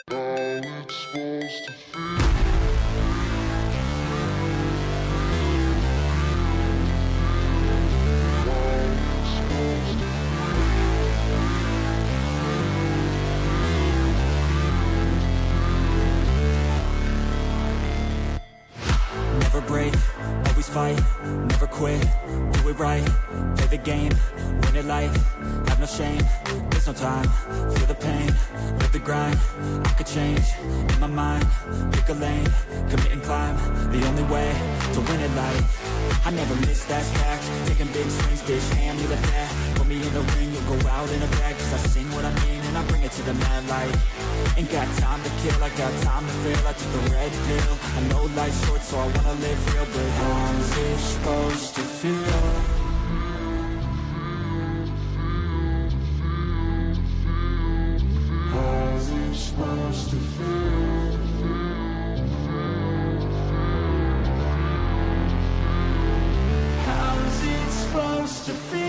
it's supposed to feel. Never break, always fight, never quit, do it right, play the game, win it life, have no shame, there's no time, feel the pain, live the grind, I could change, in my mind, pick a lane, commit and climb, the only way to win it life. I never miss, that's fact, taking big swings, bitch, hand me the bat, put me in the ring, you'll go out in a bag, cause I sing what I mean and I bring it to the mad light. Ain't got time to kill, I got time to feel, I took the red pill, I know life's short so I wanna live real, but how's it supposed to feel? How's it supposed to feel? How's it supposed to feel?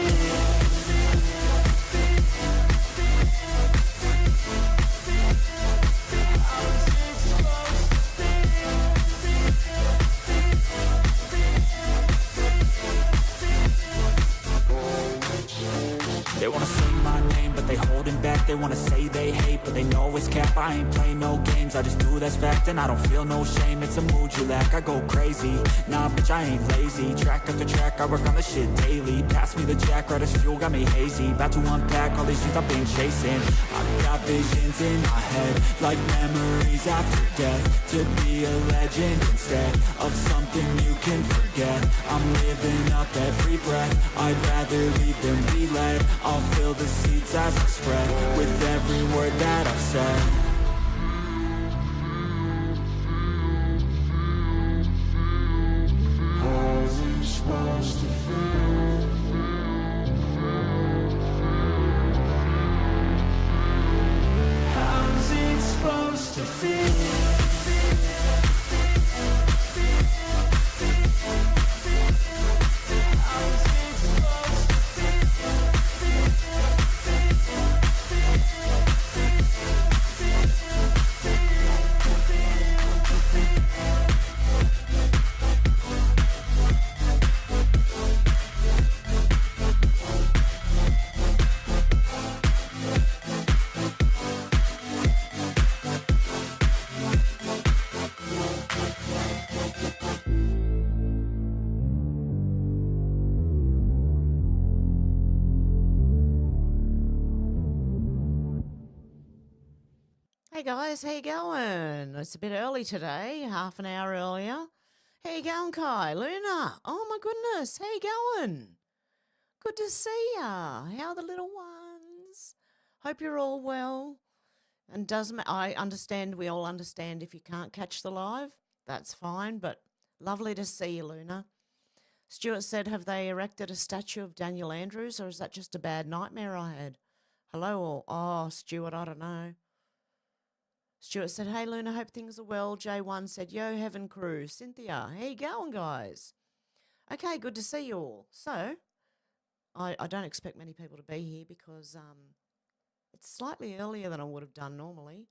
They wanna say my name, but they holding back. They wanna say they hate, but they know it's cap. I ain't play no games, I just do that's fact. And I don't feel no shame, it's a mood you lack. I go crazy, nah bitch I ain't lazy. Track after track, I work on the shit daily. Pass me the jack, right as fuel, got me hazy. About to unpack all these things I've been chasing. I've got visions in my head, like memories after death. To be a legend instead of something you can forget. I'm living up every breath, I'd rather lead than be led. I'll fill the seats as I spread with every word that I've said. How's it supposed to feel? How's it supposed to feel? Hey guys, how you going? It's a bit early today, half an hour earlier. How you going, Kai? Luna? Oh my goodness, how you going? Good to see ya. How are the little ones? Hope you're all well. And I understand, we all understand if you can't catch the live, that's fine, but lovely to see you, Luna. Stuart said, have they erected a statue of Daniel Andrews, or is that just a bad nightmare I had? Hello all. Oh, Stuart, I don't know. Stuart said, hey, Luna, hope things are well. J1 said, yo, Heaven Crew. Cynthia, how you going, guys? Okay, good to see you all. So, I don't expect many people to be here because it's slightly earlier than I would have done normally.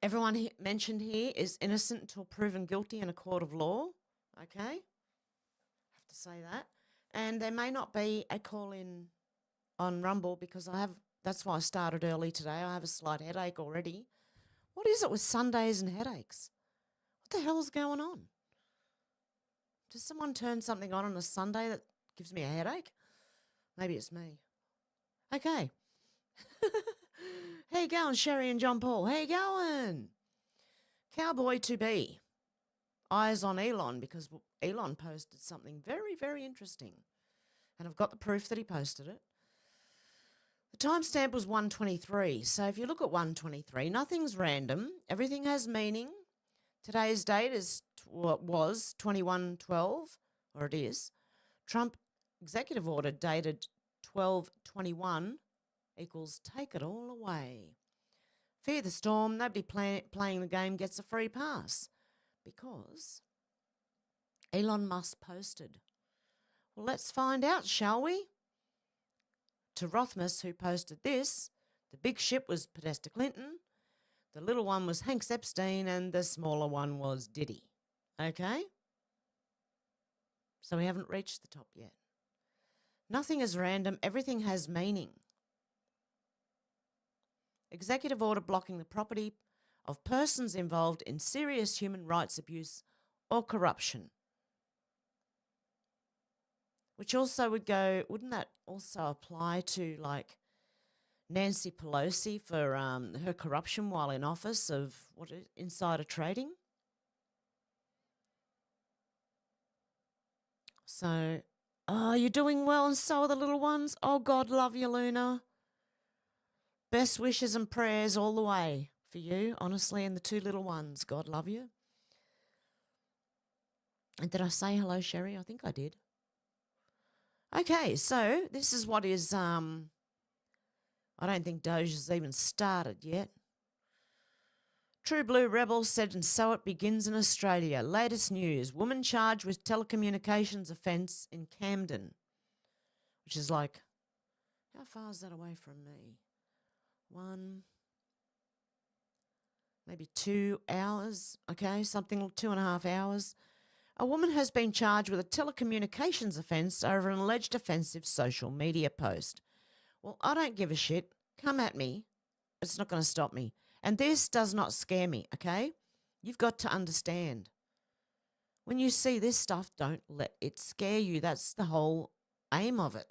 Everyone mentioned here is innocent until proven guilty in a court of law. Okay, have to say that. And there may not be a call-in on Rumble because that's why I started early today. I have a slight headache already. What is it with Sundays and headaches? What the hell is going on? Does someone turn something on a Sunday that gives me a headache? Maybe it's me. Okay. How you going, Sherry and John Paul? How you going? Cowboy to be. Eyes on Elon because Elon posted something very, very interesting. And I've got the proof that he posted it. The timestamp was 123. So if you look at 123, nothing's random. Everything has meaning. Today's date was 21/12, or it is. Trump executive order dated 12/21 equals take it all away. Fear the storm. Nobody playing the game gets a free pass because Elon Musk posted. Well, let's find out, shall we? To Rothmus, who posted this, The big ship was Podesta Clinton, the little one was Hanks Epstein, and the smaller one was Diddy. Okay? So we haven't reached the top yet. Nothing is random. Everything has meaning. Executive order blocking the property of persons involved in serious human rights abuse or corruption. Which also would go, wouldn't that also apply to like Nancy Pelosi for her corruption while in office of insider trading? So, you're doing well and so are the little ones. Oh, God love you, Luna. Best wishes and prayers all the way for you, honestly, and the two little ones. God love you. And did I say hello, Sherry? I think I did. Okay, so this is what is, I don't think Doge has even started yet. True Blue Rebel said, and so it begins in Australia. Latest news, woman charged with telecommunications offence in Camden, which is like, how far is that away from me? 2 hours, okay, something like 2.5 hours. A woman has been charged with a telecommunications offence over an alleged offensive social media post. Well, I don't give a shit. Come at me. It's not going to stop me. And this does not scare me, okay? You've got to understand. When you see this stuff, don't let it scare you. That's the whole aim of it.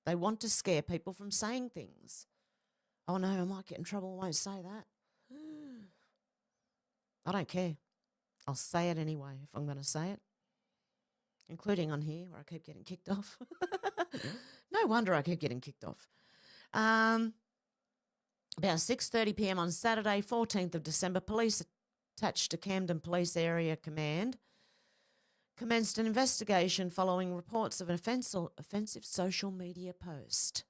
They want to scare people from saying things. Oh, no, I might get in trouble. I won't say that. I don't care. I'll say it anyway if I'm going to say it, including on here where I keep getting kicked off. No wonder I keep getting kicked off. About 6:30 p.m. on Saturday, 14th of December, police attached to Camden Police Area Command commenced an investigation following reports of an offensive social media post.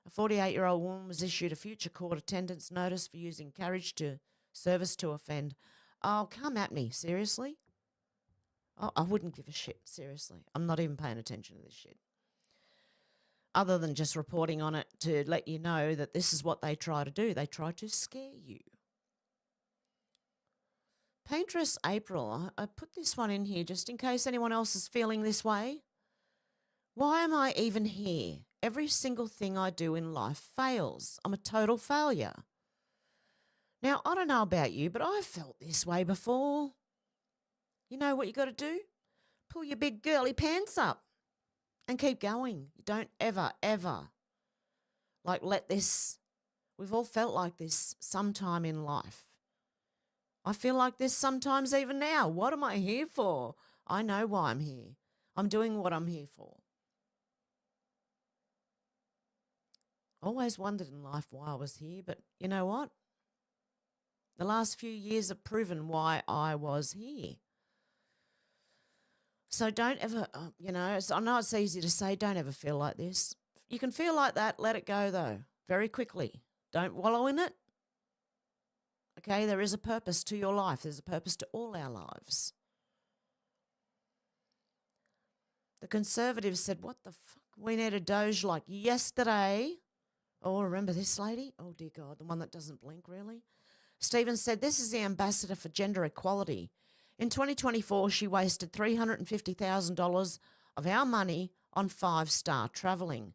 A 48-year-old woman was issued a future court attendance notice for using carriage to service to offend. Oh, come at me. Seriously? Oh, I wouldn't give a shit. Seriously. I'm not even paying attention to this shit. Other than just reporting on it to let you know that this is what they try to do. They try to scare you. Paintress April. I put this one in here just in case anyone else is feeling this way. Why am I even here? Every single thing I do in life fails. I'm a total failure. Now, I don't know about you, but I've felt this way before. You know what you got to do? Pull your big girly pants up and keep going. You don't ever, let this. We've all felt like this sometime in life. I feel like this sometimes even now. What am I here for? I know why I'm here. I'm doing what I'm here for. Always wondered in life why I was here, but you know what? The last few years have proven why I was here. So don't ever, I know it's easy to say, don't ever feel like this. You can feel like that, let it go though, very quickly. Don't wallow in it. Okay, there is a purpose to your life. There's a purpose to all our lives. The Conservatives said, what the fuck? We need a Doge like yesterday. Oh, remember this lady? Oh, dear God, the one that doesn't blink, really? Stephen said, this is the ambassador for gender equality. In 2024, she wasted $350,000 of our money on 5-star travelling.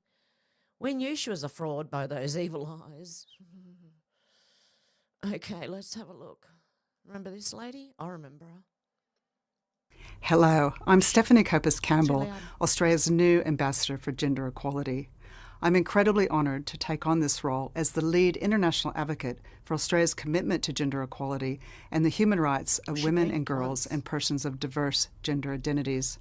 We knew she was a fraud by those evil eyes. Okay, let's have a look. Remember this lady? I remember her. Hello, I'm Stephanie Copus-Campbell, Australia's new Ambassador for Gender Equality. I'm incredibly honoured to take on this role as the lead international advocate for Australia's commitment to gender equality and the human rights of women and girls and persons of diverse gender identities.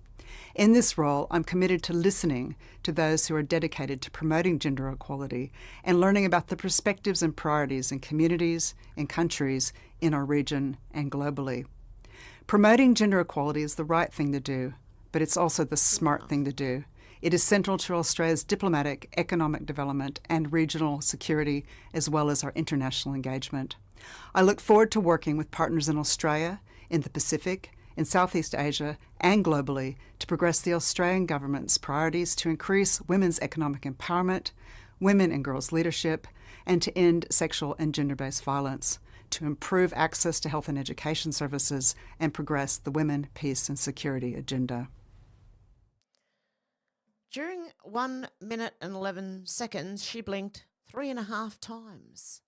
In this role, I'm committed to listening to those who are dedicated to promoting gender equality and learning about the perspectives and priorities in communities and countries in our region and globally. Promoting gender equality is the right thing to do, but it's also the smart thing to do. It is central to Australia's diplomatic, economic development and regional security, as well as our international engagement. I look forward to working with partners in Australia, in the Pacific, in Southeast Asia, and globally to progress the Australian government's priorities to increase women's economic empowerment, women and girls leadership, and to end sexual and gender-based violence, to improve access to health and education services, and progress the women, peace, and security agenda. During 1 minute and 11 seconds, she blinked 3.5 times.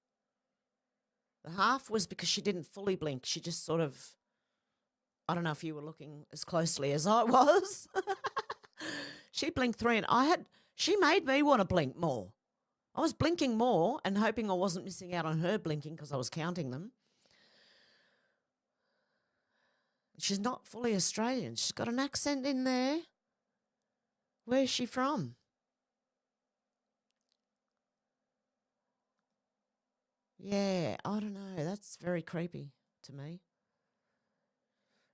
The half was because she didn't fully blink. She just sort of, I don't know if you were looking as closely as I was. She blinked three, and she made me want to blink more. I was blinking more and hoping I wasn't missing out on her blinking because I was counting them. She's not fully Australian. She's got an accent in there. Where's she from? Yeah, I don't know. That's very creepy to me.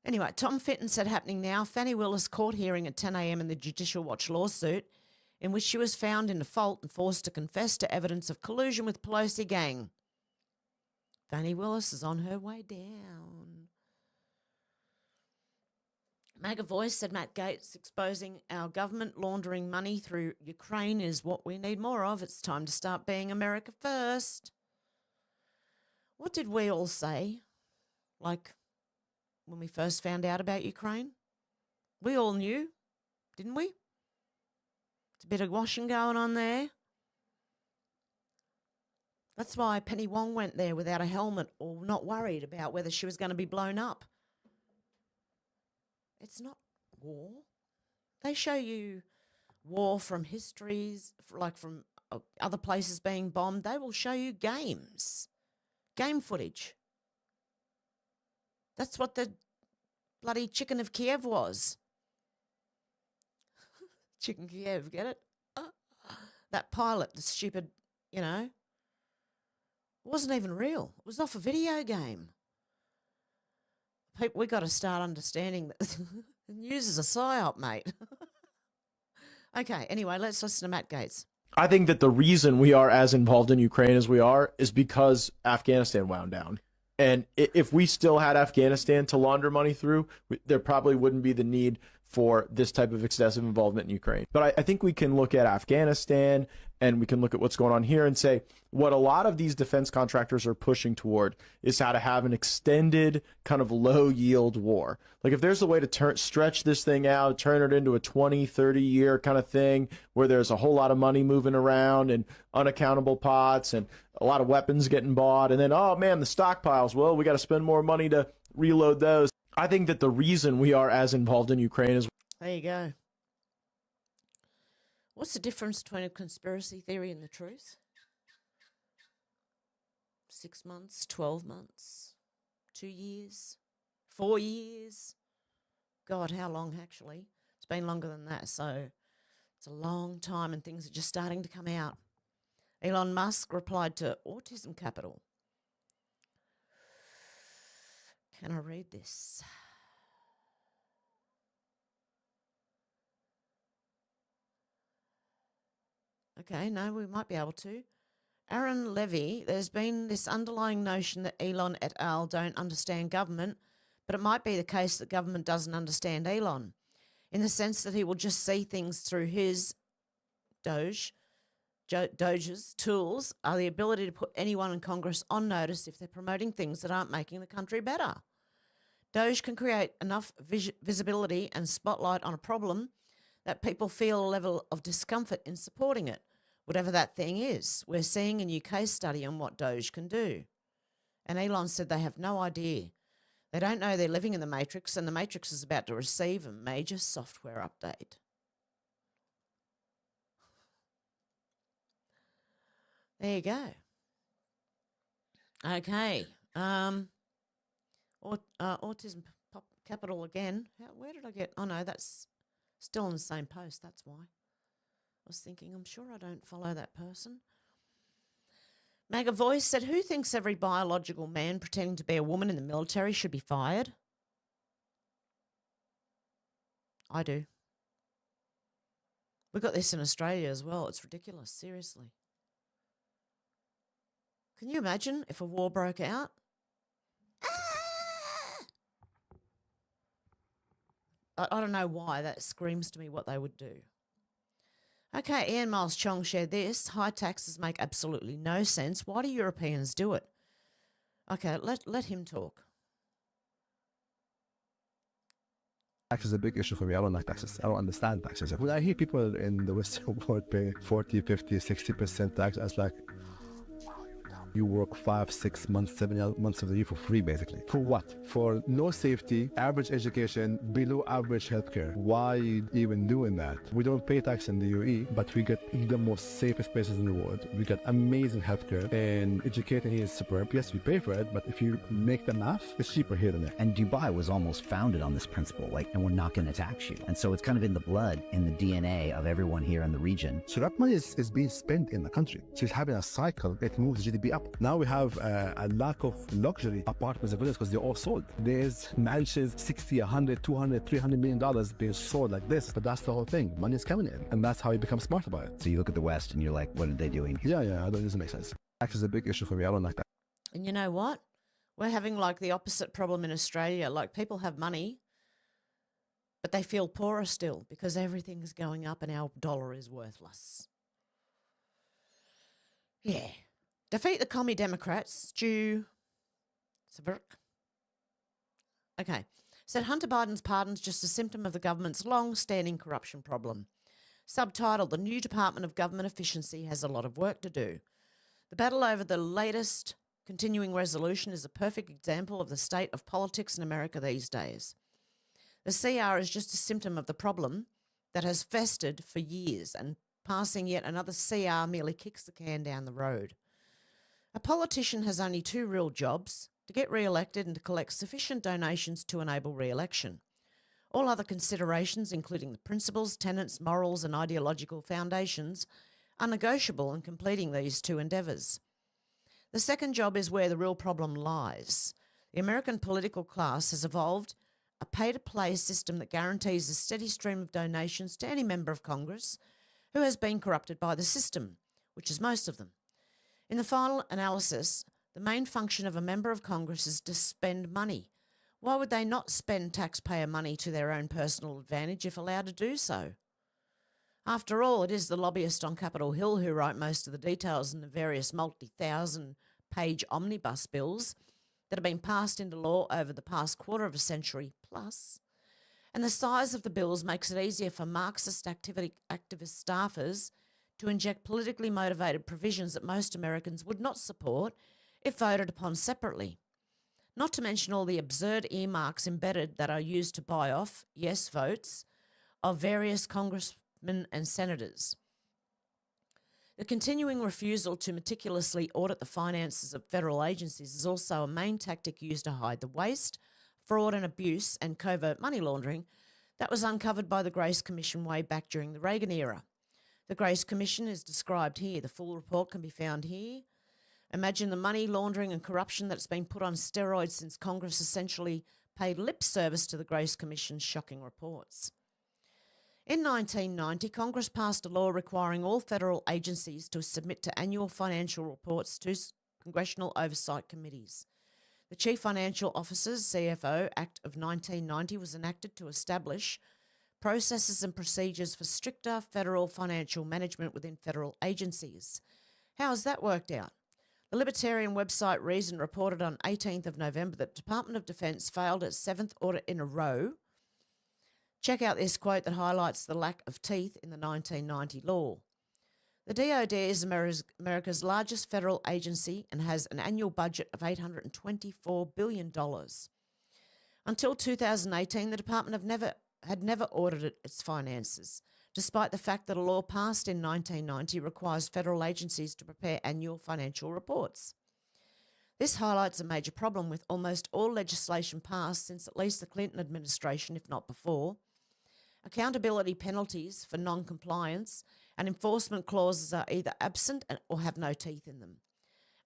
Anyway, Tom Fitton said happening now, Fannie Willis court hearing at 10 a.m. in the Judicial Watch lawsuit in which she was found in default and forced to confess to evidence of collusion with Pelosi gang. Fannie Willis is on her way down. Mega Voice said Matt Gaetz exposing our government laundering money through Ukraine is what we need more of. It's time to start being America first. What did we all say? Like when we first found out about Ukraine? We all knew, didn't we? It's a bit of washing going on there. That's why Penny Wong went there without a helmet or not worried about whether she was going to be blown up. It's not war. They show you war from histories, like from other places being bombed. They will show you games, game footage. That's what the bloody Chicken of Kiev was. Chicken Kiev, get it? That pilot, the stupid, it wasn't even real. It was off a video game. People, we got to start understanding that the news is a psyop, mate. Okay, anyway, let's listen to Matt Gaetz. I think that the reason we are as involved in Ukraine as we are is because Afghanistan wound down. And if we still had Afghanistan to launder money through, there probably wouldn't be the need for this type of excessive involvement in Ukraine. But I think we can look at Afghanistan and we can look at what's going on here and say what a lot of these defense contractors are pushing toward is how to have an extended kind of low yield war. Like if there's a way to stretch this thing out, turn it into a 20, 30 year kind of thing where there's a whole lot of money moving around and unaccountable pots and a lot of weapons getting bought. And then, oh man, the stockpiles, well, we got to spend more money to reload those. I think that the reason we are as involved in Ukraine is... There you go. What's the difference between a conspiracy theory and the truth? 6 months, 12 months, 2 years, 4 years. God, how long actually? It's been longer than that, so it's a long time and things are just starting to come out. Elon Musk replied to Autism Capital. Can I read this? Okay, no, we might be able to. Aaron Levy, there's been this underlying notion that Elon et al. Don't understand government, but it might be the case that government doesn't understand Elon, in the sense that he will just see things through his Doge's tools are the ability to put anyone in Congress on notice if they're promoting things that aren't making the country better. Doge can create enough visibility and spotlight on a problem that people feel a level of discomfort in supporting it, whatever that thing is. We're seeing a new case study on what Doge can do. And Elon said they have no idea. They don't know they're living in the Matrix, and the Matrix is about to receive a major software update. There you go. Okay. Autism Capital again. Where did I get? Oh, no, that's still on the same post. That's why. I was thinking, I'm sure I don't follow that person. Mega Voice said, who thinks every biological man pretending to be a woman in the military should be fired? I do. We've got this in Australia as well. It's ridiculous, seriously. Can you imagine if a war broke out? I don't know why that screams to me what they would do. Okay, Ian Miles Chong shared this. High taxes make absolutely no sense. Why do Europeans do it? Okay, let him talk. Tax is a big issue for me. I don't like taxes. I don't understand taxes. When I hear people in the Western world pay 40, 50, 60% tax, I was like, you work 5, 6 months, 7 months of the year for free, basically. For what? For no safety, average education, below average healthcare. Why even doing that? We don't pay tax in the UAE, but we get the most safest places in the world. We get amazing healthcare, and educating here is superb. Yes, we pay for it, but if you make the math, it's cheaper here than there. And Dubai was almost founded on this principle, and we're not going to tax you. And so it's kind of in the blood, in the DNA of everyone here in the region. So that money is being spent in the country. So it's having a cycle, it moves GDP up. Now we have a lack of luxury apartments and villas because they're all sold. There's mansions, 60, 100, 200, $300 million being sold like this, but that's the whole thing. Money is coming in, and that's how you become smart about it. So you look at the West and you're like, what are they doing here? Yeah, it doesn't make sense. Tax is a big issue for me. I don't like that. And you know what? We're having like the opposite problem in Australia. Like people have money, but they feel poorer still because everything's going up and our dollar is worthless. Yeah. Defeat the commie Democrats. Stu Severk. Okay. Said Hunter Biden's pardon's just a symptom of the government's long-standing corruption problem. Subtitled, The New Department of Government Efficiency has a lot of work to do. The battle over the latest continuing resolution is a perfect example of the state of politics in America these days. The CR is just a symptom of the problem that has festered for years, and passing yet another CR merely kicks the can down the road. A politician has only two real jobs, to get re-elected and to collect sufficient donations to enable re-election. All other considerations, including the principles, tenets, morals and ideological foundations, are negotiable in completing these two endeavours. The second job is where the real problem lies. The American political class has evolved a pay-to-play system that guarantees a steady stream of donations to any member of Congress who has been corrupted by the system, which is most of them. In the final analysis, the main function of a member of Congress is to spend money. Why would they not spend taxpayer money to their own personal advantage if allowed to do so? After all, it is the lobbyists on Capitol Hill who write most of the details in the various multi-thousand-page omnibus bills that have been passed into law over the past quarter of a century plus. And the size of the bills makes it easier for Marxist activist staffers to inject politically motivated provisions that most Americans would not support if voted upon separately. Not to mention all the absurd earmarks embedded that are used to buy off yes votes of various congressmen and senators. The continuing refusal to meticulously audit the finances of federal agencies is also a main tactic used to hide the waste, fraud and abuse and covert money laundering that was uncovered by the Grace Commission way back during the Reagan era. The Grace Commission is described here. The full report can be found here. Imagine the money laundering and corruption that's been put on steroids since Congress essentially paid lip service to the Grace Commission's shocking reports. In 1990, Congress passed a law requiring all federal agencies to submit to annual financial reports to congressional oversight committees. The Chief Financial Officer's CFO Act of 1990 was enacted to establish processes and procedures for stricter federal financial management within federal agencies. How has that worked out? The Libertarian website Reason reported on 18th of November that the Department of Defense failed its 7th audit in a row. Check out this quote that highlights the lack of teeth in the 1990 law. The DoD is America's largest federal agency and has an annual budget of $824 billion. Until 2018, the department had never audited its finances, despite the fact that a law passed in 1990 requires federal agencies to prepare annual financial reports. This highlights a major problem with almost all legislation passed since at least the Clinton administration, if not before. Accountability penalties for non-compliance and enforcement clauses are either absent or have no teeth in them.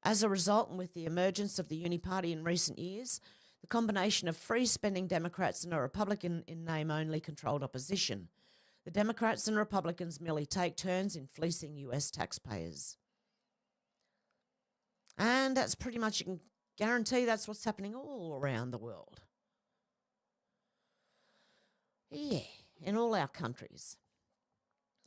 As a result, and with the emergence of the Uni-Party in recent years, the combination of free-spending Democrats and a Republican in name-only controlled opposition, the Democrats and Republicans merely take turns in fleecing US taxpayers. And that's pretty much, you can guarantee that's what's happening all around the world. Yeah, in all our countries.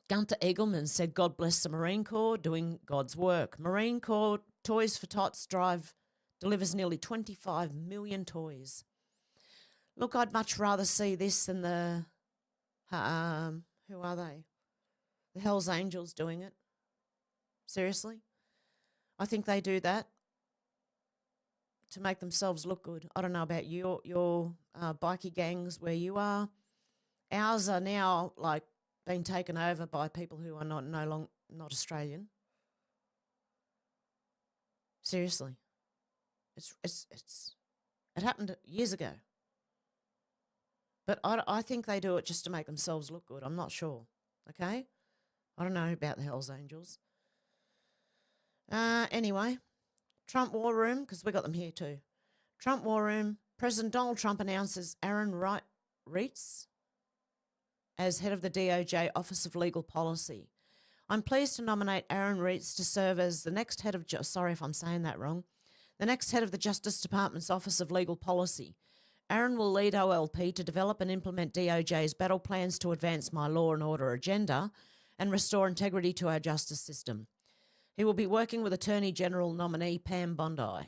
Gunter Eagleman said, God bless the Marine Corps doing God's work. Marine Corps Toys for Tots drive delivers nearly 25 million toys. Look, I'd much rather see this than the, who are they? The Hells Angels doing it. Seriously? I think they do that to make themselves look good. I don't know about your bikie gangs where you are. Ours are now like being taken over by people who are not Australian. Seriously, it happened years ago. But I think they do it just to make themselves look good. I'm not sure. Okay, I don't know about the Hells Angels. Anyway, Trump War Room, because we got them here too. Trump War Room. President Donald Trump announces Aaron Reitz as head of the DOJ Office of Legal Policy. I'm pleased to nominate Aaron Reitz to serve as the next head of, sorry if I'm saying that wrong, the next head of the Justice Department's Office of Legal Policy. Aaron will lead OLP to develop and implement DOJ's battle plans to advance my law and order agenda and restore integrity to our justice system. He will be working with Attorney General nominee Pam Bondi.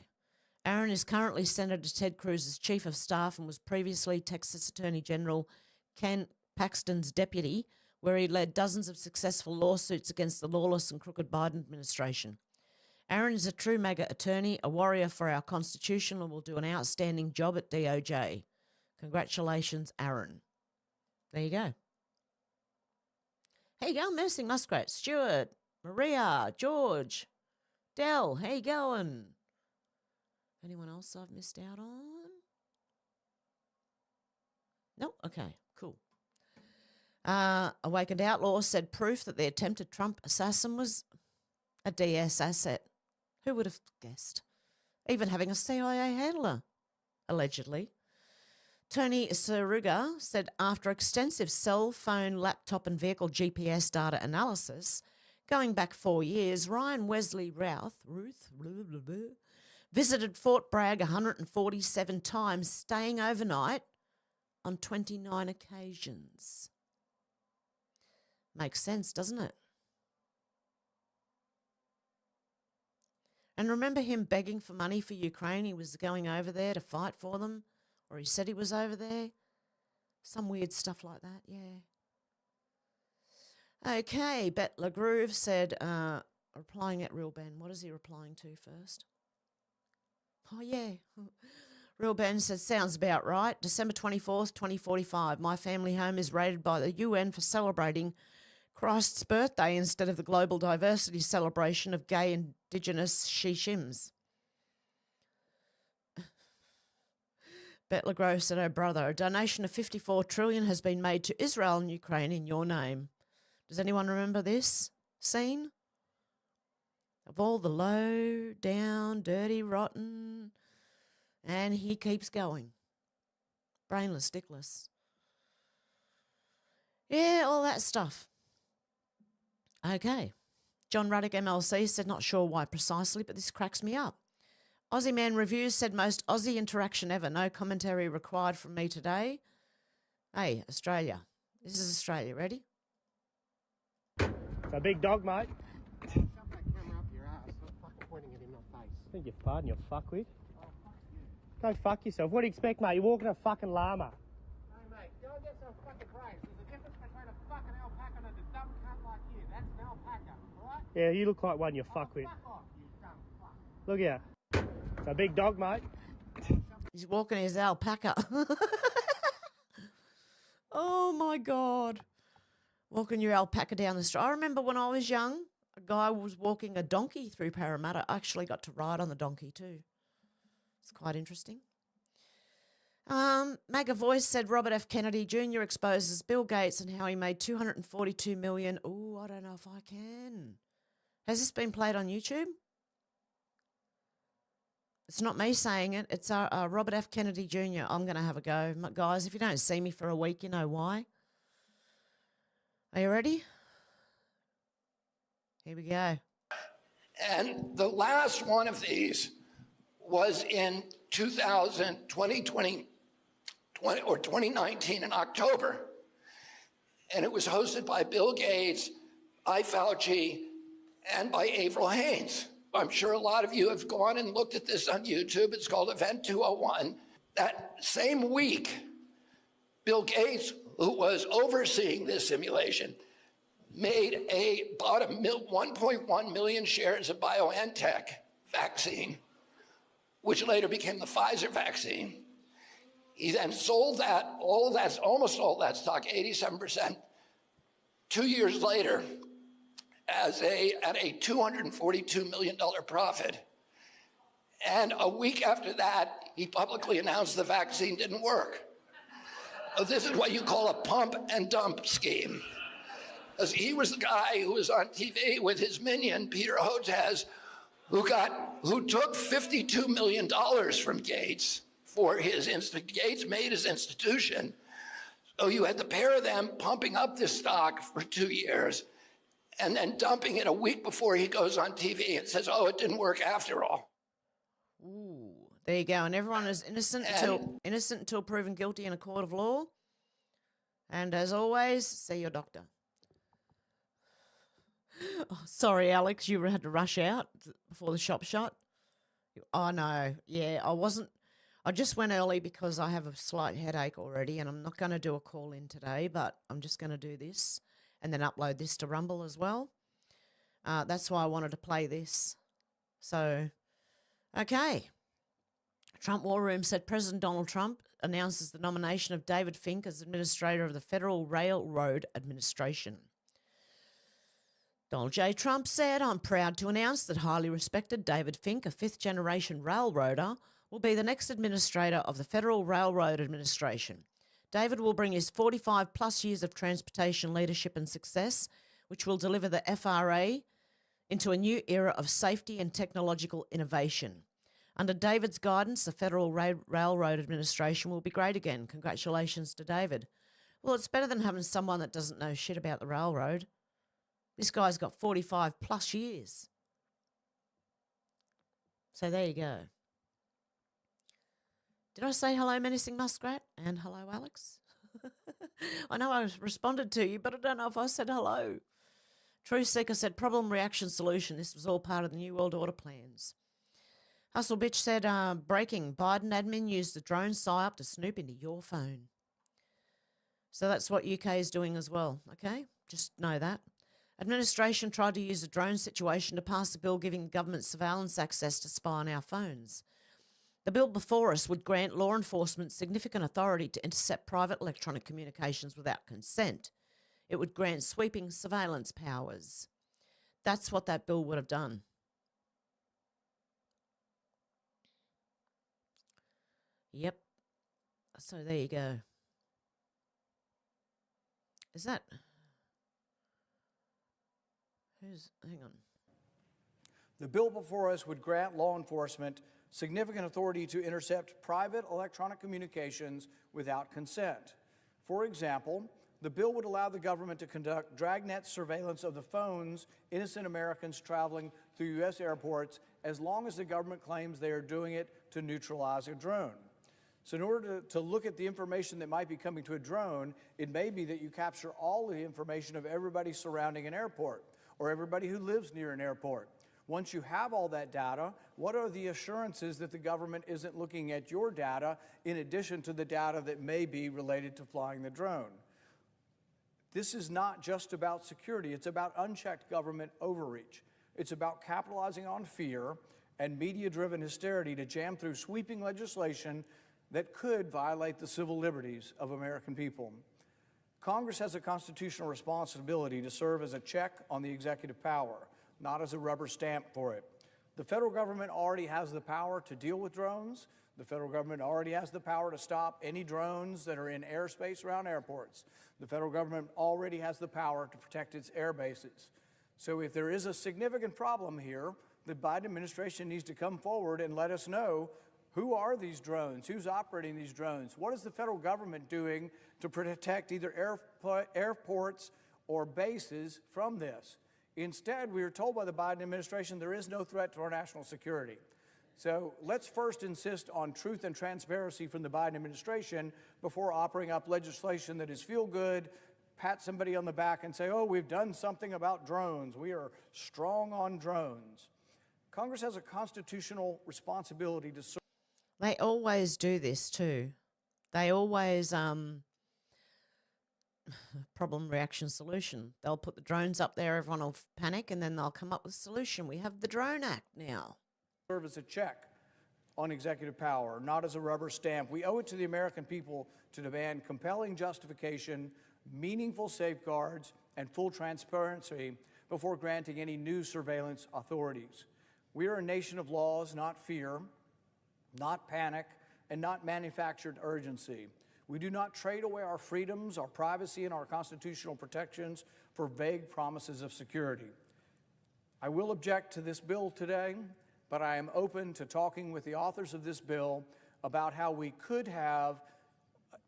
Aaron is currently Senator Ted Cruz's Chief of Staff and was previously Texas Attorney General Ken Paxton's deputy, where he led dozens of successful lawsuits against the lawless and crooked Biden administration. Aaron is a true MAGA attorney, a warrior for our Constitution, and will do an outstanding job at DOJ. Congratulations, Aaron. There you go. How you going, Menacing Muskrat? Stuart, Maria, George, Dell, how you going? Anyone else I've missed out on? No? Okay, cool. Awakened Outlaw said proof that the attempted Trump assassin was a DS asset. Who would have guessed? Even having a CIA handler, allegedly. Tony Saruga said after extensive cell phone, laptop and vehicle GPS data analysis, going back 4 years, Ryan Wesley Ruth, visited Fort Bragg 147 times, staying overnight on 29 occasions. Makes sense, doesn't it? And remember him begging for money for Ukraine? He was going over there to fight for them, or he said he was over there. Some weird stuff like that, yeah. Okay, Bet LaGroove said, replying at Real Ben. What is he replying to first? Oh, yeah. Real Ben says, sounds about right. December 24th, 2045. My family home is rated by the UN for celebrating Christ's birthday instead of the global diversity celebration of gay Indigenous Shishims. Bet LaGrove said, oh, brother, a donation of $54 trillion has been made to Israel and Ukraine in your name. Does anyone remember this scene? Of all the low, down, dirty, rotten, and he keeps going. Brainless, dickless. Yeah, all that stuff. Okay. John Ruddock MLC said, not sure why precisely, but this cracks me up. Aussie Man Reviews said, most Aussie interaction ever. No commentary required from me today. Hey, Australia. This is Australia. Ready? It's a big dog, mate. Shove that camera up your ass. Stop fucking pointing it in my face. I think you're pardon, you fuckwit. Oh, fuck you. Go fuck yourself. What do you expect, mate? You're walking a fucking llama. Hey, mate, go and get some fucking praise. There's a difference between a fucking alpaca and a dumb cunt like you. That's an alpaca, alright? Yeah, you look like one, you fuckwit. Fuck off, you dumb fuck. Look here. It's a big dog, mate. He's walking his alpaca. Oh, my God. Walking your alpaca down the street. I remember when I was young, a guy was walking a donkey through Parramatta. I actually got to ride on the donkey too. It's quite interesting. MAGA Voice said Robert F. Kennedy Jr. exposes Bill Gates and how he made $242 million. Ooh, I don't know if I can. Has this been played on YouTube? It's not me saying it. It's Robert F. Kennedy Jr. I'm going to have a go. Guys, if you don't see me for a week, you know why. Are you ready? Here we go. And the last one of these was in 2019 in October. And it was hosted by Bill Gates, by Fauci and by Avril Haines. I'm sure a lot of you have gone and looked at this on YouTube. It's called Event 201. That same week, Bill Gates, who was overseeing this simulation, bought 1.1 million shares of BioNTech vaccine, which later became the Pfizer vaccine. He then sold that, almost all that stock, 87%, 2 years later, at a $242 million profit. And a week after that, he publicly announced the vaccine didn't work. So this is what you call a pump and dump scheme. Because he was the guy who was on TV with his minion, Peter Hotez, who took $52 million from Gates for Gates made his institution. So you had the pair of them pumping up this stock for 2 years and then dumping it a week before he goes on TV and says, oh, it didn't work after all. Ooh, there you go. And everyone is innocent until proven guilty in a court of law. And as always, see your doctor. Oh, sorry, Alex, you had to rush out before the shop shut. Oh, no. Yeah, I just went early because I have a slight headache already, and I'm not going to do a call in today, but I'm just going to do this and then upload this to Rumble as well. That's why I wanted to play this. So, okay. Trump War Room said President Donald Trump announces the nomination of David Fink as administrator of the Federal Railroad Administration. Donald J. Trump said, I'm proud to announce that highly respected David Fink, a fifth-generation railroader, will be the next administrator of the Federal Railroad Administration. David will bring his 45-plus years of transportation leadership and success, which will deliver the FRA into a new era of safety and technological innovation. Under David's guidance, the Federal Railroad Administration will be great again. Congratulations to David. Well, it's better than having someone that doesn't know shit about the railroad. This guy's got 45-plus years. So there you go. Did I say hello, Menacing Muskrat? And hello, Alex? I know I responded to you, but I don't know if I said hello. Truthseeker said, problem, reaction, solution. This was all part of the New World Order plans. Hustle Bitch said, breaking. Biden admin used the drone psyop to snoop into your phone. So that's what UK is doing as well, okay? Just know that. Administration tried to use the drone situation to pass a bill giving government surveillance access to spy on our phones. The bill before us would grant law enforcement significant authority to intercept private electronic communications without consent. It would grant sweeping surveillance powers. That's what that bill would have done. Yep. So there you go. Is that... Hang on. The bill before us would grant law enforcement significant authority to intercept private electronic communications without consent. For example, the bill would allow the government to conduct dragnet surveillance of the phones innocent Americans traveling through U.S. airports as long as the government claims they are doing it to neutralize a drone. So in order to look at the information that might be coming to a drone, it may be that you capture all the information of everybody surrounding an airport or everybody who lives near an airport. Once you have all that data, what are the assurances that the government isn't looking at your data in addition to the data that may be related to flying the drone? This is not just about security. It's about unchecked government overreach. It's about capitalizing on fear and media-driven hysteria to jam through sweeping legislation that could violate the civil liberties of American people. Congress has a constitutional responsibility to serve as a check on the executive power, not as a rubber stamp for it. The federal government already has the power to deal with drones. The federal government already has the power to stop any drones that are in airspace around airports. The federal government already has the power to protect its air bases. So if there is a significant problem here, the Biden administration needs to come forward and let us know, who are these drones? Who's operating these drones? What is the federal government doing to protect either airports or bases from this? Instead, we are told by the Biden administration there is no threat to our national security. So let's first insist on truth and transparency from the Biden administration before offering up legislation that is feel-good, pat somebody on the back and say, oh, we've done something about drones. We are strong on drones. Congress has a constitutional responsibility to serve. They always do this too. They always problem, reaction, solution. They'll put the drones up there, everyone will panic, and then they'll come up with a solution. We have the Drone Act now. Serve as a check on executive power, not as a rubber stamp. We owe it to the American people to demand compelling justification, meaningful safeguards, and full transparency before granting any new surveillance authorities. We are a nation of laws, not fear, not panic, and not manufactured urgency. We do not trade away our freedoms, our privacy, and our constitutional protections for vague promises of security. I will object to this bill today, but I am open to talking with the authors of this bill about how we could have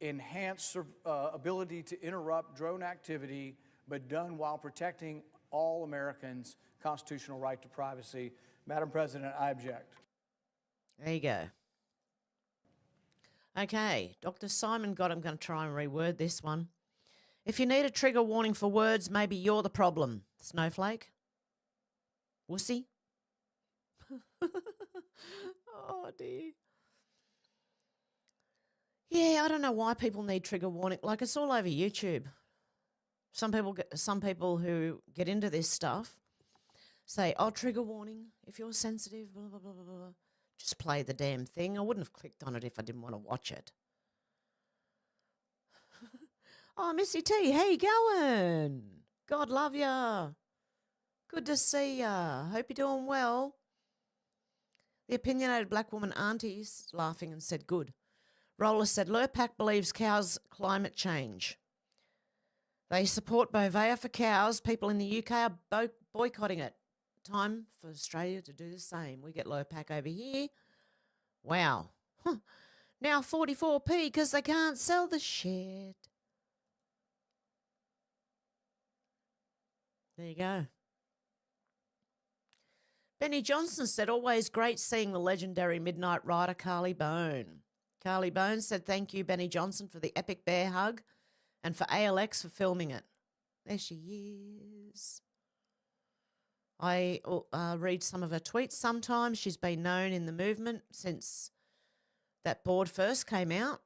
enhanced ability to interrupt drone activity, but done while protecting all Americans' constitutional right to privacy. Madam President, I object. There you go. Okay, Dr. Simon I'm going to try and reword this one. If you need a trigger warning for words, maybe you're the problem. Snowflake? Wussy? Oh, dear. Yeah, I don't know why people need trigger warning. Like, it's all over YouTube. Some people who get into this stuff say, oh, trigger warning, if you're sensitive, blah, blah, blah, blah, blah. Just play the damn thing. I wouldn't have clicked on it if I didn't want to watch it. Oh, Missy T, how you going? God love ya. Good to see ya. Hope you're doing well. The opinionated black woman auntie's laughing and said, good. Roller said, Lurpak believes cows climate change. They support Bovea for cows. People in the UK are boycotting it. Time for Australia to do the same. We get Lurpak over here. Wow. Huh. Now 44p because they can't sell the shit. There you go. Benny Johnson said, always great seeing the legendary Midnight Rider Carly Bone. Carly Bone said, thank you, Benny Johnson, for the epic bear hug and for ALX for filming it. There she is. I read some of her tweets sometimes. She's been known in the movement since that board first came out.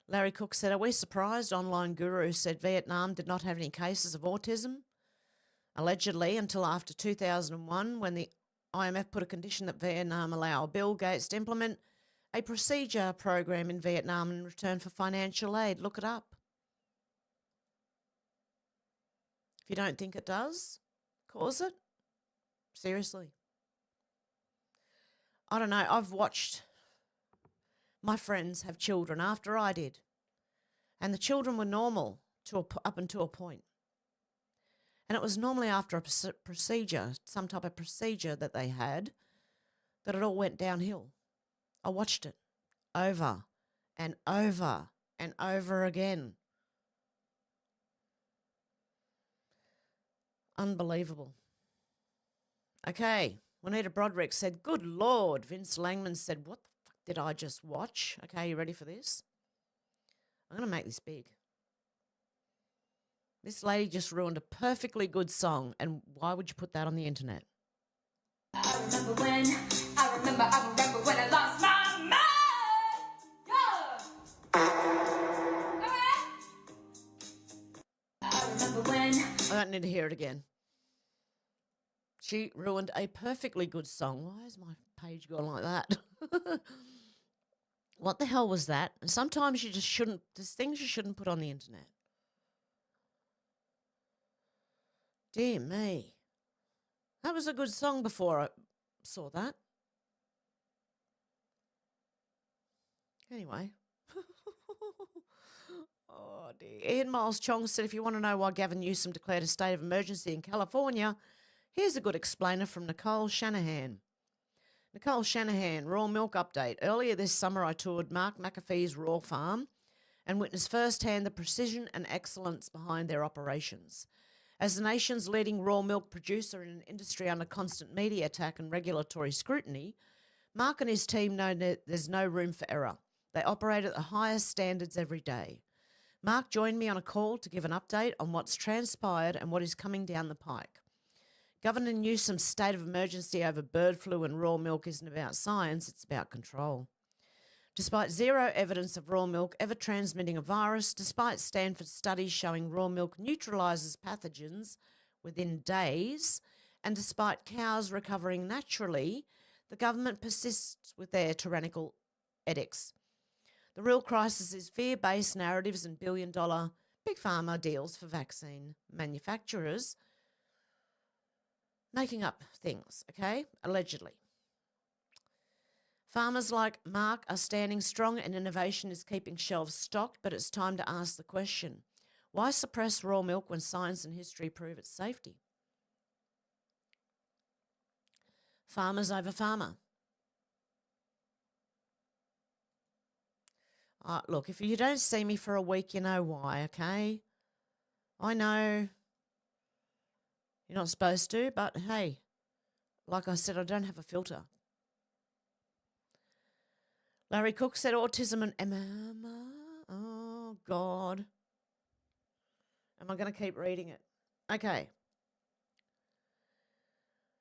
Larry Cook said, are we surprised? Online Guru said Vietnam did not have any cases of autism, allegedly, until after 2001 when the IMF put a condition that Vietnam allow Bill Gates to implement a procedure program in Vietnam in return for financial aid. Look it up. If you don't think it does, cause it. Seriously. I don't know. I've watched my friends have children after I did. And the children were normal up until a point. And it was normally after a procedure, some type of procedure that they had, that it all went downhill. I watched it over and over and over again. Unbelievable. Okay, Juanita Broderick said, good Lord. Vince Langman said, what the fuck did I just watch? Okay, you ready for this? I'm going to make this big. This lady just ruined a perfectly good song, and why would you put that on the internet? I remember when I lost my mind. Yeah. I remember when. I don't need to hear it again. She ruined a perfectly good song. Why is my page going like that? What the hell was that? And sometimes you just shouldn't, there's things you shouldn't put on the internet. Dear me. That was a good song before I saw that. Anyway. Oh, dear. Ian Miles Chong said, if you want to know why Gavin Newsom declared a state of emergency in California, here's a good explainer from Nicole Shanahan. Nicole Shanahan, raw milk update. Earlier this summer, I toured Mark McAfee's raw farm and witnessed firsthand the precision and excellence behind their operations. As the nation's leading raw milk producer in an industry under constant media attack and regulatory scrutiny, Mark and his team know that there's no room for error. They operate at the highest standards every day. Mark joined me on a call to give an update on what's transpired and what is coming down the pike. Governor Newsom's state of emergency over bird flu and raw milk isn't about science, it's about control. Despite zero evidence of raw milk ever transmitting a virus, despite Stanford studies showing raw milk neutralises pathogens within days, and despite cows recovering naturally, the government persists with their tyrannical edicts. The real crisis is fear-based narratives and billion-dollar big pharma deals for vaccine manufacturers making up things, okay, allegedly. Farmers like Mark are standing strong and innovation is keeping shelves stocked, but it's time to ask the question, why suppress raw milk when science and history prove its safety? Farmers over farmer. Look, if you don't see me for a week, you know why, okay? I know you're not supposed to, but hey, like I said, I don't have a filter. Larry Cook said autism and Emma. Oh, God. Am I going to keep reading it? Okay.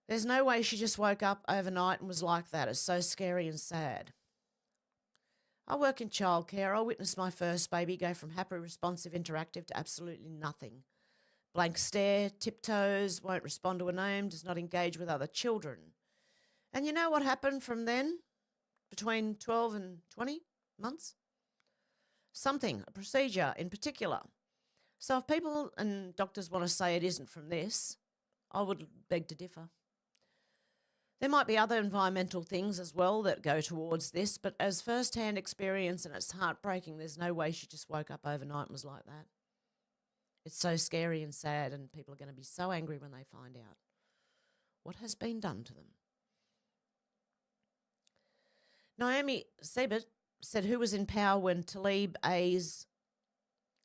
There's no way she just woke up overnight and was like that. It's so scary and sad. I work in childcare. I witnessed my first baby go from happy, responsive, interactive to absolutely nothing. Blank stare, tiptoes, won't respond to a name, does not engage with other children. And you know what happened from then? Between 12 and 20 months? Something, a procedure in particular. So if people and doctors want to say it isn't from this, I would beg to differ. There might be other environmental things as well that go towards this, but as first-hand experience, and it's heartbreaking, there's no way she just woke up overnight and was like that. It's so scary and sad, and people are going to be so angry when they find out what has been done to them. Naomi Sebert said who was in power when Talib A's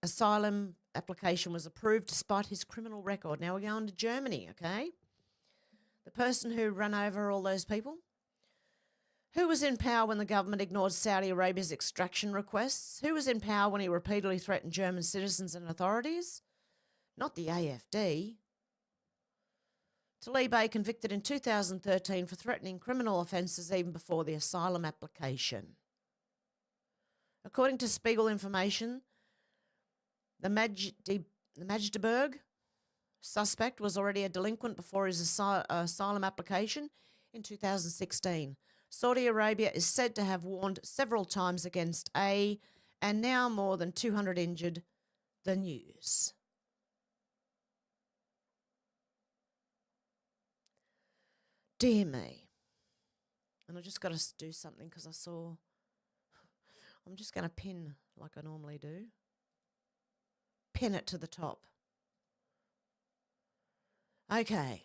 asylum application was approved despite his criminal record. Now we're going to Germany, okay? The person who ran over all those people. Who was in power when the government ignored Saudi Arabia's extraction requests? Who was in power when he repeatedly threatened German citizens and authorities? Not the AFD. Talib A convicted in 2013 for threatening criminal offences even before the asylum application. According to Spiegel information, the Magdeburg suspect was already a delinquent before his asylum application in 2016. Saudi Arabia is said to have warned several times against A, and now more than 200 injured, the news. Dear me. And I just got to do something because I saw, I'm just going to pin like I normally do. Pin it to the top. Okay.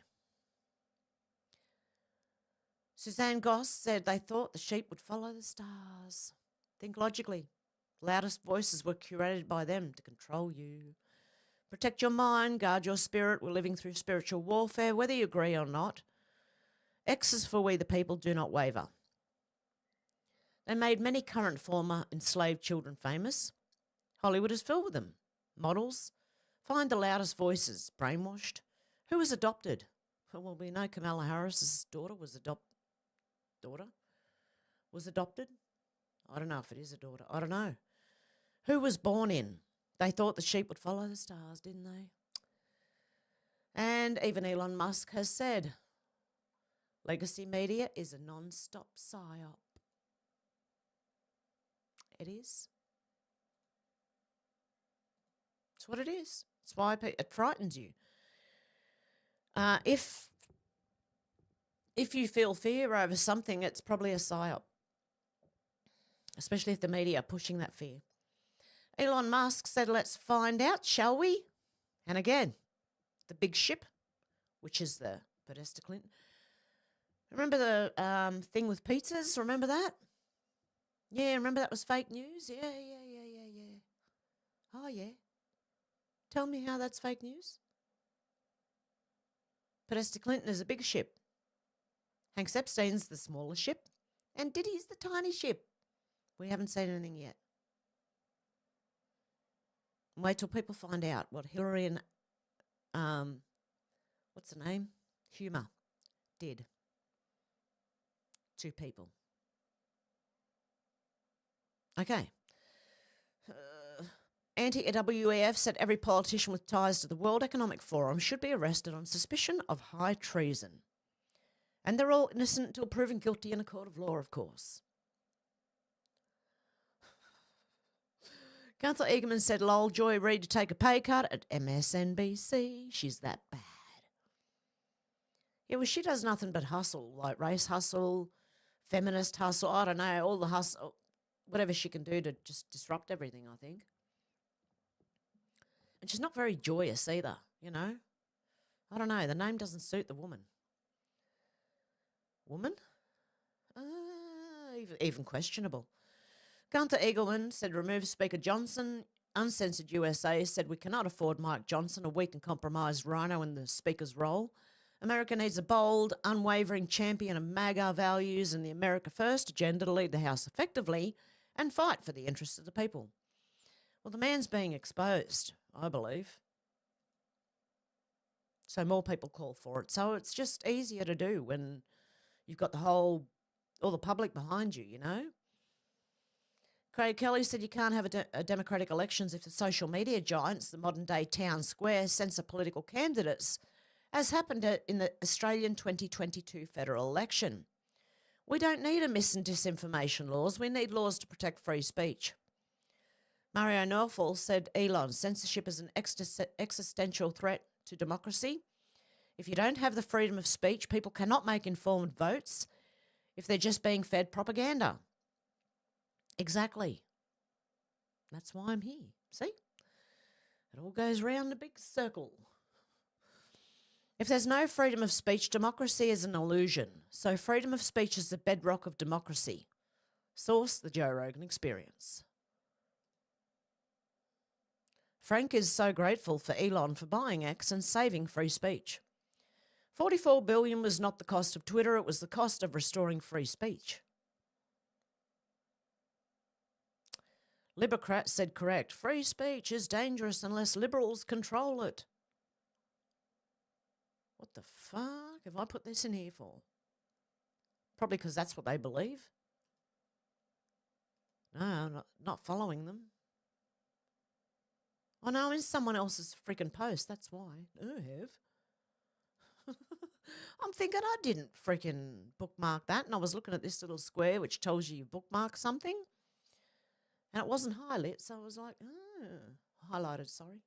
Suzanne Goss said they thought the sheep would follow the stars. Think logically. Loudest voices were curated by them to control you. Protect your mind, guard your spirit. We're living through spiritual warfare, whether you agree or not. X's for we the people do not waver. They made many current former enslaved children famous. Hollywood is filled with them. Models. Find the loudest voices. Brainwashed. Who was adopted? Well, we know Kamala Harris's daughter was adopted. I don't know if it is a daughter. I don't know. Who was born in? They thought the sheep would follow the stars, didn't they? And even Elon Musk has said, legacy media is a non-stop psyop. It is. It's what it is. It's why it frightens you. If you feel fear over something, it's probably a psyop, especially if the media are pushing that fear. Elon Musk said, let's find out, shall we? And again, the big ship, which is the Podesta Clinton. Remember the thing with pizzas? Remember that? Yeah, remember that was fake news? Yeah. Oh, yeah. Tell me how that's fake news. Podesta Clinton is a big ship. Hank Epstein's the smaller ship. And Diddy's the tiny ship. We haven't seen anything yet. Wait till people find out what Hillary and, what's the name? Humer did to people. Okay. Anti-WEF said every politician with ties to the World Economic Forum should be arrested on suspicion of high treason. And they're all innocent until proven guilty in a court of law, of course. Councillor Egerman said, lol, Joy Reid to take a pay cut at MSNBC. She's that bad. Yeah, well, she does nothing but hustle, like race hustle, feminist hustle, I don't know, all the hustle, whatever she can do to just disrupt everything, I think. And she's not very joyous either, you know. I don't know, the name doesn't suit the woman. Woman? Even questionable. Gunther Eagleman said remove Speaker Johnson. Uncensored USA said we cannot afford Mike Johnson, a weak and compromised rhino in the Speaker's role. America needs a bold, unwavering champion of MAGA values and the America First agenda to lead the House effectively and fight for the interests of the people. Well, the man's being exposed, I believe. So more people call for it. So it's just easier to do when you've got all the public behind you, you know. Craig Kelly said you can't have a democratic elections if the social media giants, the modern-day town square, censor political candidates, as happened in the Australian 2022 federal election. We don't need a mis- and disinformation laws. We need laws to protect free speech. Mario Norfall said Elon, censorship is an existential threat to democracy. If you don't have the freedom of speech, people cannot make informed votes if they're just being fed propaganda. Exactly. That's why I'm here. See? It all goes round a big circle. If there's no freedom of speech, democracy is an illusion. So freedom of speech is the bedrock of democracy. Source, The Joe Rogan Experience. Frank is so grateful for Elon for buying X and saving free speech. $44 billion was not the cost of Twitter, it was the cost of restoring free speech. Libercrat said correct. Free speech is dangerous unless liberals control it. What the fuck have I put this in here for? Probably because that's what they believe. No, I'm not following them. Oh no, I'm in someone else's freaking post, that's why. Oh, Hev. I'm thinking I didn't freaking bookmark that, and I was looking at this little square which tells you bookmark something. And it wasn't highlit, so I was like, highlighted, sorry.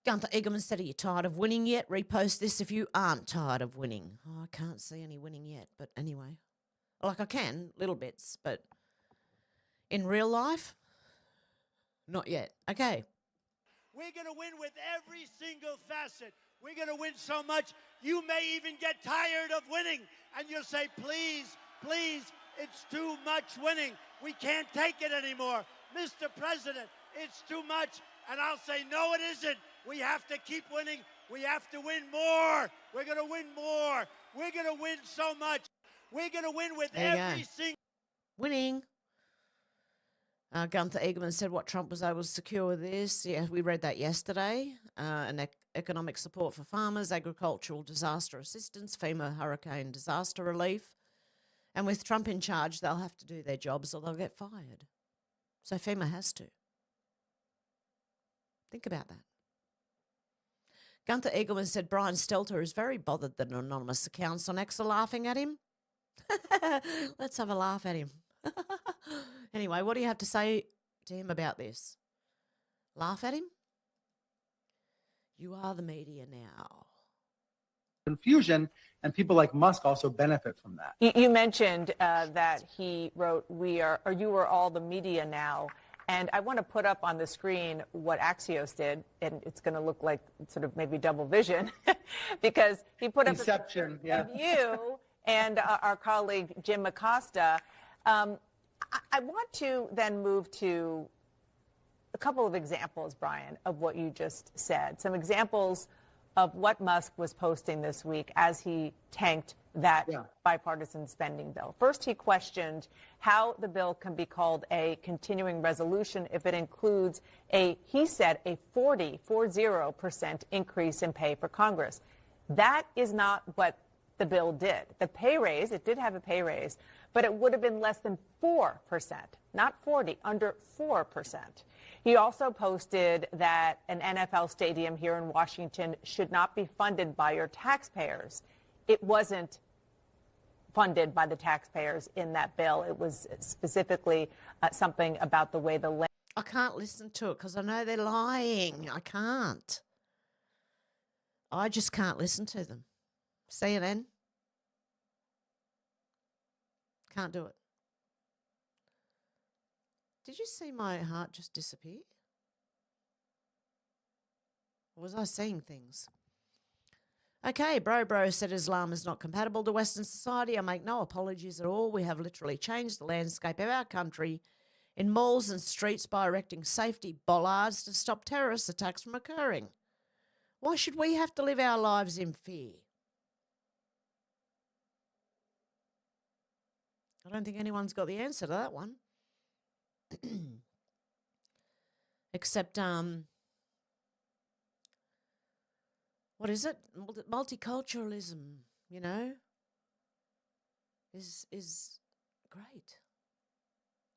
Gunther Egerman said, are you tired of winning yet? Repost this if you aren't tired of winning. Oh, I can't see any winning yet, but anyway. Like I can, little bits, but in real life, not yet. Okay. We're going to win with every single facet. We're going to win so much, you may even get tired of winning. And you'll say, please, please, it's too much winning. We can't take it anymore. Mr. President, it's too much. And I'll say, no, it isn't. We have to keep winning. We have to win more. We're going to win more. We're going to win so much. We're going to win with every single... Winning. Gunther Egerman said what Trump was able to secure with this. Yeah, we read that yesterday. Economic support for farmers, agricultural disaster assistance, FEMA hurricane disaster relief. And with Trump in charge, they'll have to do their jobs or they'll get fired. So FEMA has to. Think about that. Gunther Egerman said Brian Stelter is very bothered that anonymous accounts on X are laughing at him. Let's have a laugh at him. Anyway, what do you have to say to him about this? Laugh at him? You are the media now. Confusion, and people like Musk also benefit from that. You mentioned that he wrote, you are all the media now. And I want to put up on the screen what Axios did, and it's going to look like sort of maybe double vision, because he put up Inception, of you and our colleague Jim Acosta. I want to then move to a couple of examples, Brian, of what you just said. Some examples of what Musk was posting this week as he tanked that bipartisan spending bill. First, he questioned how the bill can be called a continuing resolution if it includes he said, a 40% increase in pay for Congress. That is not what the bill did. The pay raise, it did have a pay raise, but it would have been less than 4%, not 40, under 4%. He also posted that an NFL stadium here in Washington should not be funded by your taxpayers. It wasn't funded by the taxpayers in that bill. It was specifically something about the way the land. I can't listen to it because I know they're lying. I can't. I just can't listen to them. CNN. Can't do it. Did you see my heart just disappear? Or was I seeing things? Okay, Bro said Islam is not compatible to Western society. I make no apologies at all. We have literally changed the landscape of our country in malls and streets by erecting safety bollards to stop terrorist attacks from occurring. Why should we have to live our lives in fear? I don't think anyone's got the answer to that one. Except, what is it? Multiculturalism, you know, is great.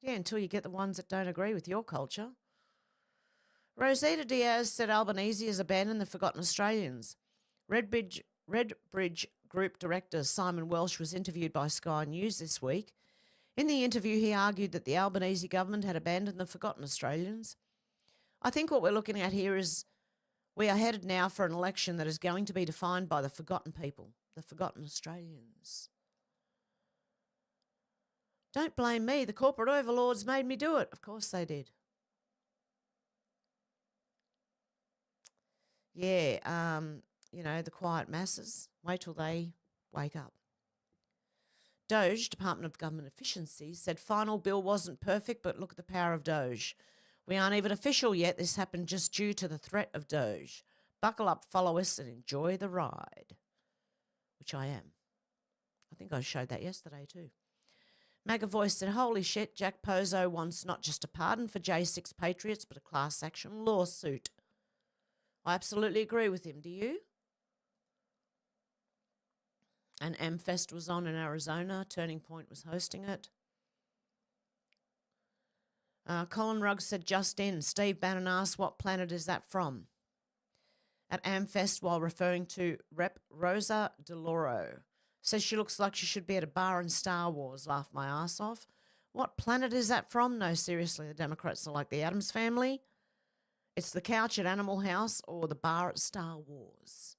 Yeah, until you get the ones that don't agree with your culture. Rosita Diaz said Albanese has abandoned the forgotten Australians. Redbridge Group Director Simon Welsh was interviewed by Sky News this week. In the interview, he argued that the Albanese government had abandoned the forgotten Australians. I think what we're looking at here is we are headed now for an election that is going to be defined by the forgotten people, the forgotten Australians. Don't blame me. The corporate overlords made me do it. Of course they did. Yeah, you know, the quiet masses. Wait till they wake up. Doge, Department of Government Efficiency, said final bill wasn't perfect, but look at the power of Doge. We aren't even official yet. This happened just due to the threat of Doge. Buckle up, follow us, and enjoy the ride. Which I am. I think I showed that yesterday too. MAGA Voice said, holy shit, Jack Pozo wants not just a pardon for J6 patriots, but a class action lawsuit. I absolutely agree with him. Do you? And AmFest was on in Arizona. Turning Point was hosting it. Colin Ruggs said, just in. Steve Bannon asked, what planet is that from? At AmFest, while referring to Rep. Rosa DeLauro. Says she looks like she should be at a bar in Star Wars. Laughed my ass off. What planet is that from? No, seriously, the Democrats are like the Addams Family. It's the couch at Animal House or the bar at Star Wars.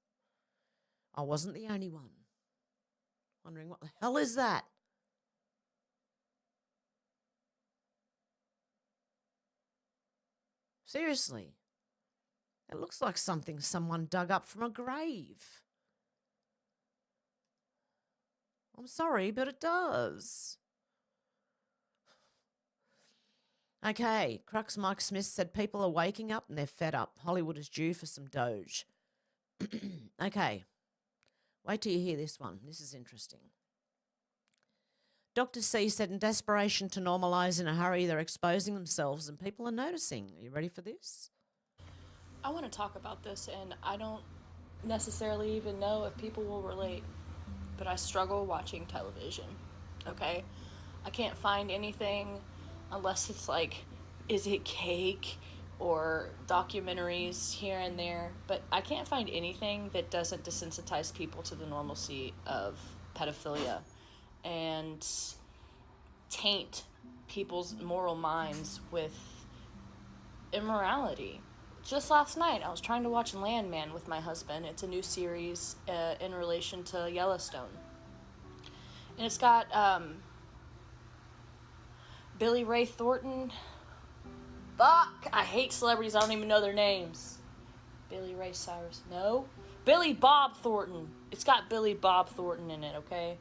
I wasn't the only one. Wondering what the hell is that? Seriously. It looks like something someone dug up from a grave. I'm sorry, but it does. Okay, Crux Mike Smith said people are waking up and they're fed up. Hollywood is due for some Doge. Okay. Wait till you hear this one. This is interesting. Dr. C said in desperation to normalise in a hurry, they're exposing themselves and people are noticing. Are you ready for this? I want to talk about this, and I don't necessarily even know if people will relate, but I struggle watching television, okay? I can't find anything unless it's like, is it cake or documentaries here and there, but I can't find anything that doesn't desensitize people to the normalcy of pedophilia and taint people's moral minds with immorality. Just last night, I was trying to watch Landman with my husband. It's a new series in relation to Yellowstone. And it's got Billy Ray Thornton. Fuck! I hate celebrities. I don't even know their names. Billy Ray Cyrus. No. Billy Bob Thornton. It's got Billy Bob Thornton in it, okay?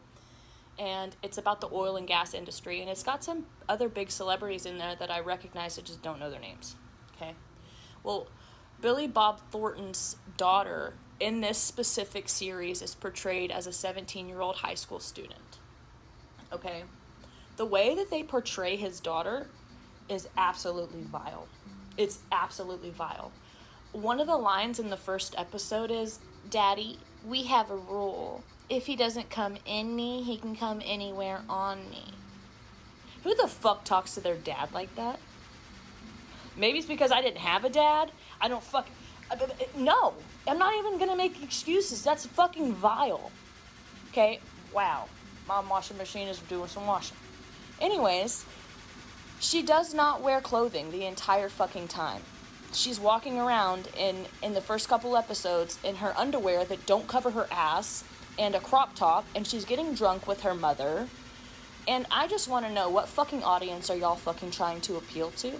And it's about the oil and gas industry. And it's got some other big celebrities in there that I recognize. I just don't know their names, okay? Well, Billy Bob Thornton's daughter in this specific series is portrayed as a 17-year-old high school student. Okay? The way that they portray his daughter is absolutely vile. It's absolutely vile. One of the lines in the first episode is, "Daddy, we have a rule. If he doesn't come in me, he can come anywhere on me." Who the fuck talks to their dad like that? Maybe it's because I didn't have a dad. I don't fuck... No, I'm not even gonna make excuses. That's fucking vile. Okay, wow. My washing machine is doing some washing. Anyways, she does not wear clothing the entire fucking time. She's walking around in the first couple episodes in her underwear that don't cover her ass and a crop top, and she's getting drunk with her mother. And I just want to know, what fucking audience are y'all fucking trying to appeal to?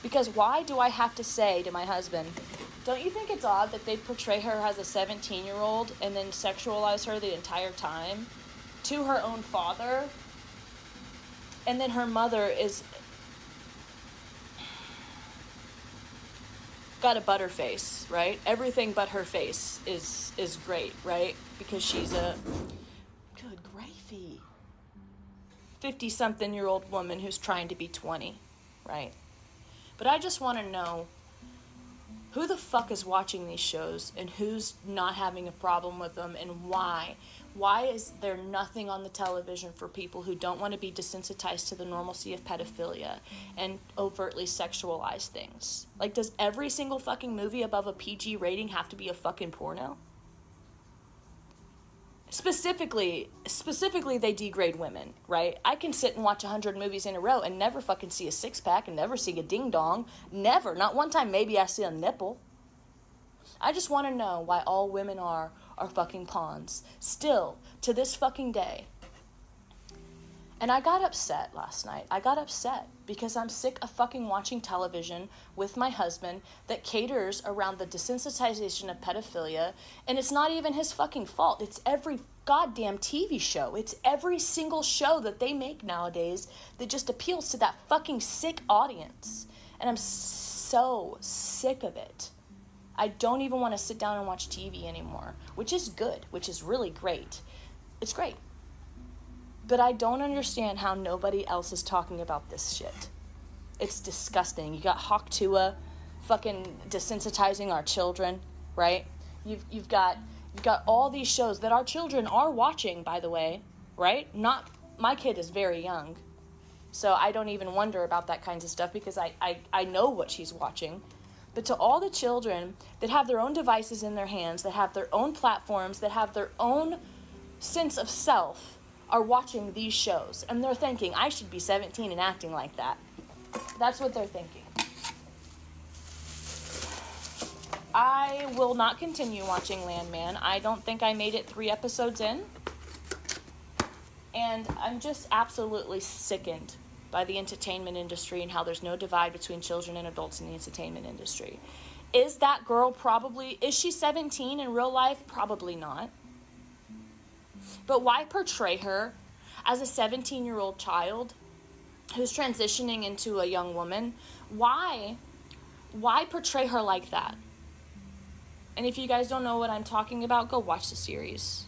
Because why do I have to say to my husband, don't you think it's odd that they portray her as a 17-year-old and then sexualize her the entire time to her own father? And then her mother is... got a butter face, right? Everything but her face is great, right? Because she's a... good gravy. 50-something-year-old woman who's trying to be 20, right? But I just want to know who the fuck is watching these shows and who's not having a problem with them, and why. Why is there nothing on the television for people who don't want to be desensitized to the normalcy of pedophilia and overtly sexualize things? Like, does every single fucking movie above a PG rating have to be a fucking porno? Specifically, they degrade women, right? I can sit and watch 100 movies in a row and never fucking see a six-pack and never see a ding-dong. Never. Not one time maybe I see a nipple. I just want to know why all women are fucking pawns. Still, to this fucking day. And I got upset last night. I got upset because I'm sick of fucking watching television with my husband that caters around the desensitization of pedophilia, and it's not even his fucking fault. It's every goddamn TV show. It's every single show that they make nowadays that just appeals to that fucking sick audience. And I'm so sick of it. I don't even want to sit down and watch TV anymore, which is good, which is really great. It's great. But I don't understand how nobody else is talking about this shit. It's disgusting. You got Hawk Tuah fucking desensitizing our children, right? You've got all these shows that our children are watching, by the way, right? Not, my kid is very young, so I don't even wonder about that kinds of stuff because I know what she's watching. But to all the children that have their own devices in their hands, that have their own platforms, that have their own sense of self, are watching these shows, and they're thinking, I should be 17 and acting like that. That's what they're thinking. I will not continue watching Landman. I don't think I made it 3 episodes in. And I'm just absolutely sickened by the entertainment industry and how there's no divide between children and adults in the entertainment industry. Is that girl is she 17 in real life? Probably not. But why portray her as a 17-year-old child who's transitioning into a young woman? Why portray her like that? And if you guys don't know what I'm talking about, go watch the series.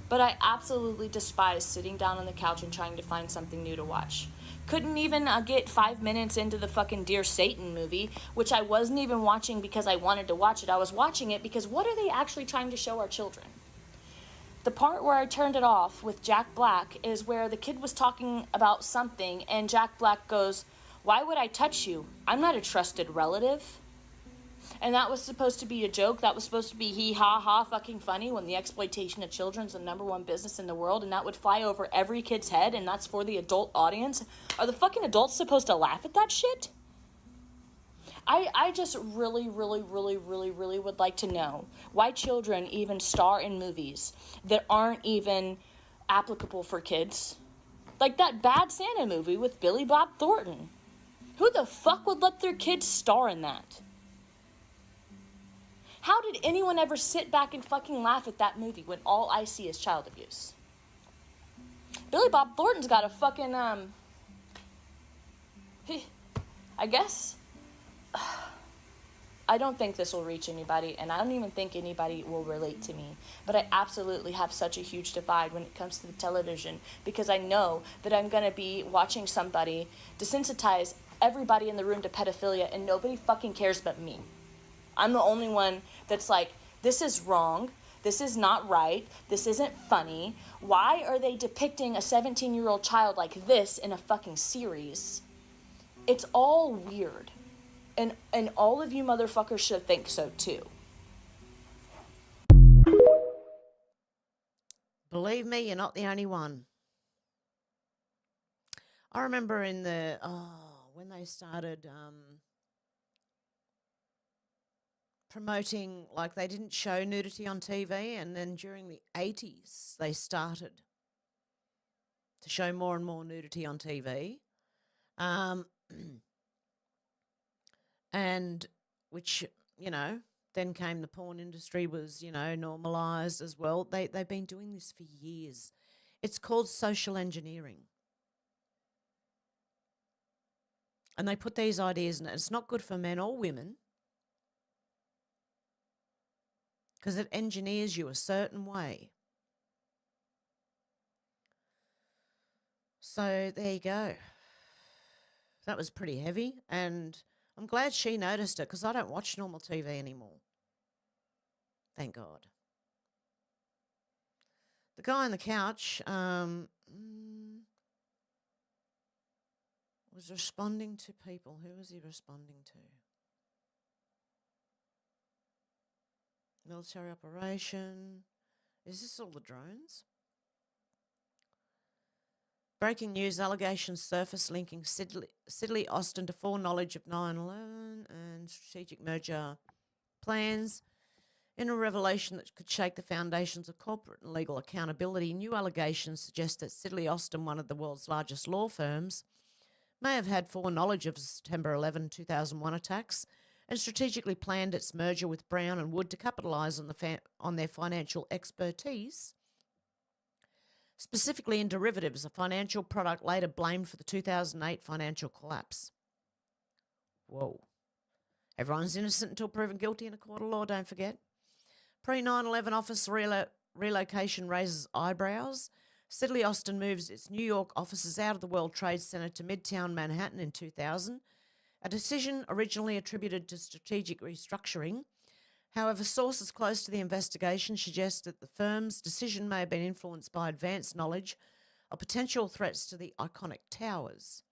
But I absolutely despise sitting down on the couch and trying to find something new to watch. Couldn't even get 5 minutes into the fucking Dear Satan movie, which I wasn't even watching because I wanted to watch it. I was watching it because what are they actually trying to show our children? The part where I turned it off with Jack Black is where the kid was talking about something and Jack Black goes, "Why would I touch you? I'm not a trusted relative." And that was supposed to be a joke. That was supposed to be hee-ha-ha fucking funny when the exploitation of children is the #1 business in the world, and that would fly over every kid's head, and that's for the adult audience. Are the fucking adults supposed to laugh at that shit? I just really would like to know why children even star in movies that aren't even applicable for kids. Like that Bad Santa movie with Billy Bob Thornton. Who the fuck would let their kids star in that? How did anyone ever sit back and fucking laugh at that movie when all I see is child abuse? Billy Bob Thornton's got a fucking, I guess, I don't think this will reach anybody, and I don't even think anybody will relate to me. But I absolutely have such a huge divide when it comes to the television, because I know that I'm going to be watching somebody desensitize everybody in the room to pedophilia, and nobody fucking cares but me. I'm the only one that's like, this is wrong. This is not right. This isn't funny. Why are they depicting a 17-year-old child like this in a fucking series? It's all weird. And all of you motherfuckers should think so too. Believe me, you're not the only one. I remember in the, when they started promoting, like they didn't show nudity on TV, and then during the 80s, they started to show more and more nudity on TV. And which, you know, then came the porn industry was, you know, normalized as well. They've been doing this for years. It's called social engineering. And they put these ideas in it. It's not good for men or women because it engineers you a certain way. So there you go. That was pretty heavy, and I'm glad she noticed it because I don't watch normal TV anymore. Thank God. The guy on the couch was responding to people. Who was he responding to? Military operation. Is this all the drones? Breaking news, allegations surface linking Sidley Austin to foreknowledge of 9/11 and strategic merger plans. In a revelation that could shake the foundations of corporate and legal accountability, new allegations suggest that Sidley Austin, one of the world's largest law firms, may have had foreknowledge of September 11, 2001 attacks and strategically planned its merger with Brown and Wood to capitalise on their financial expertise, specifically in derivatives, a financial product later blamed for the 2008 financial collapse. Whoa. Everyone's innocent until proven guilty in a court of law, don't forget. Pre-9/11 office relocation raises eyebrows. Sidley Austin moves its New York offices out of the World Trade Center to Midtown Manhattan in 2000, a decision originally attributed to strategic restructuring. However, sources close to the investigation suggest that the firm's decision may have been influenced by advanced knowledge of potential threats to the iconic towers.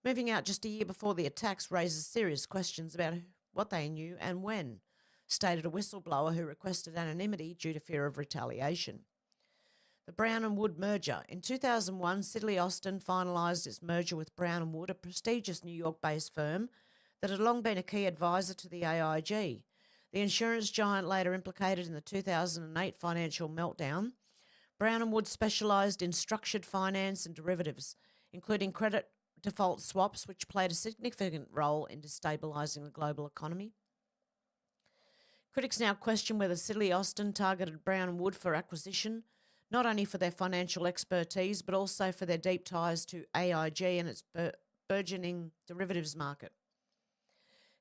Moving out just a year before the attacks raises serious questions about what they knew and when, stated a whistleblower who requested anonymity due to fear of retaliation. The Brown and Wood merger. In 2001, Sidley Austin finalised its merger with Brown and Wood, a prestigious New York-based firm that had long been a key advisor to the AIG. The insurance giant later implicated in the 2008 financial meltdown. Brown and Wood specialised in structured finance and derivatives, including credit default swaps, which played a significant role in destabilising the global economy. Critics now question whether Sidley Austin targeted Brown and Wood for acquisition, not only for their financial expertise, but also for their deep ties to AIG and its burgeoning derivatives market.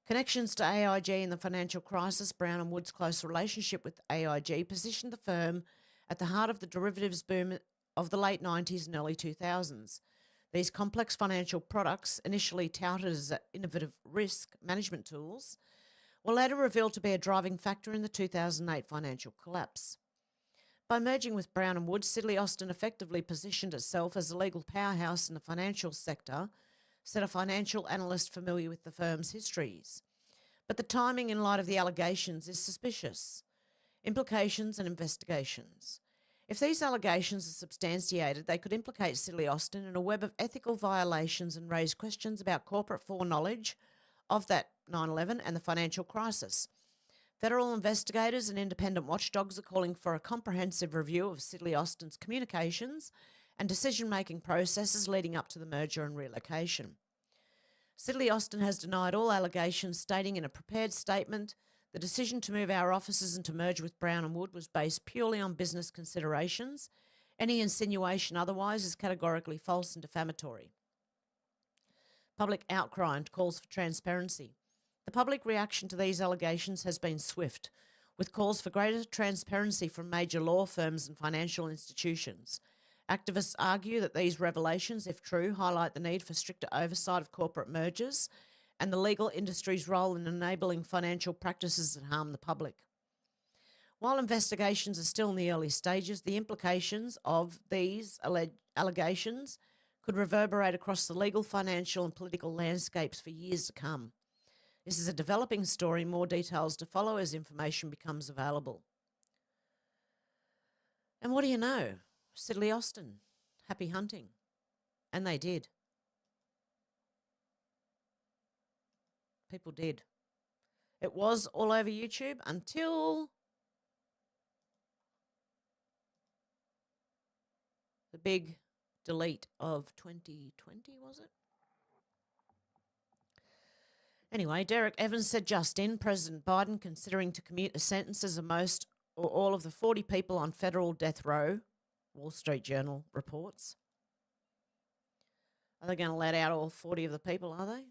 Connections to AIG in the financial crisis, Brown and Wood's close relationship with AIG positioned the firm at the heart of the derivatives boom of the late 90s and early 2000s. These complex financial products, initially touted as innovative risk management tools, were later revealed to be a driving factor in the 2008 financial collapse. By merging with Brown and Wood, Sidley Austin effectively positioned itself as a legal powerhouse in the financial sector, said a financial analyst familiar with the firm's histories. But the timing in light of the allegations is suspicious. Implications and investigations. If these allegations are substantiated, they could implicate Sidley Austin in a web of ethical violations and raise questions about corporate foreknowledge of that 9/11 and the financial crisis. Federal investigators and independent watchdogs are calling for a comprehensive review of Sidley Austin's communications and decision-making processes leading up to the merger and relocation. Sidley Austin has denied all allegations, stating in a prepared statement, the decision to move our offices and to merge with Brown and Wood was based purely on business considerations. Any insinuation otherwise is categorically false and defamatory. Public outcry and calls for transparency. The public reaction to these allegations has been swift, with calls for greater transparency from major law firms and financial institutions. Activists argue that these revelations, if true, highlight the need for stricter oversight of corporate mergers and the legal industry's role in enabling financial practices that harm the public. While investigations are still in the early stages, the implications of these allegations could reverberate across the legal, financial and political landscapes for years to come. This is a developing story, more details to follow as information becomes available. And what do you know? Sidley Austin, happy hunting. And they did. People did. It was all over YouTube until the big delete of 2020, was it? Anyway, Derek Evans said just in, President Biden considering to commute the sentences of most or all of the 40 people on federal death row, Wall Street Journal reports. Are they going to let out all 40 of the people, are they?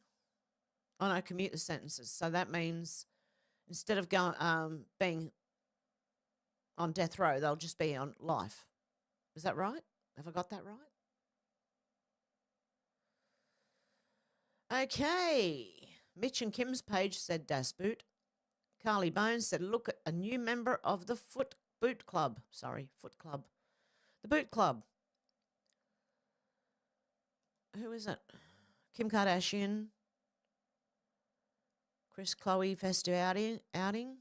Oh, no, commute the sentences. So that means instead of being on death row, they'll just be on life. Is that right? Have I got that right? Okay. Mitch and Kim's page said Das Boot. Carly Bones said, look at a new member of the Foot Club. The Boot Club. Who is it? Kim Kardashian. Chris Chloe festive outing.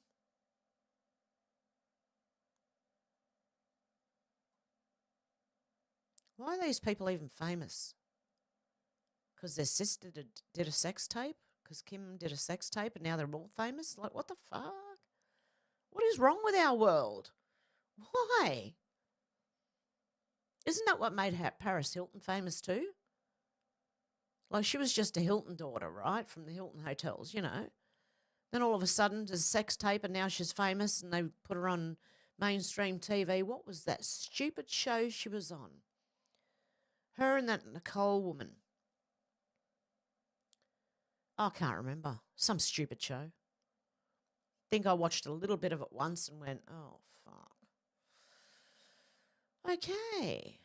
Why are these people even famous? Because their sister did a sex tape? Because Kim did a sex tape and now they're all famous? Like, what the fuck? What is wrong with our world? Why? Isn't that what made Paris Hilton famous too? Like, she was just a Hilton daughter, right? From the Hilton hotels, you know. Then all of a sudden, there's a sex tape and now she's famous and they put her on mainstream TV. What was that stupid show she was on? Her and that Nicole woman. I can't remember. Some stupid show. Think I watched a little bit of it once and went, oh, fuck. Okay.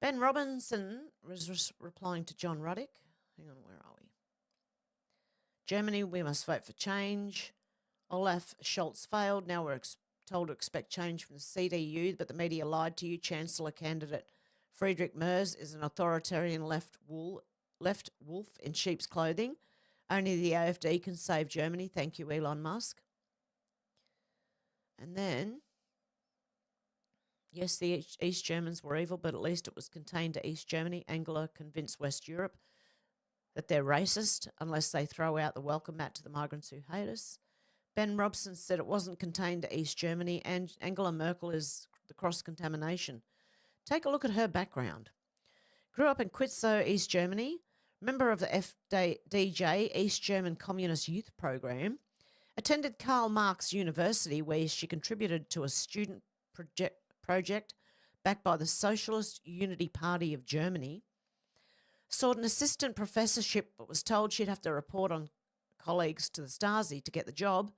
Ben Robinson was replying to John Ruddick. Hang on, where are we? Germany, we must vote for change. Olaf Scholz failed. Now we're told to expect change from the CDU, but the media lied to you. Chancellor candidate Friedrich Merz is an authoritarian left wolf in sheep's clothing. Only the AfD can save Germany. Thank you, Elon Musk. And then, yes, the East Germans were evil, but at least it was contained to East Germany. Angela convinced West Europe that they're racist unless they throw out the welcome mat to the migrants who hate us. Ben Robson said it wasn't contained to East Germany, and Angela Merkel is the cross-contamination. Take a look at her background. Grew up in Quitzow, East Germany, member of the FDJ, East German Communist Youth Program, attended Karl Marx University where she contributed to a student project backed by the Socialist Unity Party of Germany, sought an assistant professorship but was told she'd have to report on colleagues to the Stasi to get the job.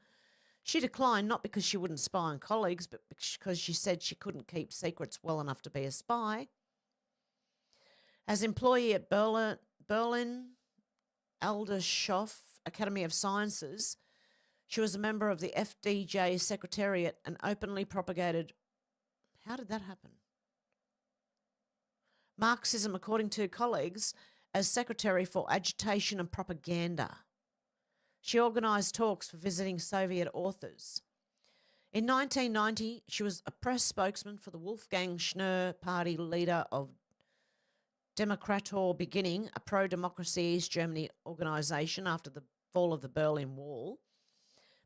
She declined not because she wouldn't spy on colleagues but because she said she couldn't keep secrets well enough to be a spy. As employee at Berlin Aldershof Academy of Sciences, she was a member of the FDJ Secretariat and openly propagated... How did that happen? Marxism, according to colleagues, as secretary for agitation and propaganda. She organised talks for visiting Soviet authors. In 1990, she was a press spokesman for the Wolfgang Schnurr party leader of Demokrator Beginning, a pro-democracy East Germany organisation after the fall of the Berlin Wall.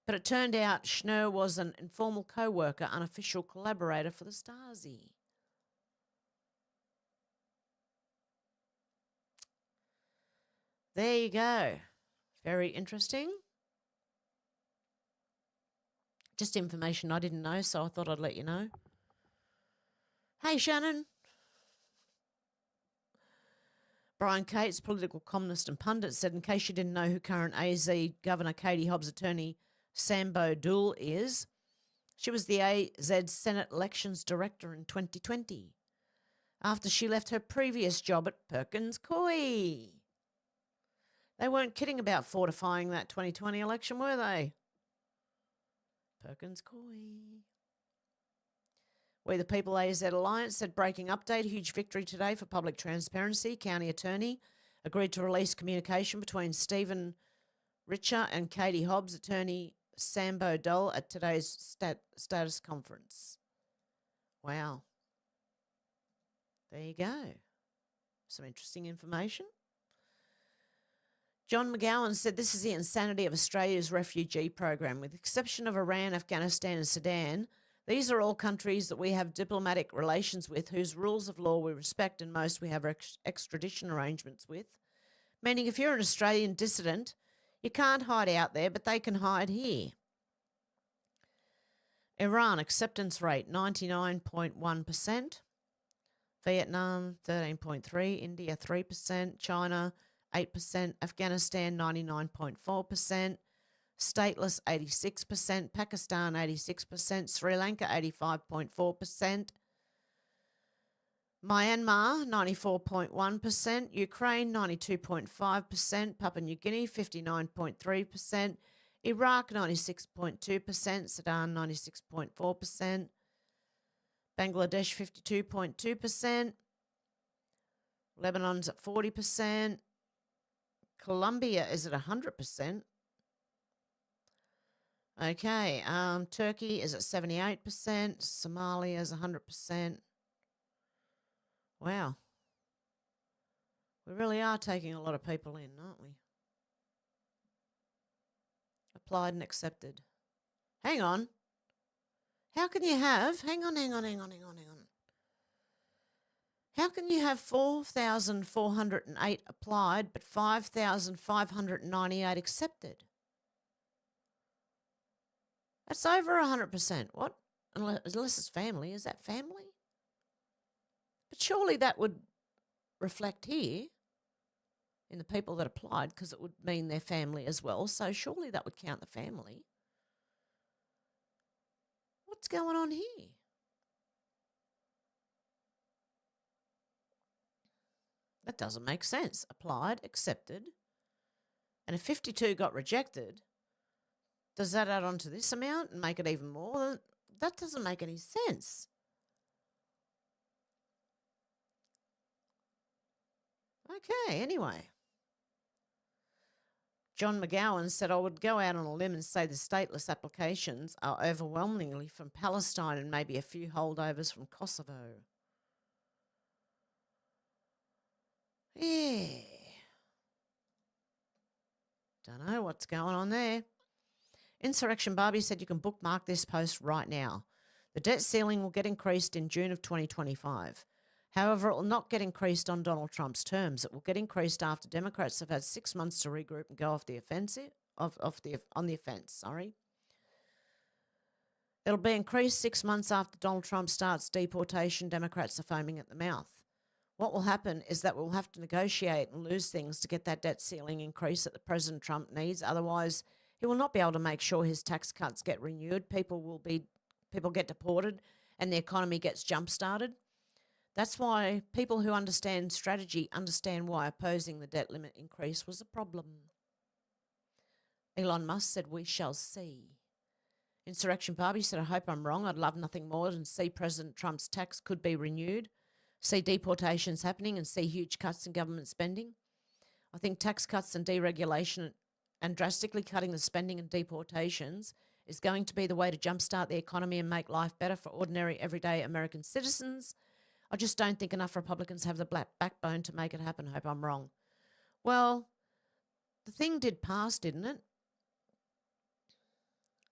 But it turned out Schnurr was an informal co-worker, unofficial collaborator for the Stasi. There you go. Very interesting. Just information I didn't know, so I thought I'd let you know. Hey, Shannon. Brian Cates, political columnist and pundit, said, in case you didn't know who current AZ Governor Katie Hobbs' attorney Sambo Dool is, she was the AZ Senate Elections Director in 2020 after she left her previous job at Perkins Coie. They weren't kidding about fortifying that 2020 election, were they? Perkins Coie. We the People AZ Alliance said, breaking update, huge victory today for public transparency. County Attorney agreed to release communication between Stephen Richer and Katie Hobbs, attorney Sambo Dole, at today's status conference. Wow. There you go. Some interesting information. John McGowan said, this is the insanity of Australia's refugee program. With the exception of Iran, Afghanistan and Sudan, these are all countries that we have diplomatic relations with, whose rules of law we respect, and most we have extradition arrangements with. Meaning if you're an Australian dissident, you can't hide out there, but they can hide here. Iran acceptance rate 99.1%. Vietnam 13.3%. India 3%. China 8%. Afghanistan 99.4%. Stateless 86%, Pakistan 86%, Sri Lanka 85.4%, Myanmar 94.1%, Ukraine 92.5%, Papua New Guinea 59.3%, Iraq 96.2%, Sudan 96.4%, Bangladesh 52.2%, Lebanon's at 40%, Colombia is at 100%. Okay, Turkey is at 78%, Somalia is 100%. Wow. We really are taking a lot of people in, aren't we? Applied and accepted. Hang on. How can you have, hang on. How can you have 4,408 applied but 5,598 accepted? That's over 100%. What? Unless it's family. Is that family? But surely that would reflect here in the people that applied, because it would mean their family as well. So surely that would count the family. What's going on here? That doesn't make sense. Applied, accepted. And if 52 got rejected, does that add on to this amount and make it even more? That doesn't make any sense. Okay, anyway. John McGowan said, I would go out on a limb and say the stateless applications are overwhelmingly from Palestine and maybe a few holdovers from Kosovo. Yeah. Don't know what's going on there. Insurrection Barbie said you can bookmark this post right now. The debt ceiling will get increased in June of 2025. However, it will not get increased on Donald Trump's terms. It will get increased after Democrats have had 6 months to regroup and go off the offensive, on the offense. It'll be increased 6 months after Donald Trump starts deportation. Democrats are foaming at the mouth. What will happen is that we'll have to negotiate and lose things to get that debt ceiling increase that the President Trump needs. Otherwise, he will not be able to make sure his tax cuts get renewed. People get deported and the economy gets jump-started. That's why people who understand strategy understand why opposing the debt limit increase was a problem. Elon Musk said, we shall see. Insurrection Barbie said, I hope I'm wrong. I'd love nothing more than see President Trump's tax could be renewed, see deportations happening and see huge cuts in government spending. I think tax cuts and deregulation and drastically cutting the spending and deportations is going to be the way to jumpstart the economy and make life better for ordinary, everyday American citizens. I just don't think enough Republicans have the black backbone to make it happen. I hope I'm wrong. Well, the thing did pass, didn't it?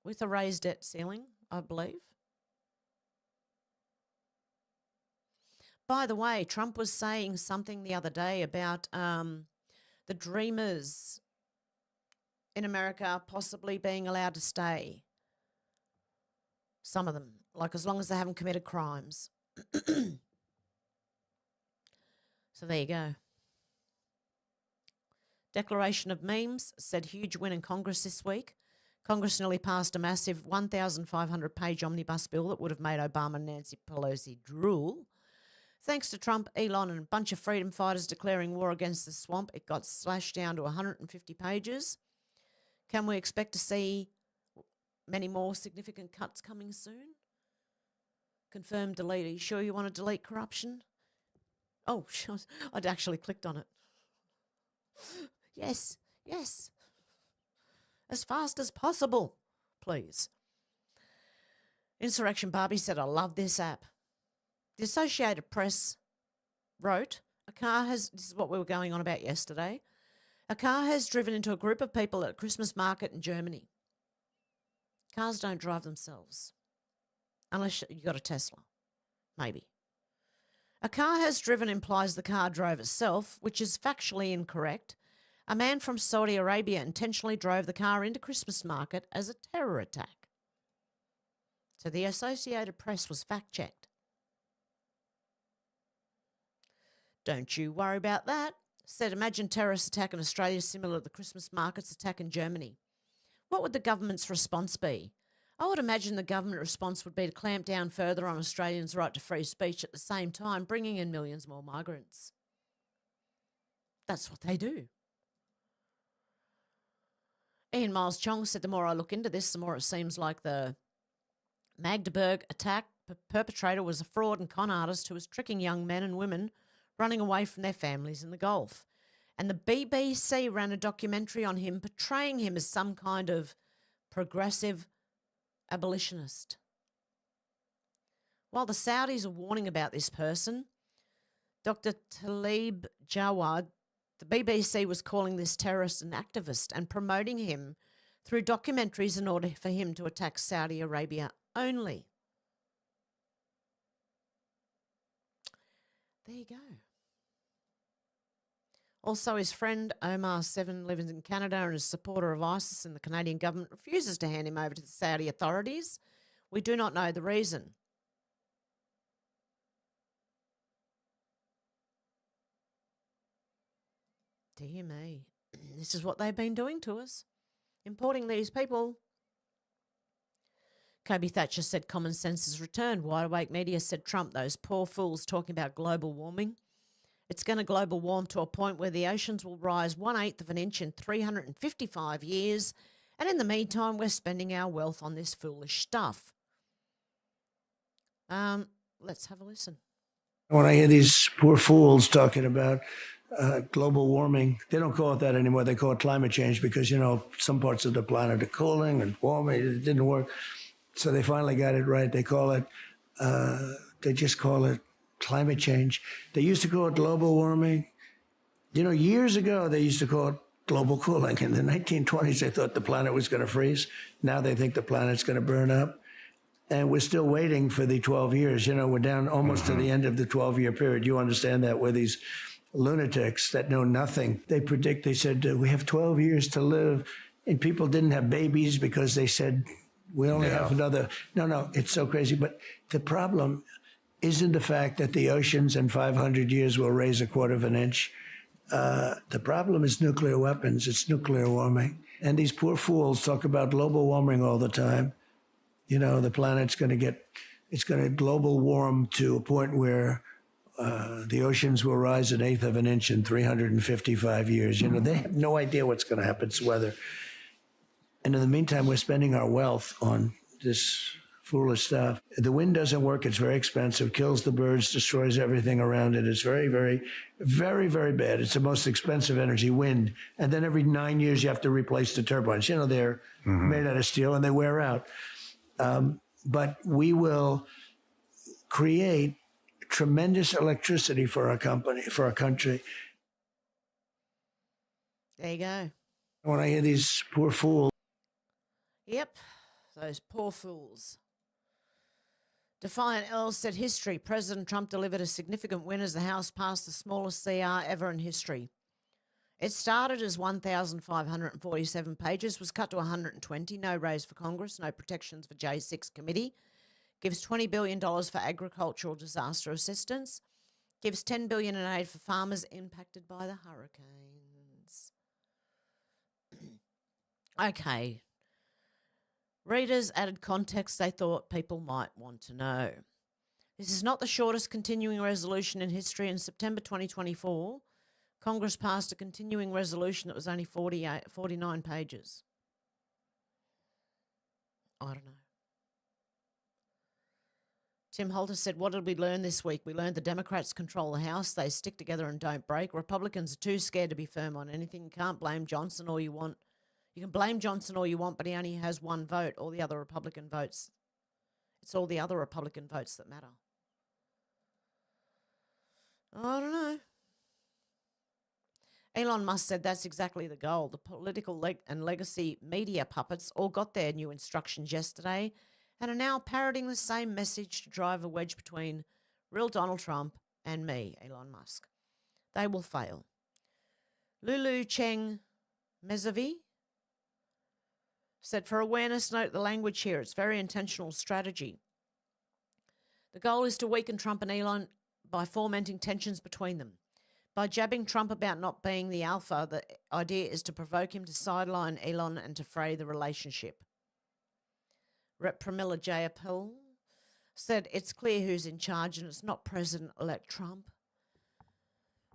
With a raised debt ceiling, I believe. By the way, Trump was saying something the other day about the dreamers in America possibly being allowed to stay. Some of them, like as long as they haven't committed crimes. So there you go. Declaration of Memes said huge win in Congress this week. Congress nearly passed a massive 1,500-page omnibus bill that would have made Obama and Nancy Pelosi drool. Thanks to Trump, Elon, and a bunch of freedom fighters declaring war against the swamp, it got slashed down to 150 pages. Can we expect to see many more significant cuts coming soon? Confirm delete. Are you sure you want to delete corruption? Oh, I'd actually clicked on it. Yes, yes. As fast as possible, please. Insurrection Barbie said, I love this app. The Associated Press wrote, this is what we were going on about yesterday, a car has driven into a group of people at a Christmas market in Germany. Cars don't drive themselves, unless you got a Tesla, maybe. A car has driven implies the car drove itself, which is factually incorrect. A man from Saudi Arabia intentionally drove the car into Christmas market as a terror attack. So the Associated Press was fact-checked. Don't you worry about that. Said, imagine terrorist attack in Australia similar to the Christmas markets attack in Germany. What would the government's response be? I would imagine the government response would be to clamp down further on Australians' right to free speech at the same time, bringing in millions more migrants. That's what they do. Ian Miles Chong said, the more I look into this, the more it seems like the Magdeburg attack perpetrator was a fraud and con artist who was tricking young men and women running away from their families in the Gulf. And the BBC ran a documentary on him, portraying him as some kind of progressive abolitionist. While the Saudis are warning about this person, Dr. Talib Jawad, the BBC was calling this terrorist an activist and promoting him through documentaries in order for him to attack Saudi Arabia only. There you go. Also, his friend Omar Seven lives in Canada and is a supporter of ISIS, and the Canadian government refuses to hand him over to the Saudi authorities. We do not know the reason. Dear me. This is what they've been doing to us. Importing these people. Kobe Thatcher said common sense has returned. Wide Awake Media said Trump, those poor fools talking about global warming. It's going to global warm to a point where the oceans will rise 1/8 of an inch in 355 years. And in the meantime, we're spending our wealth on this foolish stuff. Let's have a listen. When I hear these poor fools talking about global warming, they don't call it that anymore. They call it climate change because, you know, some parts of the planet are cooling and warming. It didn't work. So they finally got it right. They just call it climate change. They used to call it global warming. You know, years ago, they used to call it global cooling. In the 1920s, they thought the planet was going to freeze. Now they think the planet's going to burn up. And we're still waiting for the 12 years. You know, we're down almost to the end of the 12-year period. You understand that, where these lunatics that know nothing, they said, we have 12 years to live. And people didn't have babies because they said, we only have another. No, it's so crazy. But the problem isn't the fact that the oceans in 500 years will raise 1/4 of an inch. The problem is nuclear weapons. It's nuclear warming. And these poor fools talk about global warming all the time. You know, the planet's going to global warm to a point where the oceans will rise 1/8 of an inch in 355 years. You know, they have no idea what's going to happen to weather. And in the meantime, we're spending our wealth on this foolish stuff. The wind doesn't work. It's very expensive, kills the birds, destroys everything around it. It's very, very, very, very bad. It's the most expensive energy, wind. And then every 9 years, you have to replace the turbines. You know, they're made out of steel and they wear out. But we will create tremendous electricity for our country. There you go. When I hear these poor fools. Yep, those poor fools. Defiant Earl said history. President Trump delivered a significant win as the House passed the smallest CR ever in history. It started as 1,547 pages, was cut to 120, no raise for Congress, no protections for J6 committee, gives $20 billion for agricultural disaster assistance, gives $10 billion in aid for farmers impacted by the hurricanes. Okay. Readers added context they thought people might want to know. This is not the shortest continuing resolution in history. In September 2024, Congress passed a continuing resolution that was only 49 pages. I don't know. Tim Holter said, what did we learn this week? We learned the Democrats control the House. They stick together and don't break. Republicans are too scared to be firm on anything. You can't blame Johnson all you want. You can blame Johnson all you want, but he only has one vote. All the other Republican votes. It's all the other Republican votes that matter. I don't know. Elon Musk said that's exactly the goal. The political and legacy media puppets all got their new instructions yesterday and are now parroting the same message to drive a wedge between real Donald Trump and me, Elon Musk. They will fail. Lulu Cheng Mezavi said, for awareness, note the language here. It's very intentional strategy. The goal is to weaken Trump and Elon by fomenting tensions between them. By jabbing Trump about not being the alpha, the idea is to provoke him to sideline Elon and to fray the relationship. Rep. Pramila Jayapal said it's clear who's in charge and it's not President-elect Trump.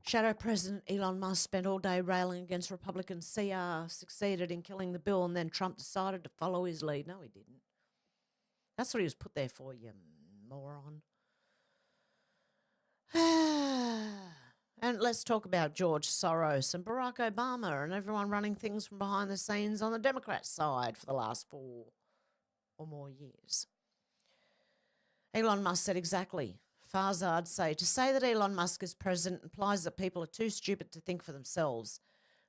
Shadow President Elon Musk spent all day railing against Republicans. CR succeeded in killing the bill and then Trump decided to follow his lead. No, he didn't. That's what he was put there for, you moron. And let's talk about George Soros and Barack Obama and everyone running things from behind the scenes on the Democrat side for the last 4 or more years. Elon Musk said exactly. Farzad say, to say that Elon Musk is president implies that people are too stupid to think for themselves.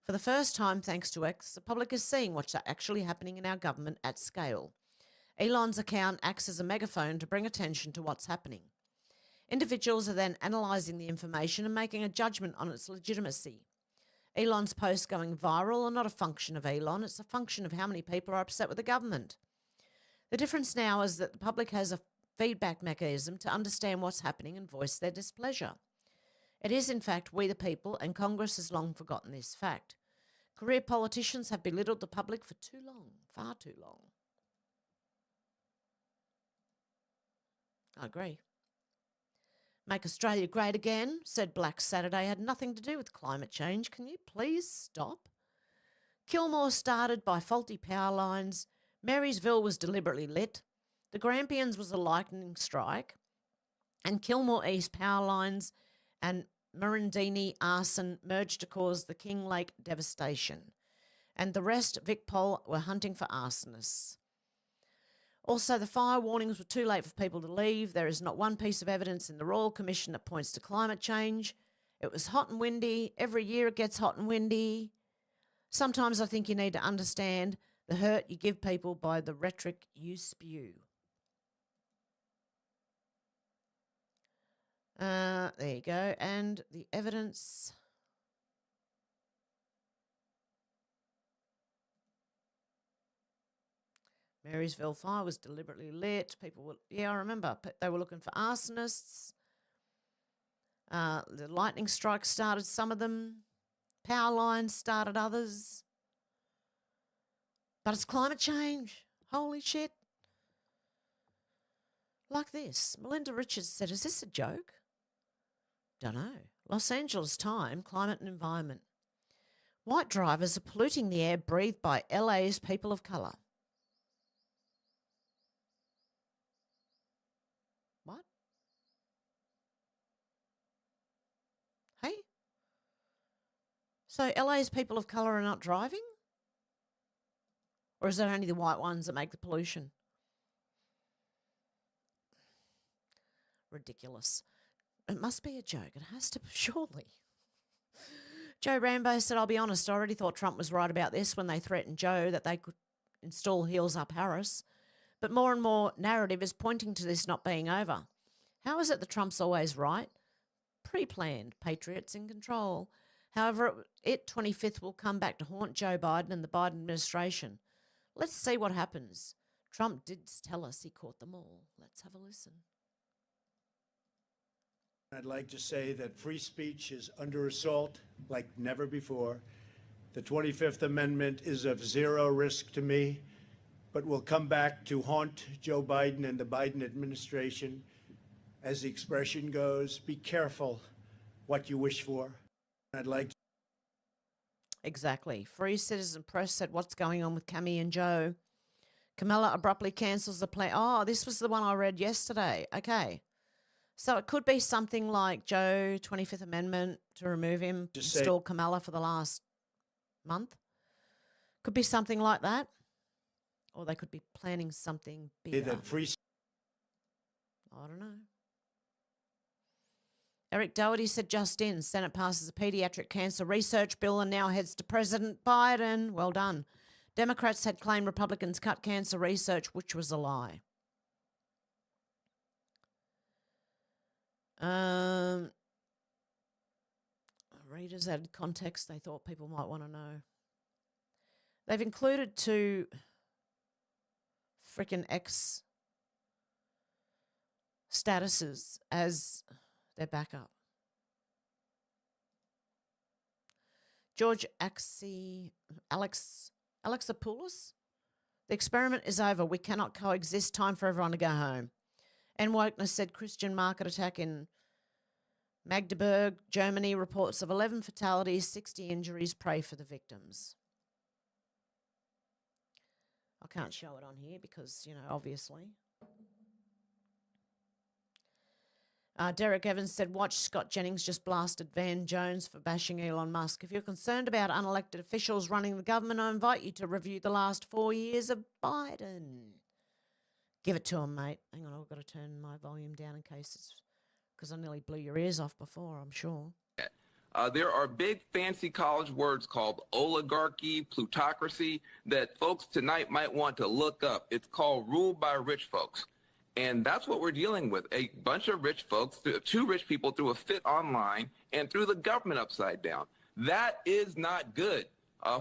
For the first time, thanks to X, the public is seeing what's actually happening in our government at scale. Elon's account acts as a megaphone to bring attention to what's happening. Individuals are then analysing the information and making a judgment on its legitimacy. Elon's posts going viral are not a function of Elon, it's a function of how many people are upset with the government. The difference now is that the public has a feedback mechanism to understand what's happening and voice their displeasure. It is, in fact, we the people, and Congress has long forgotten this fact. Career politicians have belittled the public for too long, far too long. I agree. Make Australia great again, said Black Saturday, had nothing to do with climate change. Can you please stop? Kilmore started by faulty power lines. Marysville was deliberately lit. The Grampians was a lightning strike. And Kilmore East power lines and Murrindini arson merged to cause the King Lake devastation. And the rest, VicPol, were hunting for arsonists. Also, the fire warnings were too late for people to leave. There is not one piece of evidence in the Royal Commission that points to climate change. It was hot and windy. Every year it gets hot and windy. Sometimes I think you need to understand the hurt you give people by the rhetoric you spew. There you go. And the evidence. Marysville fire was deliberately lit. People were, I remember, they were looking for arsonists. The lightning strike started some of them. Power lines started others. But it's climate change. Holy shit. Like this. Melinda Richards said, is this a joke? Don't know. Los Angeles Time, Climate and Environment. White drivers are polluting the air breathed by LA's people of colour. What? Hey? So LA's people of colour are not driving? Or is it only the white ones that make the pollution? Ridiculous. It must be a joke. It has to, surely. Joe Rambo said, I'll be honest, I already thought Trump was right about this when they threatened Joe that they could install Heels Up Harris. But more and more narrative is pointing to this not being over. How is it that Trump's always right? Pre-planned, patriots in control. However, 25th will come back to haunt Joe Biden and the Biden administration. Let's see what happens. Trump did tell us he caught them all. Let's have a listen. I'd like to say that free speech is under assault like never before. The 25th Amendment is of zero risk to me, but will come back to haunt Joe Biden and the Biden administration. As the expression goes, be careful what you wish for. I'd like to. Exactly. Free Citizen Press said, what's going on with Cammy and Joe? Camilla abruptly cancels the play. Oh, this was the one I read yesterday. Okay. So it could be something like Joe, 25th Amendment to remove him, install Kamala for the last month. Could be something like that. Or they could be planning something bigger. I don't know. Eric Doherty said just in, Senate passes a pediatric cancer research bill and now heads to President Biden. Well done. Democrats had claimed Republicans cut cancer research, which was a lie. Readers added context they thought people might want to know. They've included 2 freaking ex statuses as their backup. George Alexopoulos. The experiment is over. We cannot coexist. Time for everyone to go home. And Wokeness said Christian market attack in Magdeburg, Germany. Reports of 11 fatalities, 60 injuries. Pray for the victims. I can't show it on here because, obviously. Derek Evans said, watch Scott Jennings just blasted Van Jones for bashing Elon Musk. If you're concerned about unelected officials running the government, I invite you to review the last 4 years of Biden. Give it to him, mate. Hang on, I've got to turn my volume down in case it's because I nearly blew your ears off before, I'm sure. There are big fancy college words called oligarchy, plutocracy that folks tonight might want to look up. It's called rule by rich folks. And that's what we're dealing with. A bunch of rich folks, 2 rich people threw a fit online and threw the government upside down. That is not good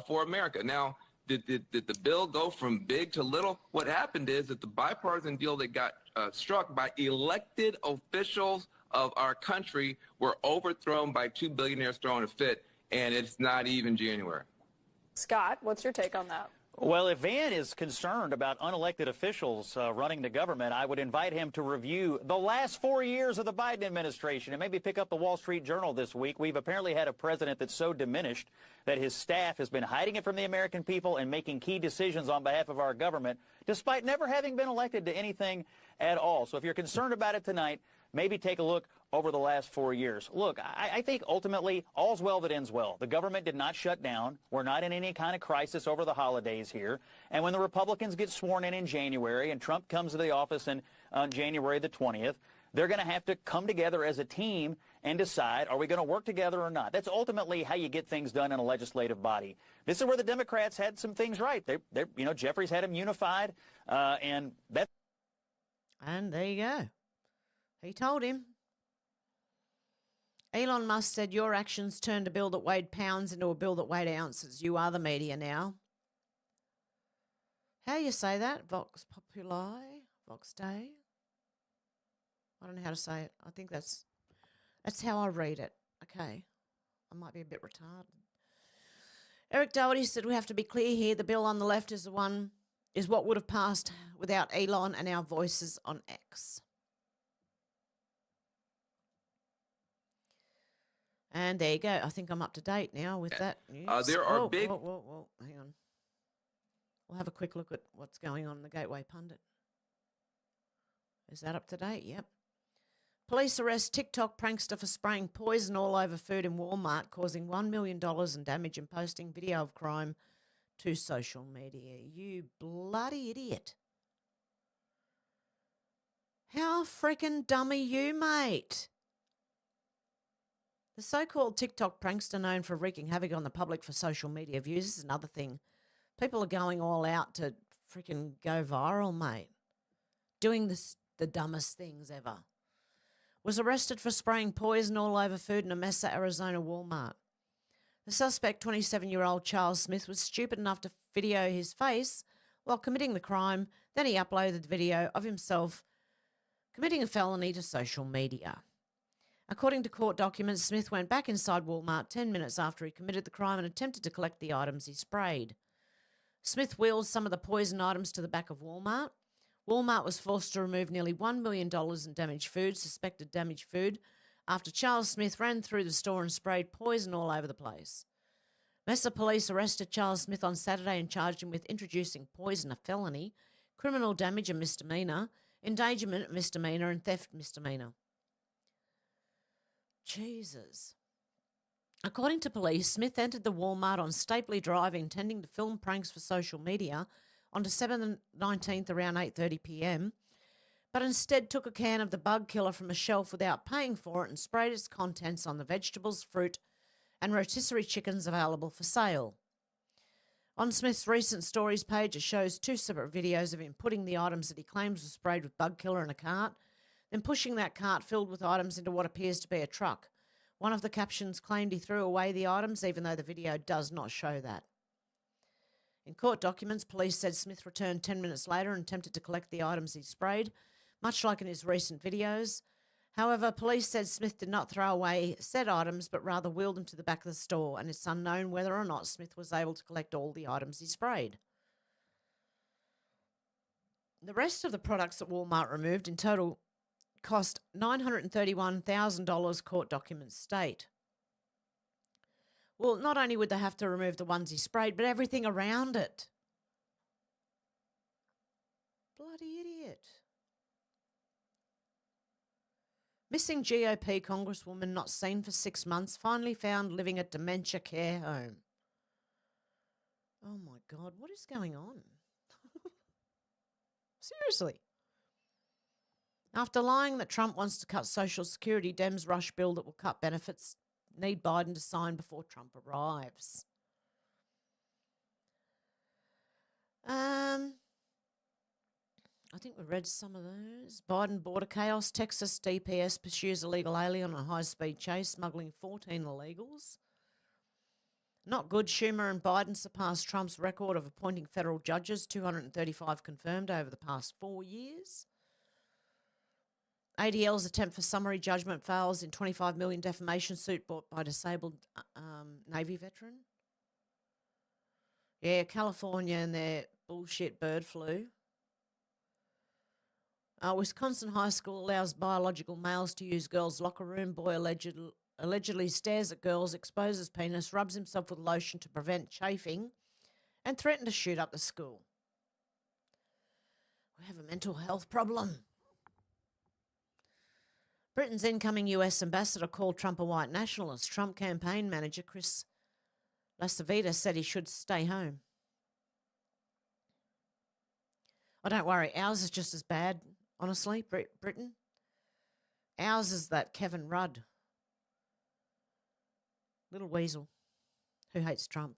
for America. Now, did the bill go from big to little? What happened is that the bipartisan deal that got struck by elected officials of our country were overthrown by 2 billionaires throwing a fit, and it's not even January. Scott, what's your take on that? Well, if Van is concerned about unelected officials running the government, I would invite him to review the last 4 years of the Biden administration and maybe pick up the Wall Street Journal this week. We've apparently had a president that's so diminished that his staff has been hiding it from the American people and making key decisions on behalf of our government, despite never having been elected to anything at all. So if you're concerned about it tonight, maybe take a look over the last 4 years. Look, I think ultimately all's well that ends well. The government did not shut down. We're not in any kind of crisis over the holidays here. And when the Republicans get sworn in January and Trump comes to the office on January the 20th, they're going to have to come together as a team and decide, are we going to work together or not? That's ultimately how you get things done in a legislative body. This is where the Democrats had some things right. Jeffries had them unified, and that's... And there you go. He told him. Elon Musk said, your actions turned a bill that weighed pounds into a bill that weighed ounces. You are the media now. How you say that? Vox Populi? Vox Dei? I don't know how to say it. I think that's how I read it. Okay. I might be a bit retarded. Eric Doherty said, we have to be clear here. The bill on the left is what would have passed without Elon and our voices on X. And there you go. I think I'm up to date now with that news. There are big... Whoa. Hang on. We'll have a quick look at what's going on in the Gateway Pundit. Is that up to date? Yep. Police arrest TikTok prankster for spraying poison all over food in Walmart, causing $1 million in damage and posting video of crime to social media. You bloody idiot. How freaking dumb are you, mate? The so-called TikTok prankster known for wreaking havoc on the public for social media views is another thing. People are going all out to freaking go viral, mate. Doing the dumbest things ever. Was arrested for spraying poison all over food in a Mesa, Arizona Walmart. The suspect, 27-year-old Charles Smith, was stupid enough to video his face while committing the crime. Then he uploaded the video of himself committing a felony to social media. According to court documents, Smith went back inside Walmart 10 minutes after he committed the crime and attempted to collect the items he sprayed. Smith wheeled some of the poison items to the back of Walmart. Walmart was forced to remove nearly $1 million in damaged food, suspected damaged food, after Charles Smith ran through the store and sprayed poison all over the place. Mesa police arrested Charles Smith on Saturday and charged him with introducing poison, a felony, criminal damage, a misdemeanor, endangerment, a misdemeanor, and theft, misdemeanor. Jesus. According to police, Smith entered the Walmart on Stapley Drive intending to film pranks for social media on December 19th around 8:30 p.m., but instead took a can of the bug killer from a shelf without paying for it and sprayed its contents on the vegetables, fruit, and rotisserie chickens available for sale. On Smith's recent stories page, it shows two separate videos of him putting the items that he claims were sprayed with bug killer in a cart, then pushing that cart filled with items into what appears to be a truck. One of the captions claimed he threw away the items, even though the video does not show that. In court documents, police said Smith returned 10 minutes later and attempted to collect the items he sprayed, much like in his recent videos. However, police said Smith did not throw away said items, but rather wheeled them to the back of the store, and it's unknown whether or not Smith was able to collect all the items he sprayed. The rest of the products that Walmart removed in total cost $931,000, court documents state. Well, not only would they have to remove the ones he sprayed, but everything around it. Bloody idiot. Missing GOP congresswoman not seen for 6 months, finally found living at dementia care home. Oh my God, what is going on? Seriously. After lying that Trump wants to cut Social Security, Dems rush bill that will cut benefits, need Biden to sign before Trump arrives. I think we read some of those. Biden border chaos. Texas DPS pursues illegal alien on a high-speed chase, smuggling 14 illegals. Not good. Schumer and Biden surpassed Trump's record of appointing federal judges, 235 confirmed over the past 4 years. ADL's attempt for summary judgment fails in $25 million defamation suit brought by disabled Navy veteran. Yeah, California and their bullshit bird flu. Wisconsin high school allows biological males to use girls' locker room. Boy allegedly stares at girls, exposes penis, rubs himself with lotion to prevent chafing, and threatened to shoot up the school. We have a mental health problem. Britain's incoming US ambassador called Trump a white nationalist. Trump campaign manager Chris Lasavita said he should stay home. Oh, don't worry, ours is just as bad, honestly, Britain. Ours is that Kevin Rudd, little weasel, who hates Trump.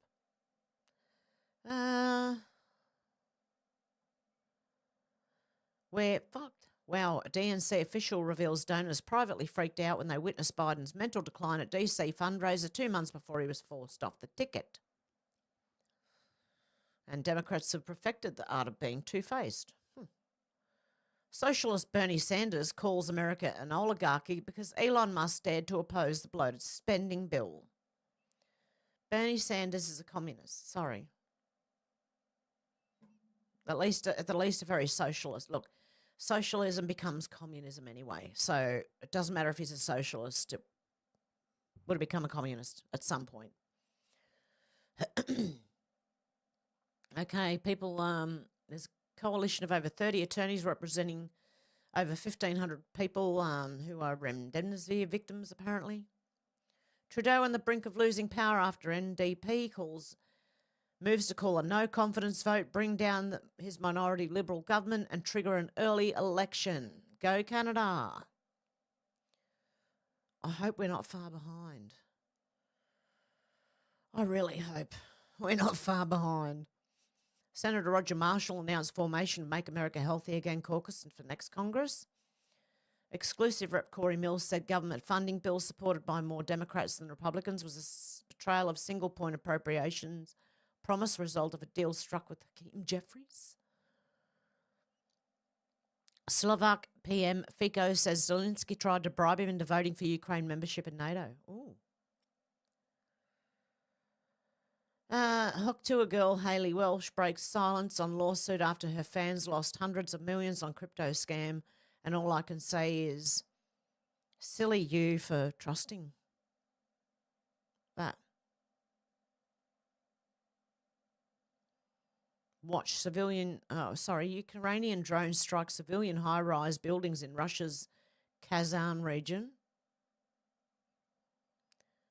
We're fucked. Wow, a DNC official reveals donors privately freaked out when they witnessed Biden's mental decline at DC fundraiser 2 months before he was forced off the ticket. And Democrats have perfected the art of being two-faced. Socialist Bernie Sanders calls America an oligarchy because Elon Musk dared to oppose the bloated spending bill. Bernie Sanders is a communist, sorry. At least a very socialist. Look, socialism becomes communism anyway, so it doesn't matter if he's a socialist. It would have become a communist at some point. Okay, people, there's a coalition of over 30 attorneys representing over 1,500 people who are indemnity victims, apparently. Trudeau on the brink of losing power after NDP moves to call a no-confidence vote, bring down his minority Liberal government and trigger an early election. Go Canada. I hope we're not far behind. I really hope we're not far behind. Senator Roger Marshall announced formation of Make America Healthy Again caucus for next Congress. Exclusive Rep Corey Mills said government funding bills supported by more Democrats than Republicans was a betrayal of single-point appropriations promise, result of a deal struck with Hakeem Jeffries. Slovak PM Fico says Zelensky tried to bribe him into voting for Ukraine membership in NATO. Ooh. Hooked to a girl, Hayley Welsh, breaks silence on lawsuit after her fans lost hundreds of millions on crypto scam. And all I can say is, silly you for trusting that. Watch Ukrainian drones strike civilian high-rise buildings in Russia's Kazan region.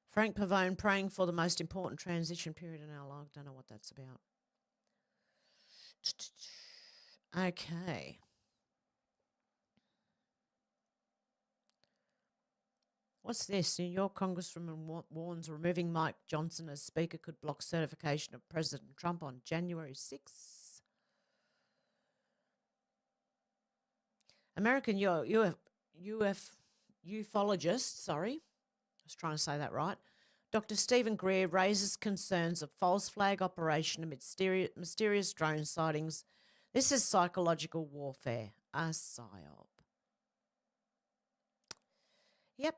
Frank Pavone praying for the most important transition period in our life. Don't know what that's about. Okay. What's this? New York Congresswoman warns removing Mike Johnson as Speaker could block certification of President Trump on January 6th. American ufologist, I was trying to say that right, Dr. Stephen Greer raises concerns of false flag operation amid mysterious drone sightings. This is psychological warfare, a psyop. Yep.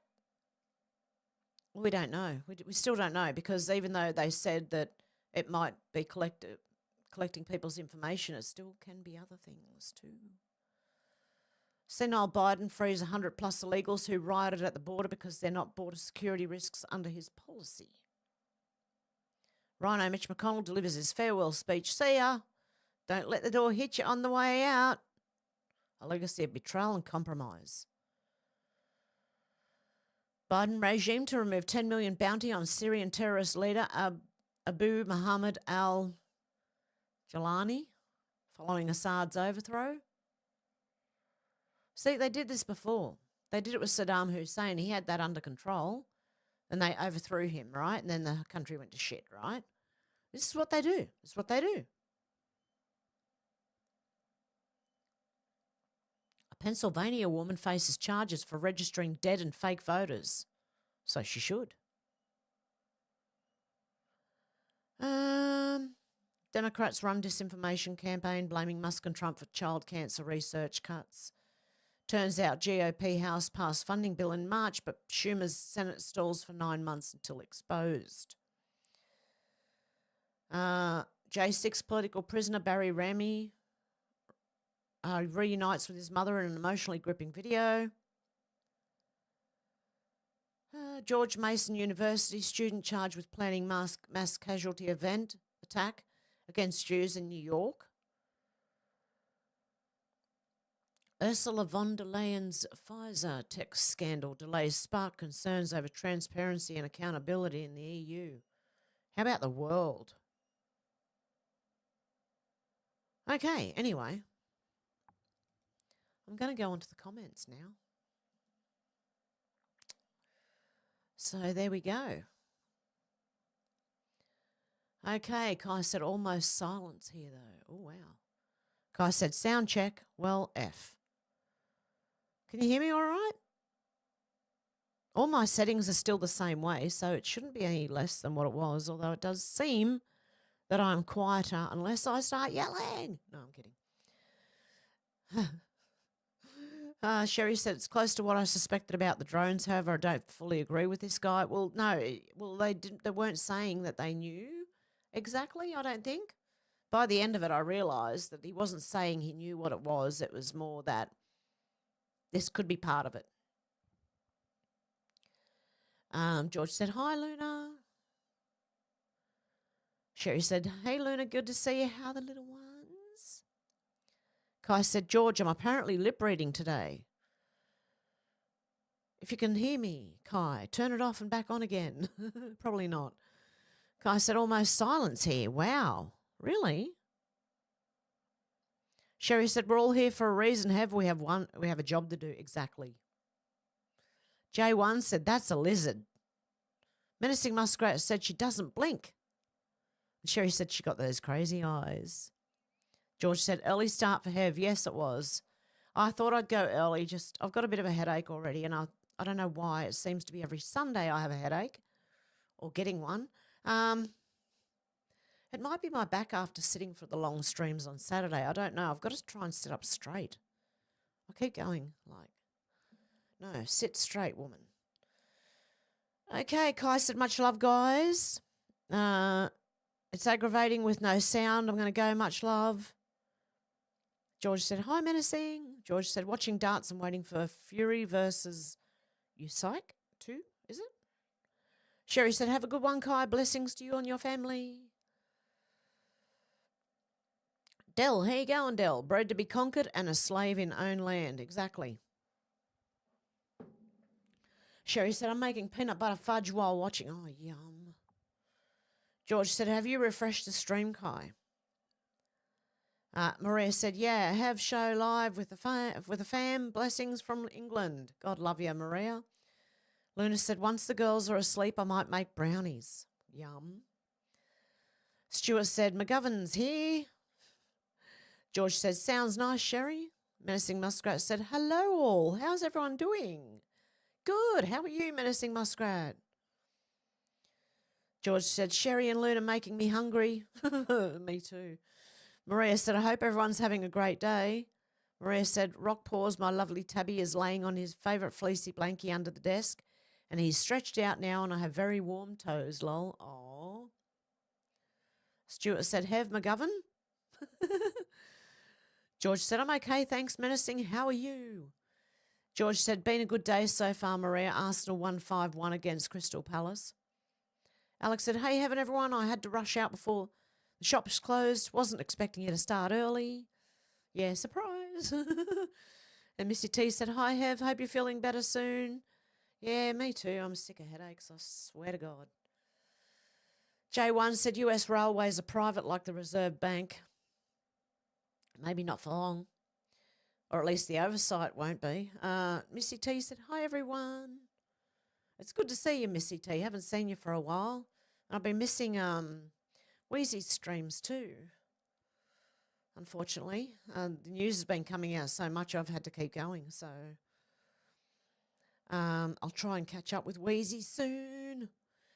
We don't know. We still don't know, because even though they said that it might be collecting people's information, it still can be other things too. Senile Biden frees 100 plus illegals who rioted at the border because they're not border security risks under his policy. Rhino Mitch McConnell delivers his farewell speech. See ya. Don't let the door hit you on the way out. A legacy of betrayal and compromise. Biden regime to remove 10 million bounty on Syrian terrorist leader Abu Muhammad al-Jilani following Assad's overthrow. See, they did this before. They did it with Saddam Hussein. He had that under control, and they overthrew him, right? And then the country went to shit, right? This is what they do. This is what they do. A Pennsylvania woman faces charges for registering dead and fake voters. So she should. Democrats run disinformation campaign blaming Musk and Trump for child cancer research cuts. Turns out GOP House passed funding bill in March, but Schumer's Senate stalls for 9 months until exposed. J6 political prisoner Barry Ramy reunites with his mother in an emotionally gripping video. George Mason University student charged with planning mass casualty event attack against Jews in New York. Ursula von der Leyen's Pfizer tech scandal delays spark concerns over transparency and accountability in the EU. How about the world? Okay, anyway. I'm going to go on to the comments now. So there we go. Okay, Kai said almost silence here though. Oh, wow. Kai said sound check. Well, F. Can you hear me all right? All my settings are still the same way, so it shouldn't be any less than what it was, although it does seem that I'm quieter unless I start yelling. No, I'm kidding. Sherry said it's close to what I suspected about the drones. However, I don't fully agree with this guy. Well, no, they weren't saying that they knew exactly, I don't think. By the end of it, I realised that he wasn't saying he knew what it was. It was more that this could be part of it. George said, hi, Luna. Sherry said, hey, Luna, good to see you. How are the little ones? Kai said, George, I'm apparently lip reading today. If you can hear me, Kai, turn it off and back on again. Probably not. Kai said, almost silence here. Wow. Really? Sherry said, we're all here for a reason, Hev. We have a job to do. Exactly. J1 said, that's a lizard. Menacing Muskrat said she doesn't blink. And Sherry said she got those crazy eyes. George said, early start for Hev. Yes, it was. I thought I'd go early. I've got a bit of a headache already, and I don't know why. It seems to be every Sunday I have a headache or getting one. It might be my back after sitting for the long streams on Saturday. I don't know. I've got to try and sit up straight. I'll keep going. Like, no, sit straight, woman. Okay, Kai said, much love, guys. It's aggravating with no sound. I'm going to go, much love. George said, hi, menacing. George said, watching darts and waiting for Fury versus Usyk too, is it? Sherry said, have a good one, Kai. Blessings to you and your family. Dell, how you going, Dell? Bred to be conquered and a slave in own land. Exactly. Sherry said, I'm making peanut butter fudge while watching. Oh, yum. George said, have you refreshed the stream, Kai? Maria said, yeah, have show live with the fam. Blessings from England. God love you, Maria. Luna said, once the girls are asleep, I might make brownies. Yum. Stuart said, McGovern's here. George said, sounds nice, Sherry. Menacing Muskrat said, hello all. How's everyone doing? Good. How are you, Menacing Muskrat? George said, Sherry and Luna making me hungry. Me too. Maria said, I hope everyone's having a great day. Maria said, Rock Paws, my lovely tabby, is laying on his favourite fleecy blankie under the desk, and he's stretched out now, and I have very warm toes, lol. Aww. Stuart said, Hev McGovern? George said, I'm okay, thanks, Menacing. How are you? George said, been a good day so far, Maria. Arsenal 1-5-1 against Crystal Palace. Alex said, hey, Heaven, everyone. I had to rush out before the shops closed. Wasn't expecting you to start early. Yeah, surprise. And Missy T said, hi, Hev. Hope you're feeling better soon. Yeah, me too. I'm sick of headaches, I swear to God. J1 said, US Railways are private like the Reserve Bank. Maybe not for long. Or at least the oversight won't be. Missy T said, hi, everyone. It's good to see you, Missy T. Haven't seen you for a while. I've been missing Wheezy's streams too, unfortunately. The news has been coming out so much I've had to keep going. So I'll try and catch up with Wheezy soon.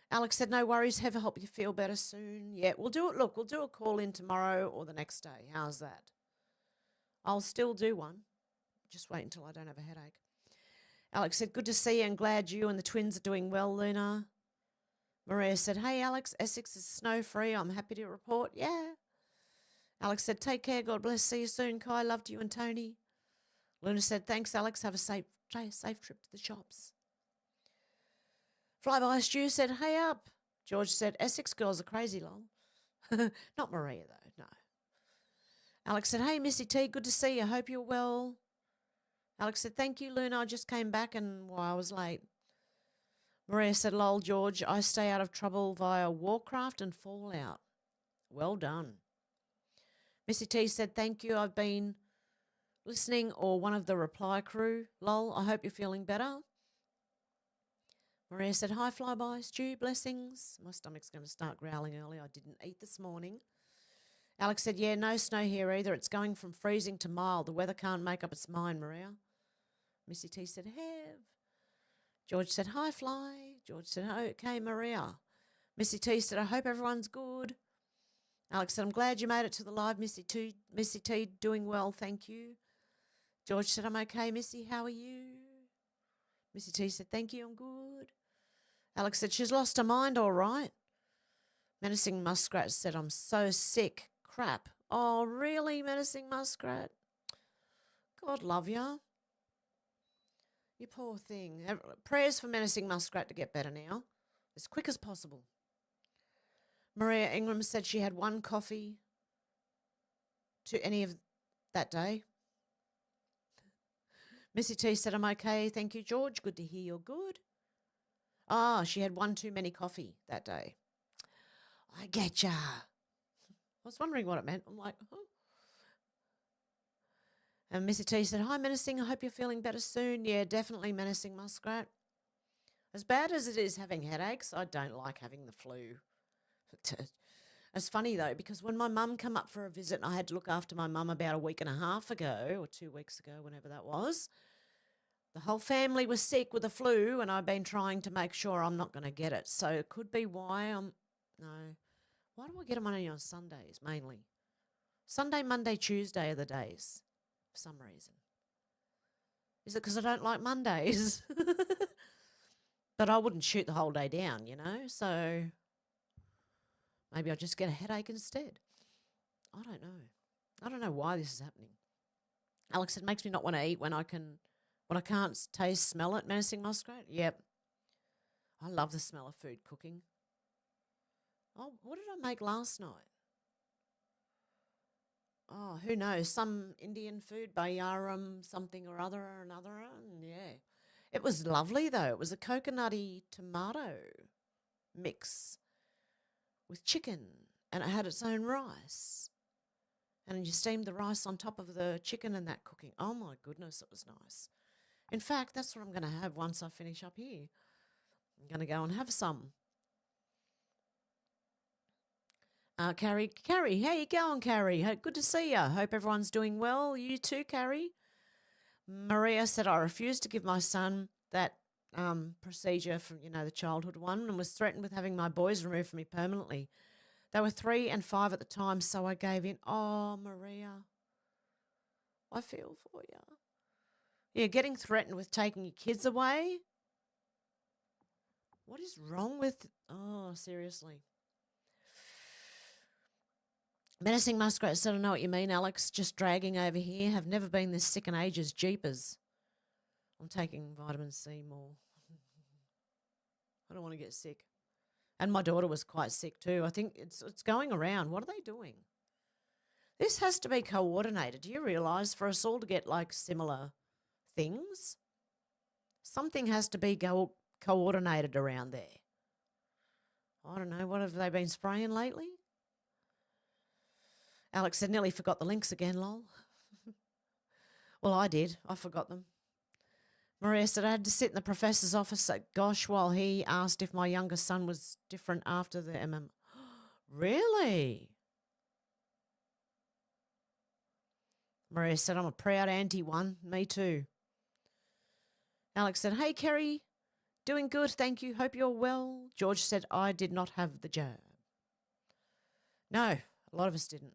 Alex said, no worries, Hev, help you feel better soon. Yeah, we'll do it. Look, we'll do a call in tomorrow or the next day. How's that? I'll still do one. Just wait until I don't have a headache. Alex said, good to see you and glad you and the twins are doing well, Luna. Maria said, hey, Alex, Essex is snow-free. I'm happy to report. Yeah. Alex said, take care. God bless. See you soon, Kai. Love to you and Tony. Luna said, thanks, Alex. Have a safe trip to the shops. Flyby Stew said, hey up. George said, Essex girls are crazy, lol. Not Maria, though, no. Alex said, hey, Missy T, good to see you. Hope you're well. Alex said, thank you, Luna. I just came back and I was late. Maria said, lol, George, I stay out of trouble via Warcraft and Fallout. Well done. Missy T said, thank you. I've been listening or one of the reply crew. Lol, I hope you're feeling better. Maria said, hi, Flyby, Stew, blessings. My stomach's going to start growling early. I didn't eat this morning. Alex said, yeah, no snow here either. It's going from freezing to mild. The weather can't make up its mind, Maria. Missy T said, Hev. George said, hi, Fly. George said, okay, Maria. Missy T said, I hope everyone's good. Alex said, I'm glad you made it to the live, Missy T. Missy T, doing well, thank you. George said, I'm okay, Missy. How are you? Missy T said, thank you, I'm good. Alex said, she's lost her mind, all right. Menacing Muskrat said, I'm so sick. Crap. Oh, really, Menacing Muskrat? God love ya. You poor thing. Prayers for Menacing Muskrat to get better now, as quick as possible. Maria Ingram said she had one coffee to any of that day. Missy T said, I'm okay. Thank you, George. Good to hear you're good. Ah, she had one too many coffee that day. I get ya. I was wondering what it meant. I'm like, huh? And Missy T said, hi, Menacing. I hope you're feeling better soon. Yeah, definitely, Menacing Muskrat. As bad as it is having headaches, I don't like having the flu. It's funny, though, because when my mum came up for a visit and I had to look after my mum about a week and a half ago, or 2 weeks ago, whenever that was, the whole family was sick with the flu, and I've been trying to make sure I'm not going to get it. So it could be why why do I get them only on Sundays, mainly? Sunday, Monday, Tuesday are the days, for some reason. Is it because I don't like Mondays? But I wouldn't shoot the whole day down, so maybe I'll just get a headache instead. I don't know. I don't know why this is happening. Alex, it makes me not want to eat when I can't taste, smell it, menacing muskrat. Yep. I love the smell of food cooking. Oh, what did I make last night? Oh, who knows? Some Indian food, bayaram, something or another. Yeah. It was lovely, though. It was a coconutty tomato mix with chicken, and it had its own rice. And you steamed the rice on top of the chicken and that cooking. Oh, my goodness, it was nice. In fact, that's what I'm going to have once I finish up here. I'm going to go and have some. Carrie, how you going, Carrie? Good to see you. Hope everyone's doing well. You too, Carrie. Maria said, I refused to give my son that procedure from, the childhood one, and was threatened with having my boys removed from me permanently. They were 3 and 5 at the time, so I gave in. Oh, Maria, I feel for you. Yeah, getting threatened with taking your kids away? What is wrong with... Oh, seriously. Menacing muskrat said, I know what you mean, Alex. Just dragging over here. Have never been this sick in ages. Jeepers. I'm taking vitamin C more. I don't want to get sick. And my daughter was quite sick too. I think it's going around. What are they doing? This has to be coordinated. Do you realise for us all to get like similar things, something has to be coordinated around there. I don't know. What have they been spraying lately? Alex said, nearly forgot the links again, lol. Well, I did. I forgot them. Maria said, I had to sit in the professor's office at Gosh while he asked if my younger son was different after the MM. Really? Maria said, I'm a proud auntie one. Me too. Alex said, hey, Kerry. Doing good, thank you. Hope you're well. George said, I did not have the jab. No, a lot of us didn't.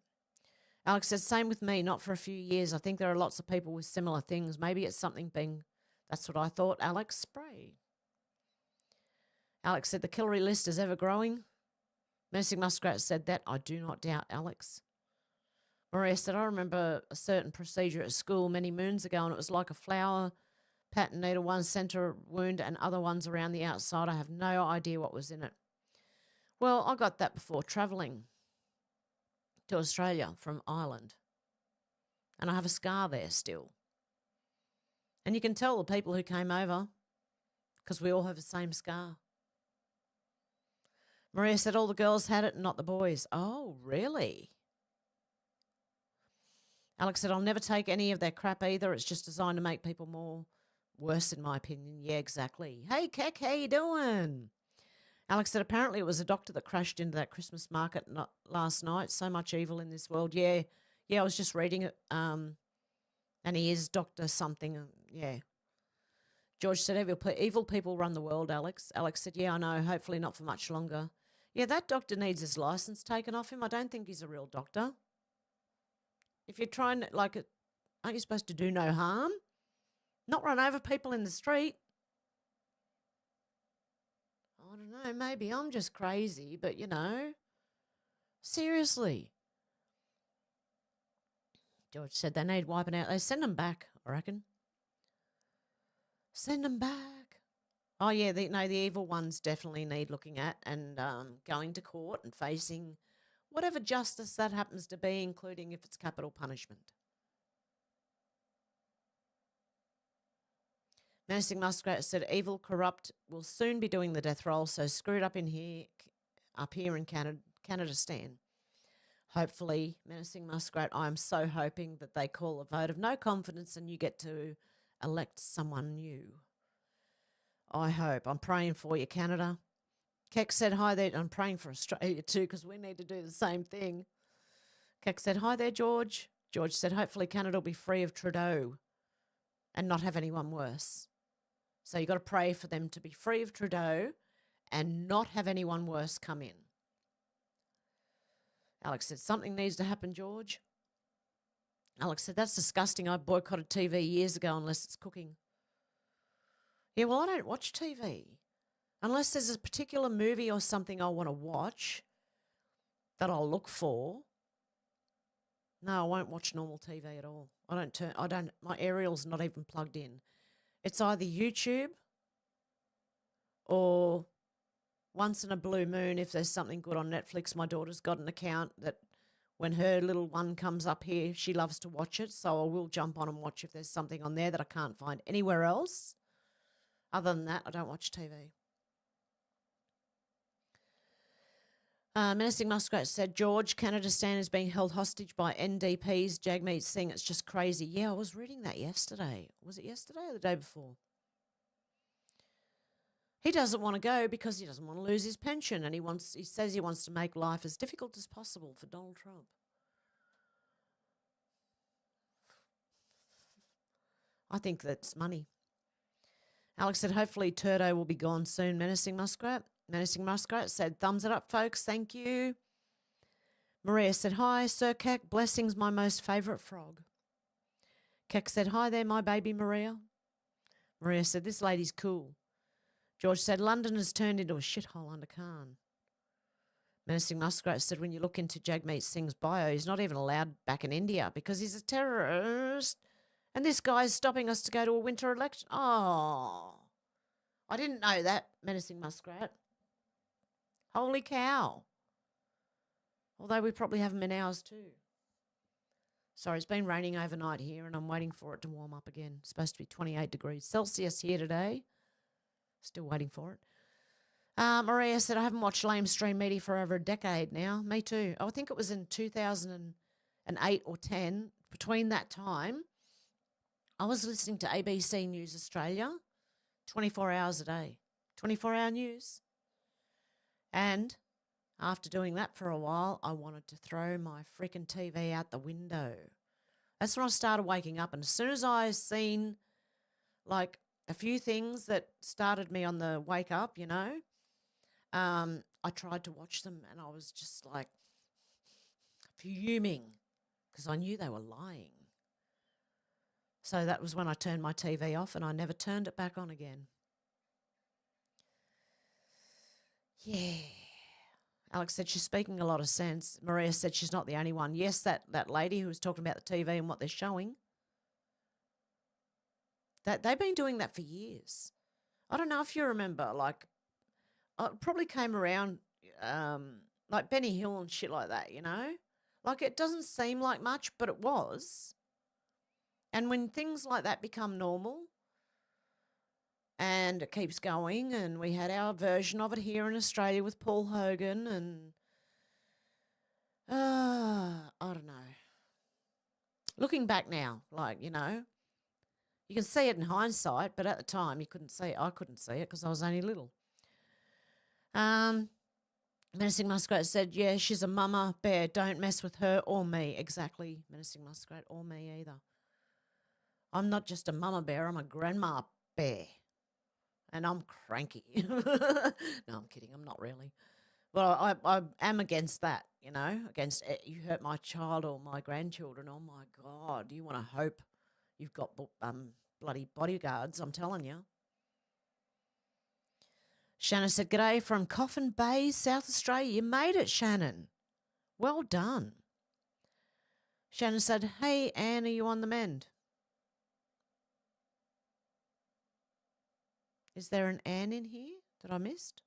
Alex said, same with me, not for a few years. I think there are lots of people with similar things. Maybe it's something being, that's what I thought, Alex, spray. Alex said, the killary list is ever growing. Menacing Muskrat said that. I do not doubt, Alex. Maria said, I remember a certain procedure at school many moons ago, and it was like a flower pattern needle, one centre wound and other ones around the outside. I have no idea what was in it. Well, I got that before travelling to Australia from Ireland. And I have a scar there still. And you can tell the people who came over because we all have the same scar. Maria said all the girls had it and not the boys. Oh, really? Alex said, I'll never take any of their crap either. It's just designed to make people more worse, in my opinion. Yeah, exactly. Hey, Keck, how you doing? Alex said, apparently it was a doctor that crashed into that Christmas market last night. So much evil in this world. Yeah, I was just reading it. And he is Dr. something. Yeah. George said, evil people run the world, Alex. Alex said, yeah, I know. Hopefully not for much longer. Yeah, that doctor needs his license taken off him. I don't think he's a real doctor. If you're trying, aren't you supposed to do no harm? Not run over people in the street? I don't know. Maybe I'm just crazy, but, seriously. George said they need wiping out. They send them back, I reckon. Send them back. Oh, yeah, the evil ones definitely need looking at and going to court and facing whatever justice that happens to be, including if it's capital punishment. Menacing Muskrat said, evil, corrupt will soon be doing the death roll, so screwed up here in Canada stand. Hopefully, Menacing Muskrat, I'm so hoping that they call a vote of no confidence and you get to elect someone new. I hope. I'm praying for you, Canada. Keck said, hi there. I'm praying for Australia too because we need to do the same thing. Keck said, hi there, George. George said, hopefully Canada will be free of Trudeau and not have anyone worse. So you've got to pray for them to be free of Trudeau and not have anyone worse come in. Alex said, something needs to happen, George. Alex said, that's disgusting. I boycotted TV years ago unless it's cooking. Yeah, well, I don't watch TV. Unless there's a particular movie or something I want to watch that I'll look for. No, I won't watch normal TV at all. My aerial's not even plugged in. It's either YouTube or once in a blue moon, if there's something good on Netflix. My daughter's got an account that when her little one comes up here, she loves to watch it. So I will jump on and watch if there's something on there that I can't find anywhere else. Other than that, I don't watch TV. Menacing Muskrat said, George, Canadistan is being held hostage by NDPs. Jagmeet Singh, it's just crazy. Yeah, I was reading that yesterday. Was it yesterday or the day before? He doesn't want to go because he doesn't want to lose his pension, and he says he wants to make life as difficult as possible for Donald Trump. I think that's money. Alex said, hopefully Turdo will be gone soon. Menacing Muskrat said, thumbs it up, folks. Thank you. Maria said, hi, Sir Keck. Blessings, my most favourite frog. Keck said, hi there, my baby Maria. Maria said, this lady's cool. George said, London has turned into a shithole under Khan. Menacing Muskrat said, when you look into Jagmeet Singh's bio, he's not even allowed back in India because he's a terrorist. And this guy's stopping us to go to a winter election. Oh, I didn't know that, Menacing Muskrat. Holy cow. Although we probably have them in ours too. Sorry, it's been raining overnight here and I'm waiting for it to warm up again. It's supposed to be 28 degrees Celsius here today. Still waiting for it. Maria said, I haven't watched lamestream media for over a decade now. Me too. I think it was in 2008 or 10. Between that time, I was listening to ABC News Australia 24 hours a day. 24-hour news. And after doing that for a while, I wanted to throw my freaking TV out the window. That's when I started waking up. And as soon as I seen, like, a few things that started me on the wake up, you know, I tried to watch them and I was just like fuming because I knew they were lying. So that was when I turned my TV off and I never turned it back on again. Yeah. Alex said she's speaking a lot of sense. Maria said she's not the only one. Yes, that lady who was talking about the TV and what they're showing. That they've been doing that for years. I don't know if you remember, like, it probably came around like Benny Hill and shit like that, you know? Like, it doesn't seem like much, but it was. And when things like that become normal and it keeps going, and we had our version of it here in Australia with Paul Hogan and, I don't know. Looking back now, like, you know, you can see it in hindsight, but at the time you couldn't see it. I couldn't see it because I was only little. Menacing Muskrat said, yeah, she's a mama bear. Don't mess with her or me. Exactly, Menacing Muskrat, or me either. I'm not just a mama bear, I'm a grandma bear. And I'm cranky. No, I'm kidding, I'm not really. But I am against that, you know, against you hurt my child or my grandchildren. Oh, my God, do you want to hope you've got bloody bodyguards, I'm telling you. Shannon said, g'day from Coffin Bay, South Australia. You made it, Shannon. Well done. Shannon said, hey, Anne, are you on the mend? Is there an Anne in here that I missed?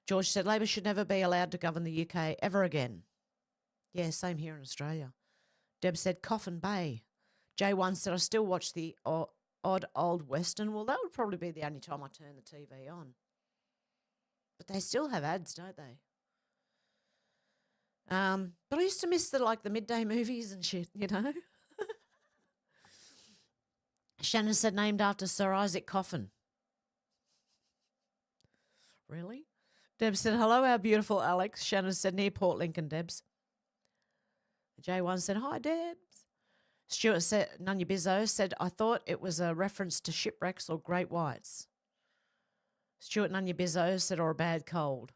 George said, Labor should never be allowed to govern the UK ever again. Yeah, same here in Australia. Deb said, Coffin Bay. J1 said, I still watch the odd old Western. Well, that would probably be the only time I turn the TV on. But they still have ads, don't they? But I used to miss the midday movies and shit, you know? Shannon said, named after Sir Isaac Coffin. Really? Deb said, hello, our beautiful Alex. Shannon said, near Port Lincoln, Debs. J1 said, hi, Debs. Stuart said, Nunya Bizzo said, I thought it was a reference to shipwrecks or great whites. Stuart Nunya Bizzo said, or a bad cold.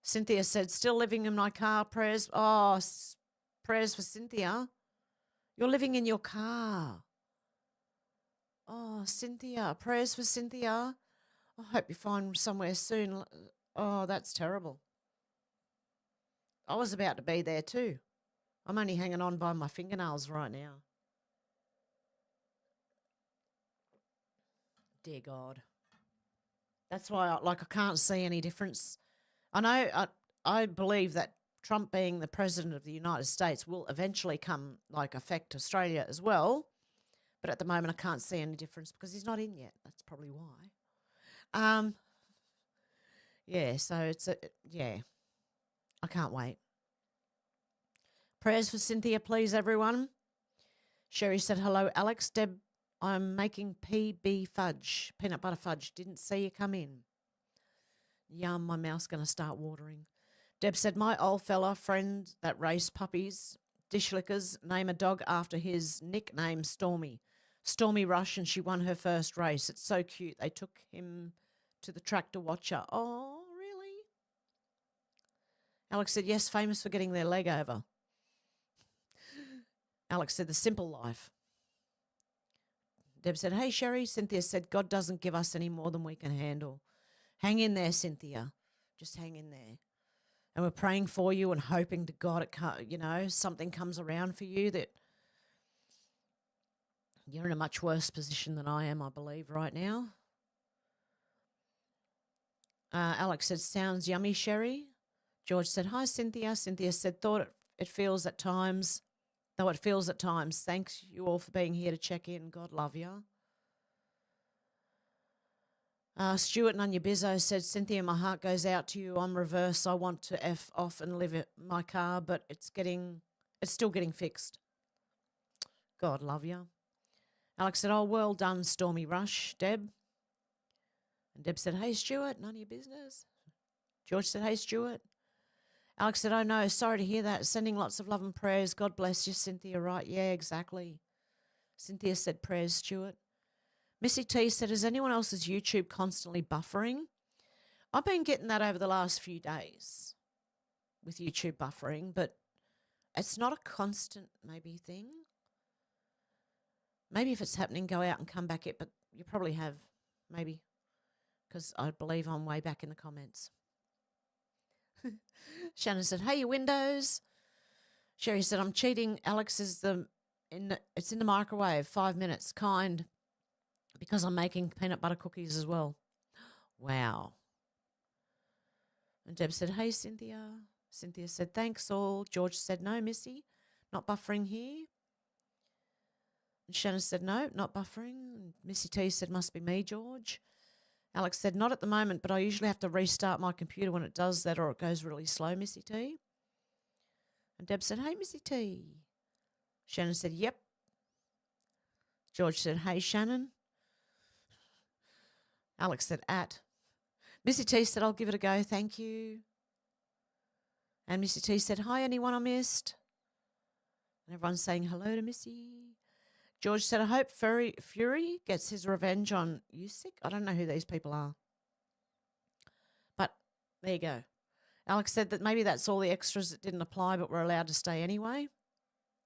Cynthia said, still living in my car, prayers. Oh, prayers for Cynthia. You're living in your car. Oh, Cynthia, prayers for Cynthia. I hope you find somewhere soon. Oh, that's terrible. I was about to be there too. I'm only hanging on by my fingernails right now. Dear God. That's why I can't see any difference. I know I believe that Trump being the president of the United States will eventually affect Australia as well. But at the moment I can't see any difference because he's not in yet. That's probably why. Yeah, so I can't wait. Prayers for Cynthia, please, everyone. Sherry said, hello, Alex. Deb, I'm making PB fudge, peanut butter fudge. Didn't see you come in. Yum, my mouth's going to start watering. Deb said, my old fella friend that raced puppies, dish lickers, name a dog after his nickname, Stormy. Stormy Rush, and she won her first race. It's so cute. They took him to the track to watch her. Oh, really? Alex said, yes, famous for getting their leg over. Alex said, the simple life. Deb said, hey, Sherry. Cynthia said, God doesn't give us any more than we can handle. Hang in there, Cynthia. Just hang in there. And we're praying for you and hoping to God something comes around for you that you're in a much worse position than I am, I believe, right now. Alex said, sounds yummy, Sherry. George said, hi, Cynthia. Cynthia said, though it feels at times. Thanks you all for being here to check in. God love you. Stuart Nunya Bizzo said, Cynthia, my heart goes out to you. I'm reverse. I want to F off and live in my car, but it's still getting fixed. God love you. Alex said, oh, well done, Stormy Rush, Deb. And Deb said, hey, Stuart, none of your business. George said, hey, Stuart. Alex said, oh, no, sorry to hear that. Sending lots of love and prayers. God bless you, Cynthia, right? Yeah, exactly. Cynthia said, prayers, Stuart. Missy T said, is anyone else's YouTube constantly buffering? I've been getting that over the last few days with YouTube buffering, but it's not a constant maybe thing. Maybe if it's happening, go out and come back it, but you probably have, maybe, because I believe I'm way back in the comments. Shannon said, hey, your Windows. Sherry said, I'm cheating. Alex is it's in the microwave, 5 minutes, kind, because I'm making peanut butter cookies as well. Wow. And Deb said, hey, Cynthia. Cynthia said, thanks all. George said, no, Missy, not buffering here. And Shannon said, no, not buffering. And Missy T said, must be me, George. Alex said, not at the moment, but I usually have to restart my computer when it does that or it goes really slow, Missy T. And Deb said, hey, Missy T. Shannon said, yep. George said, hey, Shannon. Alex said, at. Missy T said, I'll give it a go, thank you. And Missy T said, hi, anyone I missed? And everyone's saying hello to Missy. George said, I hope Fury gets his revenge on Usyk. I don't know who these people are. But there you go. Alex said that maybe that's all the extras that didn't apply but were allowed to stay anyway.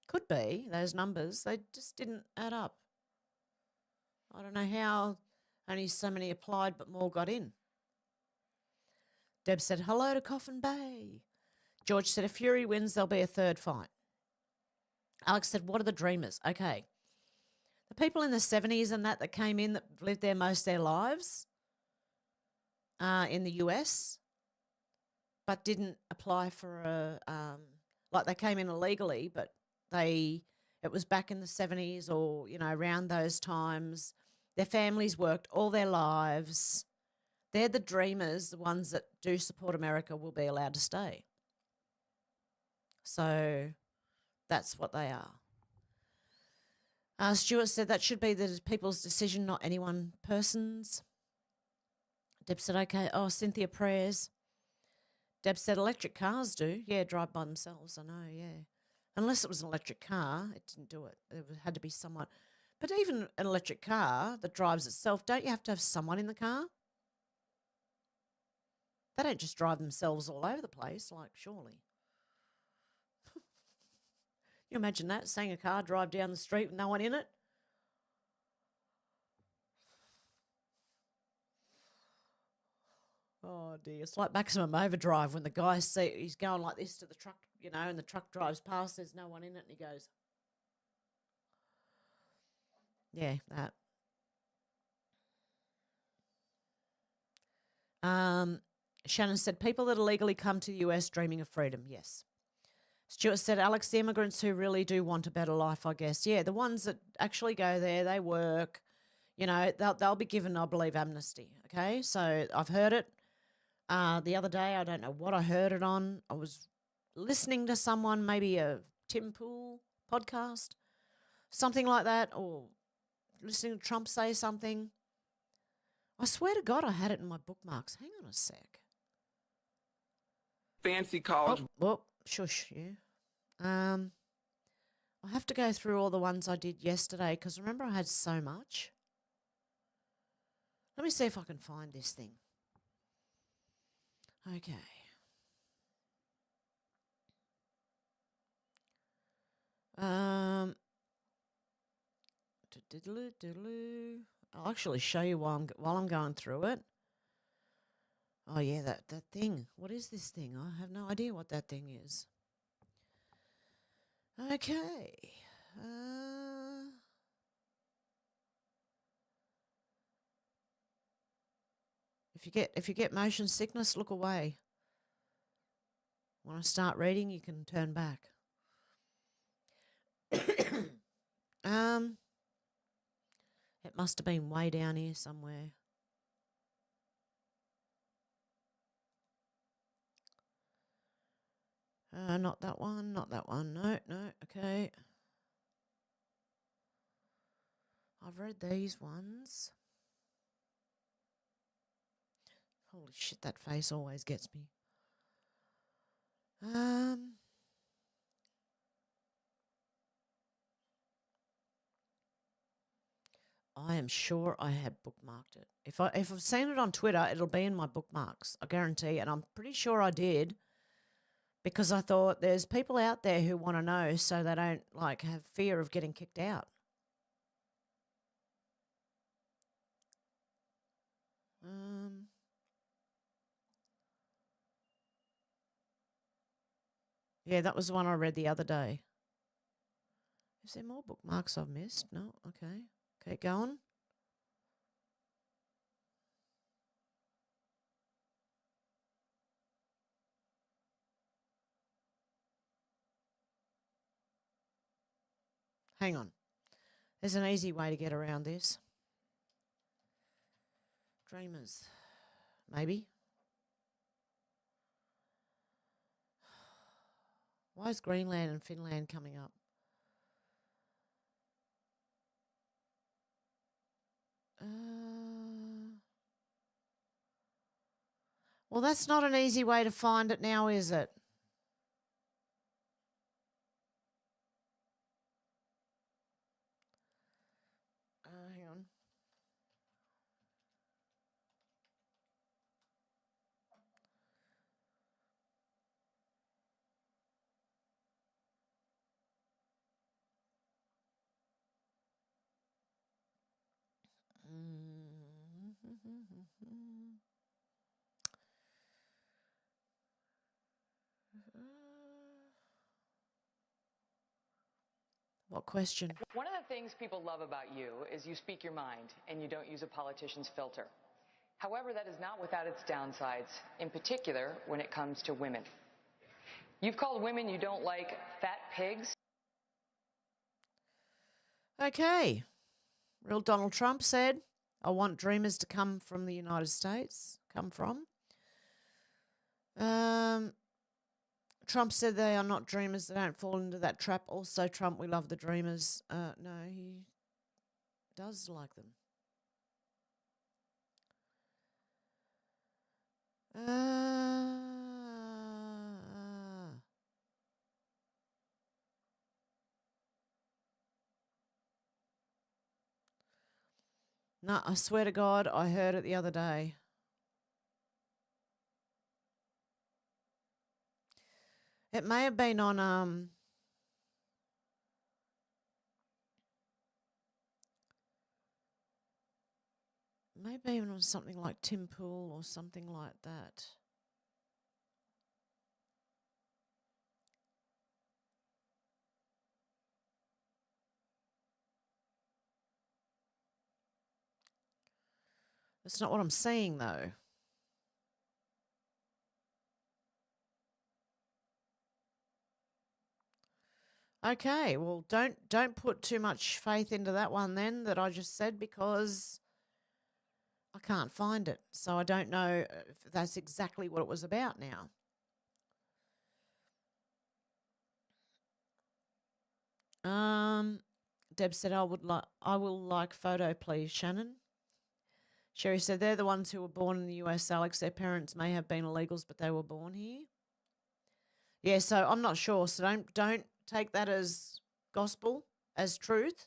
Could be, those numbers. They just didn't add up. I don't know how only so many applied but more got in. Deb said, hello to Coffin Bay. George said, if Fury wins, there'll be a third fight. Alex said, what are the dreamers? Okay. The people in the 70s and that came in that lived there most of their lives in the US but didn't apply for they came in illegally, but it was back in the 70s or, around those times. Their families worked all their lives. They're the dreamers, the ones that do support America will be allowed to stay. So that's what they are. Stuart said that should be the people's decision, not any one person's. Deb said, okay. Oh, Cynthia, prayers. Deb said, electric cars do. Yeah, drive by themselves, I know, yeah. Unless it was an electric car, it didn't do it. It had to be someone. But even an electric car that drives itself, don't you have to have someone in the car? They don't just drive themselves all over the place, like, surely. You imagine that, seeing a car drive down the street with no one in it? Oh dear, it's like Maximum Overdrive when the guy he's going like this to the truck, you know, and the truck drives past, there's no one in it, and he goes, yeah, that. Shannon said, people that illegally come to the US dreaming of freedom, yes. Stuart said, Alex, the immigrants who really do want a better life, I guess. Yeah, the ones that actually go there, they work, you know, they'll be given, I believe, amnesty, okay? So I've heard it the other day. I don't know what I heard it on. I was listening to someone, maybe a Tim Pool podcast, something like that, or listening to Trump say something. I swear to God I had it in my bookmarks. Hang on a sec. Fancy college. Oh, shush, you. I have to go through all the ones I did yesterday because remember I had so much. Let me see if I can find this thing. Okay. I'll actually show you while I'm going through it. Oh yeah, that thing. What is this thing? I have no idea what that thing is. Okay. If you get motion sickness, look away. When I start reading, you can turn back. It must have been way down here somewhere. Not that one, not that one. No, okay. I've read these ones. Holy shit, that face always gets me. I am sure I had bookmarked it. If I've seen it on Twitter, it'll be in my bookmarks, I guarantee. And I'm pretty sure I did because I thought there's people out there who want to know so they don't like have fear of getting kicked out. Yeah, that was the one I read the other day. Is there more bookmarks I've missed? No? Okay. Keep going. Hang on. There's an easy way to get around this. Dreamers. Maybe. Why is Greenland and Finland coming up? Well, that's not an easy way to find it now, is it? Hang on. What question? One of the things people love about you is you speak your mind and you don't use a politician's filter. However, that is not without its downsides, in particular when it comes to women. You've called women you don't like fat pigs. Okay. Real Donald Trump said, I want dreamers to come from the United States. Come from. Trump said they are not dreamers. They don't fall into that trap. Also, Trump, we love the dreamers. No, he does like them. No, I swear to God, I heard it the other day. It may have been on maybe even on something like Tim Pool or something like that. That's not what I'm seeing though. Okay, well don't put too much faith into that one then that I just said, because I can't find it. So I don't know if that's exactly what it was about now. Deb said I will like photo please, Shannon. Sherry said they're the ones who were born in the US, Alex. Their parents may have been illegals, but they were born here. Yeah, so I'm not sure. So don't take that as gospel, as truth,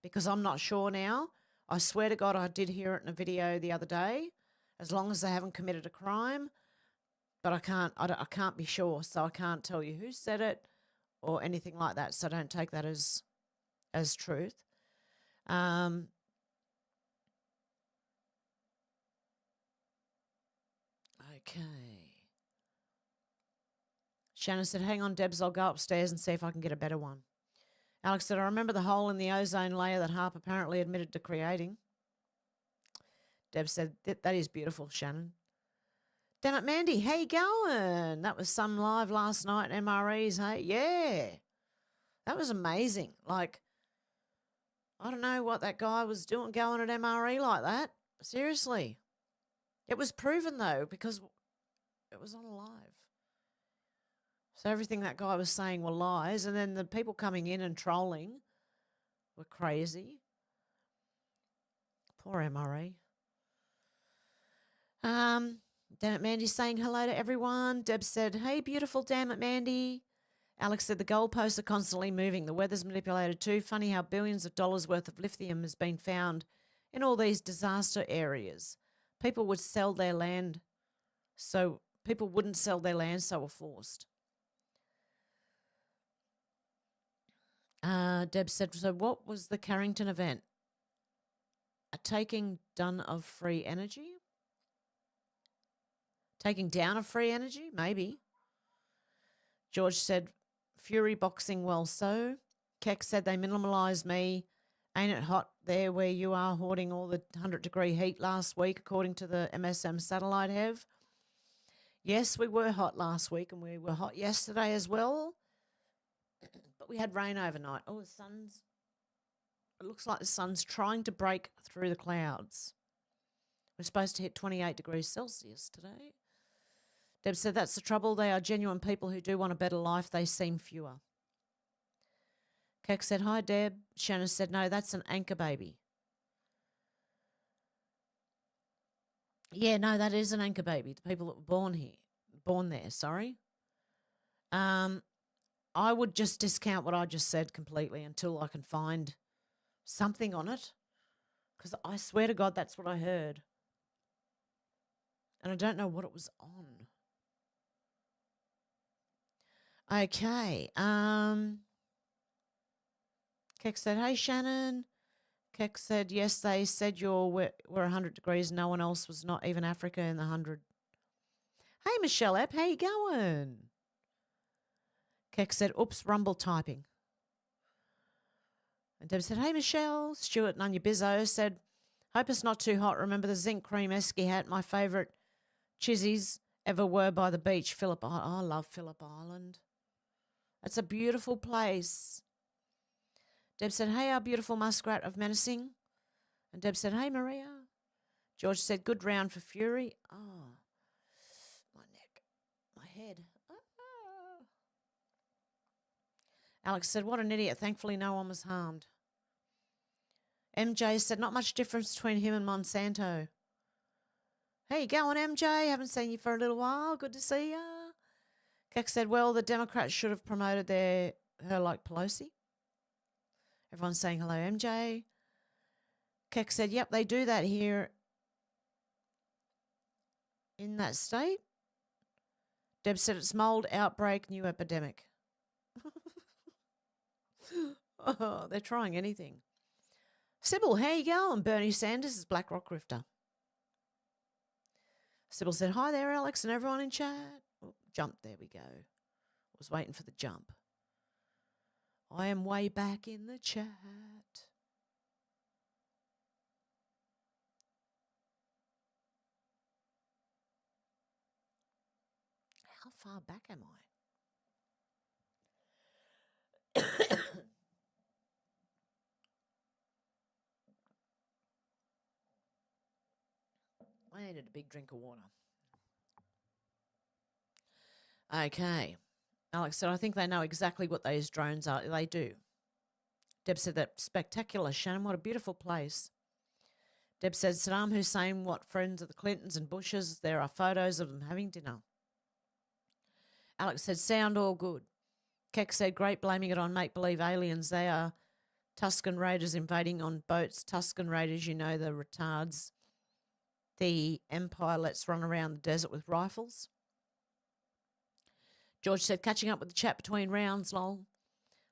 because I'm not sure now. I swear to God I did hear it in a video the other day, as long as they haven't committed a crime. But I can't be sure, so I can't tell you who said it or anything like that. So don't take that as truth. Okay. Shannon said, hang on, Debs, I'll go upstairs and see if I can get a better one. Alex said, I remember the hole in the ozone layer that Harp apparently admitted to creating. Deb said, that is beautiful, Shannon. Damn it, Mandy, how you going? That was some live last night, MREs, hey? Yeah. That was amazing. Like, I don't know what that guy was doing going at MRE like that. Seriously. It was proven, though, because it was on live. So everything that guy was saying were lies, and then the people coming in and trolling were crazy. Poor MRE. Damn it, Mandy's saying hello to everyone. Deb said, hey, beautiful, damn it, Mandy. Alex said the goalposts are constantly moving. The weather's manipulated too. Funny how billions of dollars worth of lithium has been found in all these disaster areas. People would sell their land, so people wouldn't sell their land, so were forced. Deb said, so what was the Carrington event? A taking down of free energy? Taking down of free energy? Maybe. George said, Fury boxing well so. Keck said they minimalised me. Ain't it hot there where you are hoarding all the 100-degree heat last week, according to the MSM satellite, Hev? Yes, we were hot last week, and we were hot yesterday as well. But we had rain overnight. Oh, it looks like the sun's trying to break through the clouds. We're supposed to hit 28 degrees Celsius today. Deb said, that's the trouble. They are genuine people who do want a better life. They seem fewer. Keck said, hi, Deb. Shannon said, no, that's an anchor baby. Yeah, no, that is an anchor baby. The people that were born there, sorry. I would just discount what I just said completely until I can find something on it, because I swear to God that's what I heard. And I don't know what it was on. Okay. Keck said, hey, Shannon. Keck said, yes, they said we're 100 degrees. No one else was, not even Africa in the 100. Hey, Michelle Epp, how you going? Keck said, oops, rumble typing. And Deb said, hey, Michelle. Stuart Nunya Bizzo said, hope it's not too hot. Remember the zinc cream esky hat, my favourite chizzies ever were by the beach. Phillip, I love Phillip Island. It's a beautiful place. Deb said, hey, our beautiful muskrat of menacing. And Deb said, hey, Maria. George said, good round for Fury. Oh, my neck, my head. Alex said, what an idiot. Thankfully, no one was harmed. MJ said, not much difference between him and Monsanto. Hey, going, MJ? Haven't seen you for a little while. Good to see ya. Keck said, well, the Democrats should have promoted her like Pelosi. Everyone's saying hello, MJ. Keck said, yep, they do that here in that state. Deb said it's mold outbreak, new epidemic. Oh, they're trying anything. Sybil, how you going? Bernie Sanders is Black Rock Rifter. Sybil said, hi there, Alex, and everyone in chat. Oh, jump, there we go. Was waiting for the jump. I am way back in the chat. How far back am I? I needed a big drink of water. Okay. Alex said, I think they know exactly what those drones are. They do. Deb said, that spectacular, Shannon. What a beautiful place. Deb said, Saddam Hussein, what friends of the Clintons and Bushes? There are photos of them having dinner. Alex said, sound all good. Keck said, great, blaming it on make-believe aliens. They are Tuscan Raiders invading on boats. Tuscan Raiders, you know, the retards. The Empire lets run around the desert with rifles. George said, catching up with the chat between rounds, lol.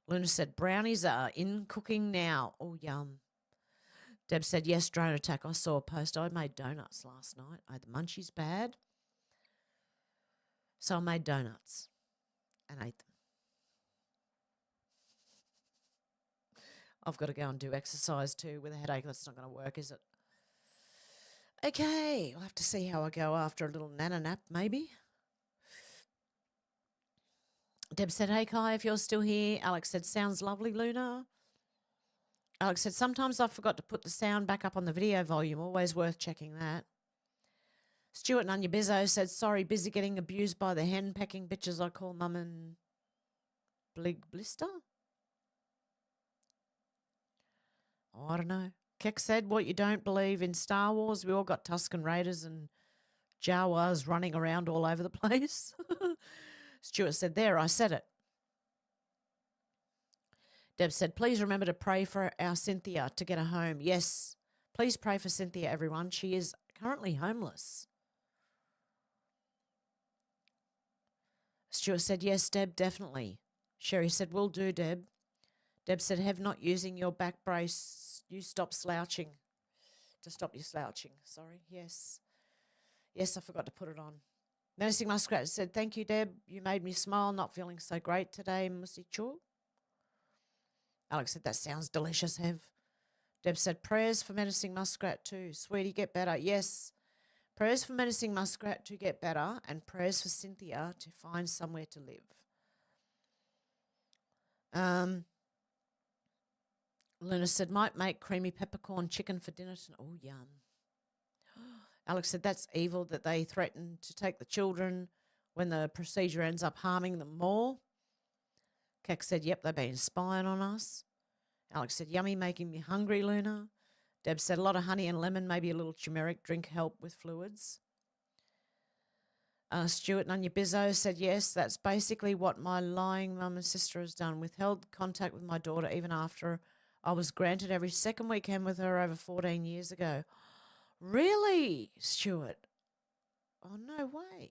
Luna said, brownies are in cooking now. Oh, yum. Deb said, yes, drone attack. I saw a post. I made donuts last night. I had the munchies bad. So I made donuts and ate them. I've got to go and do exercise too with a headache. That's not going to work, is it? Okay, we'll have to see how I go after a little nana nap, maybe. Deb said, hey, Kai, if you're still here. Alex said, sounds lovely, Luna. Alex said, sometimes I forgot to put the sound back up on the video volume. Always worth checking that. Stuart Nunya Bizzo said, sorry, busy getting abused by the hen-pecking bitches I call Mum and Blig Blister. Oh, I don't know. Keck said, what you don't believe in Star Wars, we all got Tuscan Raiders and Jawas running around all over the place. Stuart said, there, I said it. Deb said, please remember to pray for our Cynthia to get her home. Yes, please pray for Cynthia, everyone. She is currently homeless. Stuart said, yes, Deb, definitely. Sherry said, will do, Deb. Deb said, Hev not using your back brace. You stop slouching. To stop you slouching. Sorry, yes. Yes, I forgot to put it on. Menacing Muskrat said, thank you, Deb. You made me smile. Not feeling so great today, Musi Chur. Alex said, that sounds delicious, Hev. Deb said, prayers for Menacing Muskrat too. Sweetie, get better. Yes. Prayers for Menacing Muskrat to get better and prayers for Cynthia to find somewhere to live. Luna said, might make creamy peppercorn chicken for dinner tonight. Oh, yum. Alex said, that's evil that they threaten to take the children when the procedure ends up harming them more. Keck said, yep, they've been spying on us. Alex said, yummy, making me hungry, Luna. Deb said, a lot of honey and lemon, maybe a little turmeric drink help with fluids. Stuart Nunya Bizzo said, yes, that's basically what my lying mum and sister has done. Withheld contact with my daughter even after I was granted every second weekend with her over 14 years ago. Really, Stuart? Oh, no way.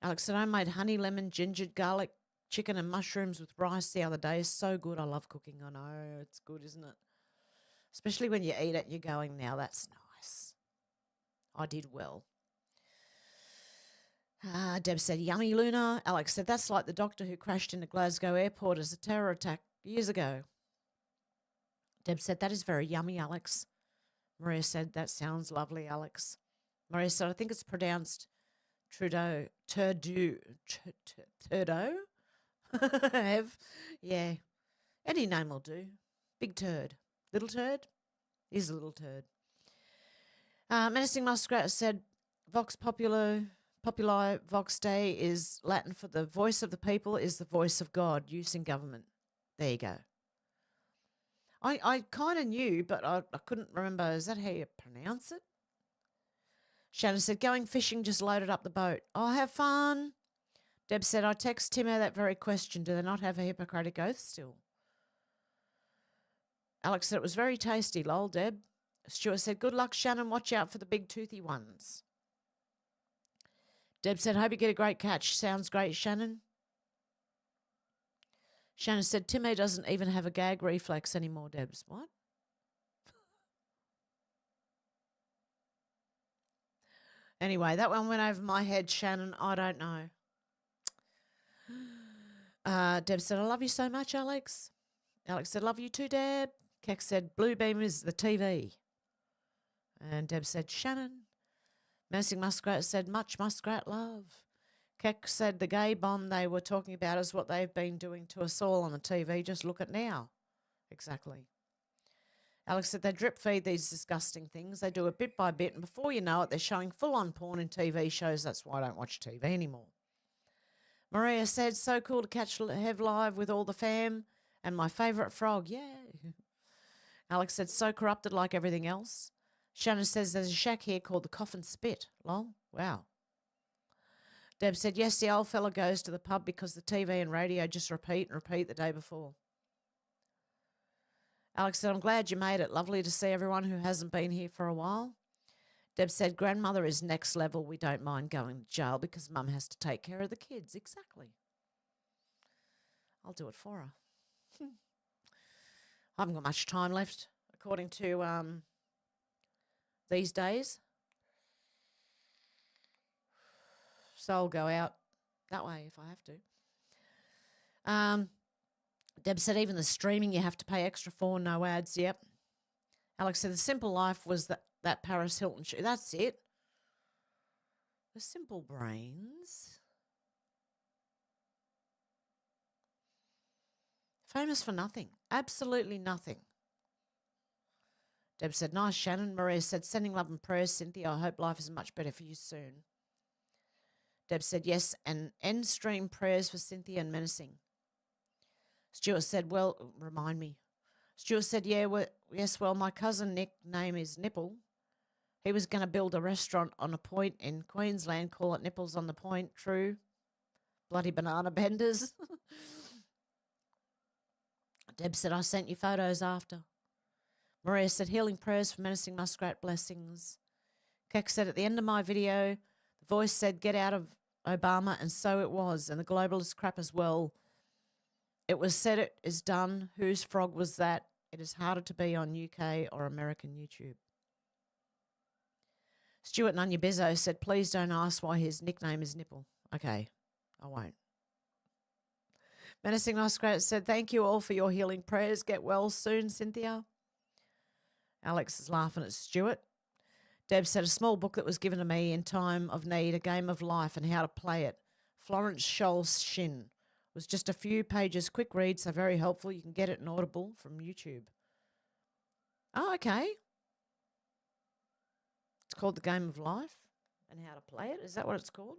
Alex said, I made honey, lemon, ginger, garlic, chicken and mushrooms with rice the other day. It's so good. I love cooking. I know. It's good, isn't it? Especially when you eat it and you're going, now that's nice. I did well. Deb said, yummy, Luna. Alex said, that's like the doctor who crashed into Glasgow airport as a terror attack years ago. Deb said, that is very yummy, Alex. Maria said, that sounds lovely, Alex. Maria said, I think it's pronounced Trudeau. Turdo? Have? Yeah. Any name will do. Big turd. Little turd? He's a little turd. Menacing Muskrat said, Vox Populi Vox Dei is Latin for the voice of the people is the voice of God, use in government. There you go. I kind of knew, but I couldn't remember. Is that how you pronounce it? Shannon said, going fishing, just loaded up the boat. Oh, have fun. Deb said, I text Timo that very question. Do they not have a Hippocratic oath still? Alex said, it was very tasty, lol, Deb. Stuart said, good luck, Shannon. Watch out for the big toothy ones. Deb said, hope you get a great catch. Sounds great, Shannon. Shannon said, Timmy doesn't even have a gag reflex anymore, Debs. What? Anyway, that one went over my head, Shannon. I don't know. Deb said, I love you so much, Alex. Alex said, love you too, Deb. Keck said, Blue Beam is the TV. And Deb said, Shannon. Menacing Muskrat said, much muskrat love. Keck said, the gay bomb they were talking about is what they've been doing to us all on the TV. Just look at now. Exactly. Alex said, they drip feed these disgusting things. They do it bit by bit, and before you know it, they're showing full-on porn in TV shows. That's why I don't watch TV anymore. Maria said, so cool to catch Hev live with all the fam and my favourite frog. Yay. Alex said, so corrupted like everything else. Shannon says, there's a shack here called the Coffin Spit. Lol. Wow. Deb said, yes, the old fella goes to the pub because the TV and radio just repeat and repeat the day before. Alex said, I'm glad you made it. Lovely to see everyone who hasn't been here for a while. Deb said, grandmother is next level. We don't mind going to jail because mum has to take care of the kids. Exactly. I'll do it for her. I haven't got much time left, according to these days. So I'll go out that way if I have to. Deb said, even the streaming you have to pay extra for, no ads. Yep. Alex said, the simple life was that Paris Hilton shoe. That's it. The simple brains. Famous for nothing. Absolutely nothing. Deb said, nice, Shannon. Maria said, sending love and prayers, Cynthia. I hope life is much better for you soon. Deb said, yes, and end stream prayers for Cynthia and Menacing. Stuart said, well, remind me. Stuart said, yes, well, my cousin Nick, name is Nipple. He was going to build a restaurant on a point in Queensland, call it Nipples on the Point. True. Bloody banana benders. Deb said, I sent you photos after. Maria said, healing prayers for Menacing Muskrat, blessings. Keck said, at the end of my video, the voice said, get out of Obama, and so it was, and the globalist crap as well. It was said it is done. Whose frog was that? It is harder to be on UK or American YouTube. Stuart Nunya Bizzo said, please don't ask why his nickname is Nipple. Okay, I won't. Menacing Muskrat said, thank you all for your healing prayers. Get well soon, Cynthia. Alex is laughing at Stuart. Deb said, a small book that was given to me in time of need, a game of life and how to play it. Florence Scholl's Shin. Was just a few pages, quick read, so very helpful. You can get it in Audible from YouTube. Oh, okay. It's called The Game of Life and How to Play It. Is that what it's called?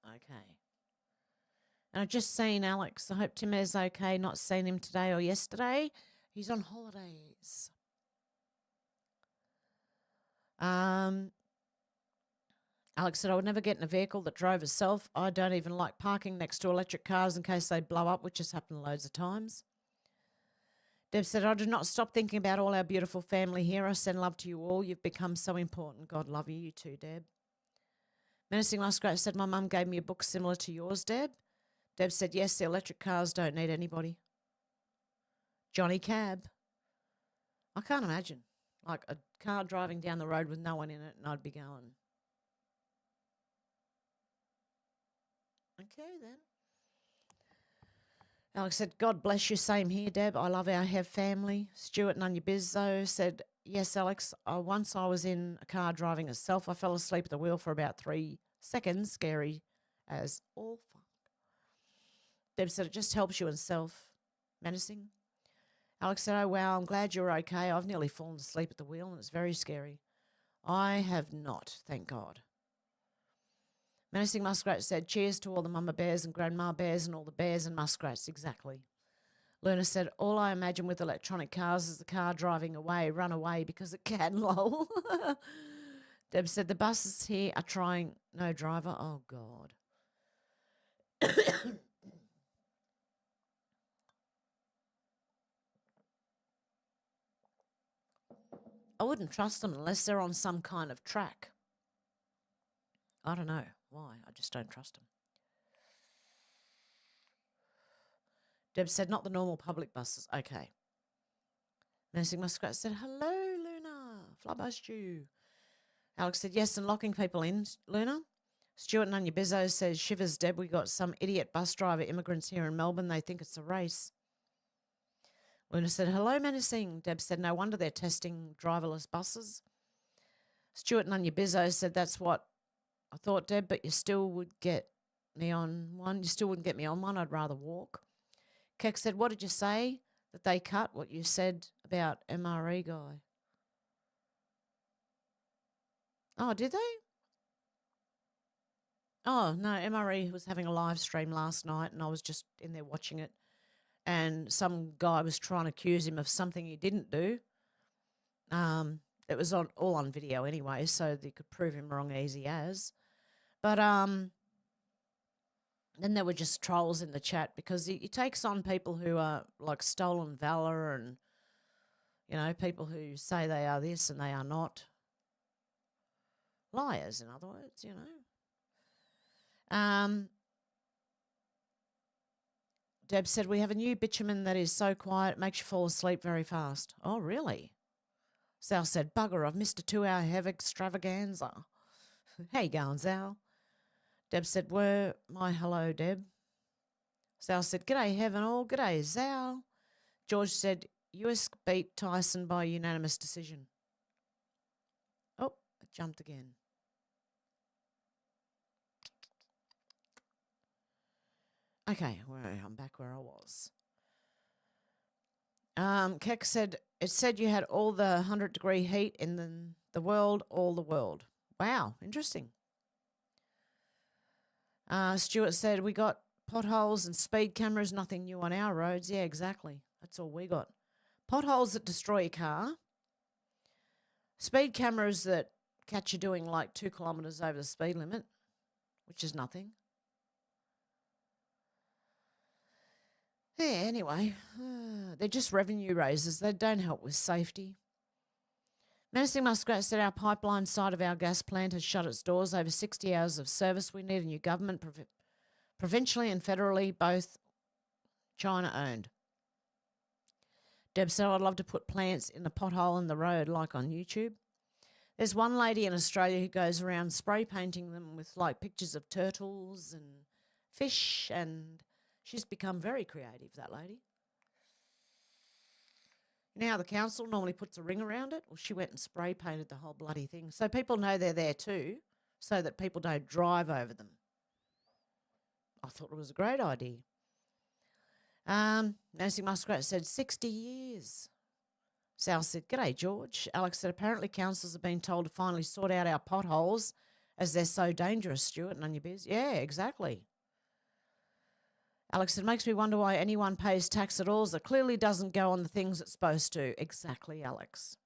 Okay. And I've just seen Alex. I hope Tim is okay. Not seen him today or yesterday. He's on holidays. Alex said, I would never get in a vehicle that drove itself. I don't even like parking next to electric cars in case they blow up, which has happened loads of times. Deb said, I do not stop thinking about all our beautiful family here. I send love to you all. You've become so important. God love you. You too, Deb. Menacing Muskrat said, my mum gave me a book similar to yours, Deb. Deb said, yes, the electric cars don't need anybody. Johnny Cab. I can't imagine. Like a car driving down the road with no one in it, and I'd be going. Okay, then. Alex said, God bless you. Same here, Deb. I love our Hev family. Stuart Nunya Bizzo said, yes, Alex, once I was in a car driving itself. I fell asleep at the wheel for about 3 seconds. Scary as all fuck. Deb said, it just helps you in self-menacing. Alex said, oh, wow, I'm glad you're okay. I've nearly fallen asleep at the wheel, and it's very scary. I have not, thank God. Menacing Muskrat said, cheers to all the mama bears and grandma bears and all the bears and muskrats. Exactly. Luna said, all I imagine with electronic cars is the car driving away, run away because it can, lol. Deb said, the buses here are trying, no driver. Oh, God. I wouldn't trust them unless they're on some kind of track. I don't know why. I just don't trust them. Deb said, not the normal public buses. Okay. Nursing Muskrat said, hello, Luna. Flubber stew. Alex said, yes, and locking people in, Luna. Stuart Nunya Bizzo says, shivers, Deb, we got some idiot bus driver immigrants here in Melbourne. They think it's a race. Luna said, hello, menacing. Deb said, no wonder they're testing driverless buses. Stuart Nunya Bizzo said, that's what I thought, Deb, but you still would get me on one. You still wouldn't get me on one. I'd rather walk. Keck said, what did you say? That they cut what you said about MRE guy. Oh, did they? Oh, no, MRE was having a live stream last night and I was just in there watching it. And some guy was trying to accuse him of something he didn't do. It was all on video anyway, so they could prove him wrong easy as. But then there were just trolls in the chat because he takes on people who are like stolen valor and, you know, people who say they are this and they are not. Liars, in other words, you know. Deb said, we have a new bitumen that is so quiet it makes you fall asleep very fast. Oh, really? Sal said, bugger, I've missed a 2-hour Hev extravaganza. How you going, Sal? Deb said, hello, Deb. Sal said, g'day, Hev and all. G'day, Sal. George said, US beat Tyson by unanimous decision. Oh, it jumped again. Okay, I'm back where I was. Keck said, it said you had all the 100-degree heat in the world, all the world. Wow, interesting. Stuart said, we got potholes and speed cameras, nothing new on our roads. Yeah, exactly. That's all we got. Potholes that destroy your car. Speed cameras that catch you doing like 2 kilometres over the speed limit, which is nothing. Yeah, anyway, they're just revenue raisers. They don't help with safety. Menacing Muskrat said our pipeline side of our gas plant has shut its doors. Over 60 hours of service. We need a new government, provincially and federally, both China-owned. Deb said, I'd love to put plants in a pothole in the road like on YouTube. There's one lady in Australia who goes around spray painting them with like pictures of turtles and fish, and she's become very creative, that lady. You know how the council normally puts a ring around it? Well, she went and spray painted the whole bloody thing. So people know they're there too, so that people don't drive over them. I thought it was a great idea. Nancy Muskrat said 60 years. Sal said, g'day, George. Alex said, apparently councils have been told to finally sort out our potholes as they're so dangerous, Stuart, and on your biz. Yeah, exactly. Alex said, it makes me wonder why anyone pays tax at all. It clearly doesn't go on the things it's supposed to. Exactly, Alex.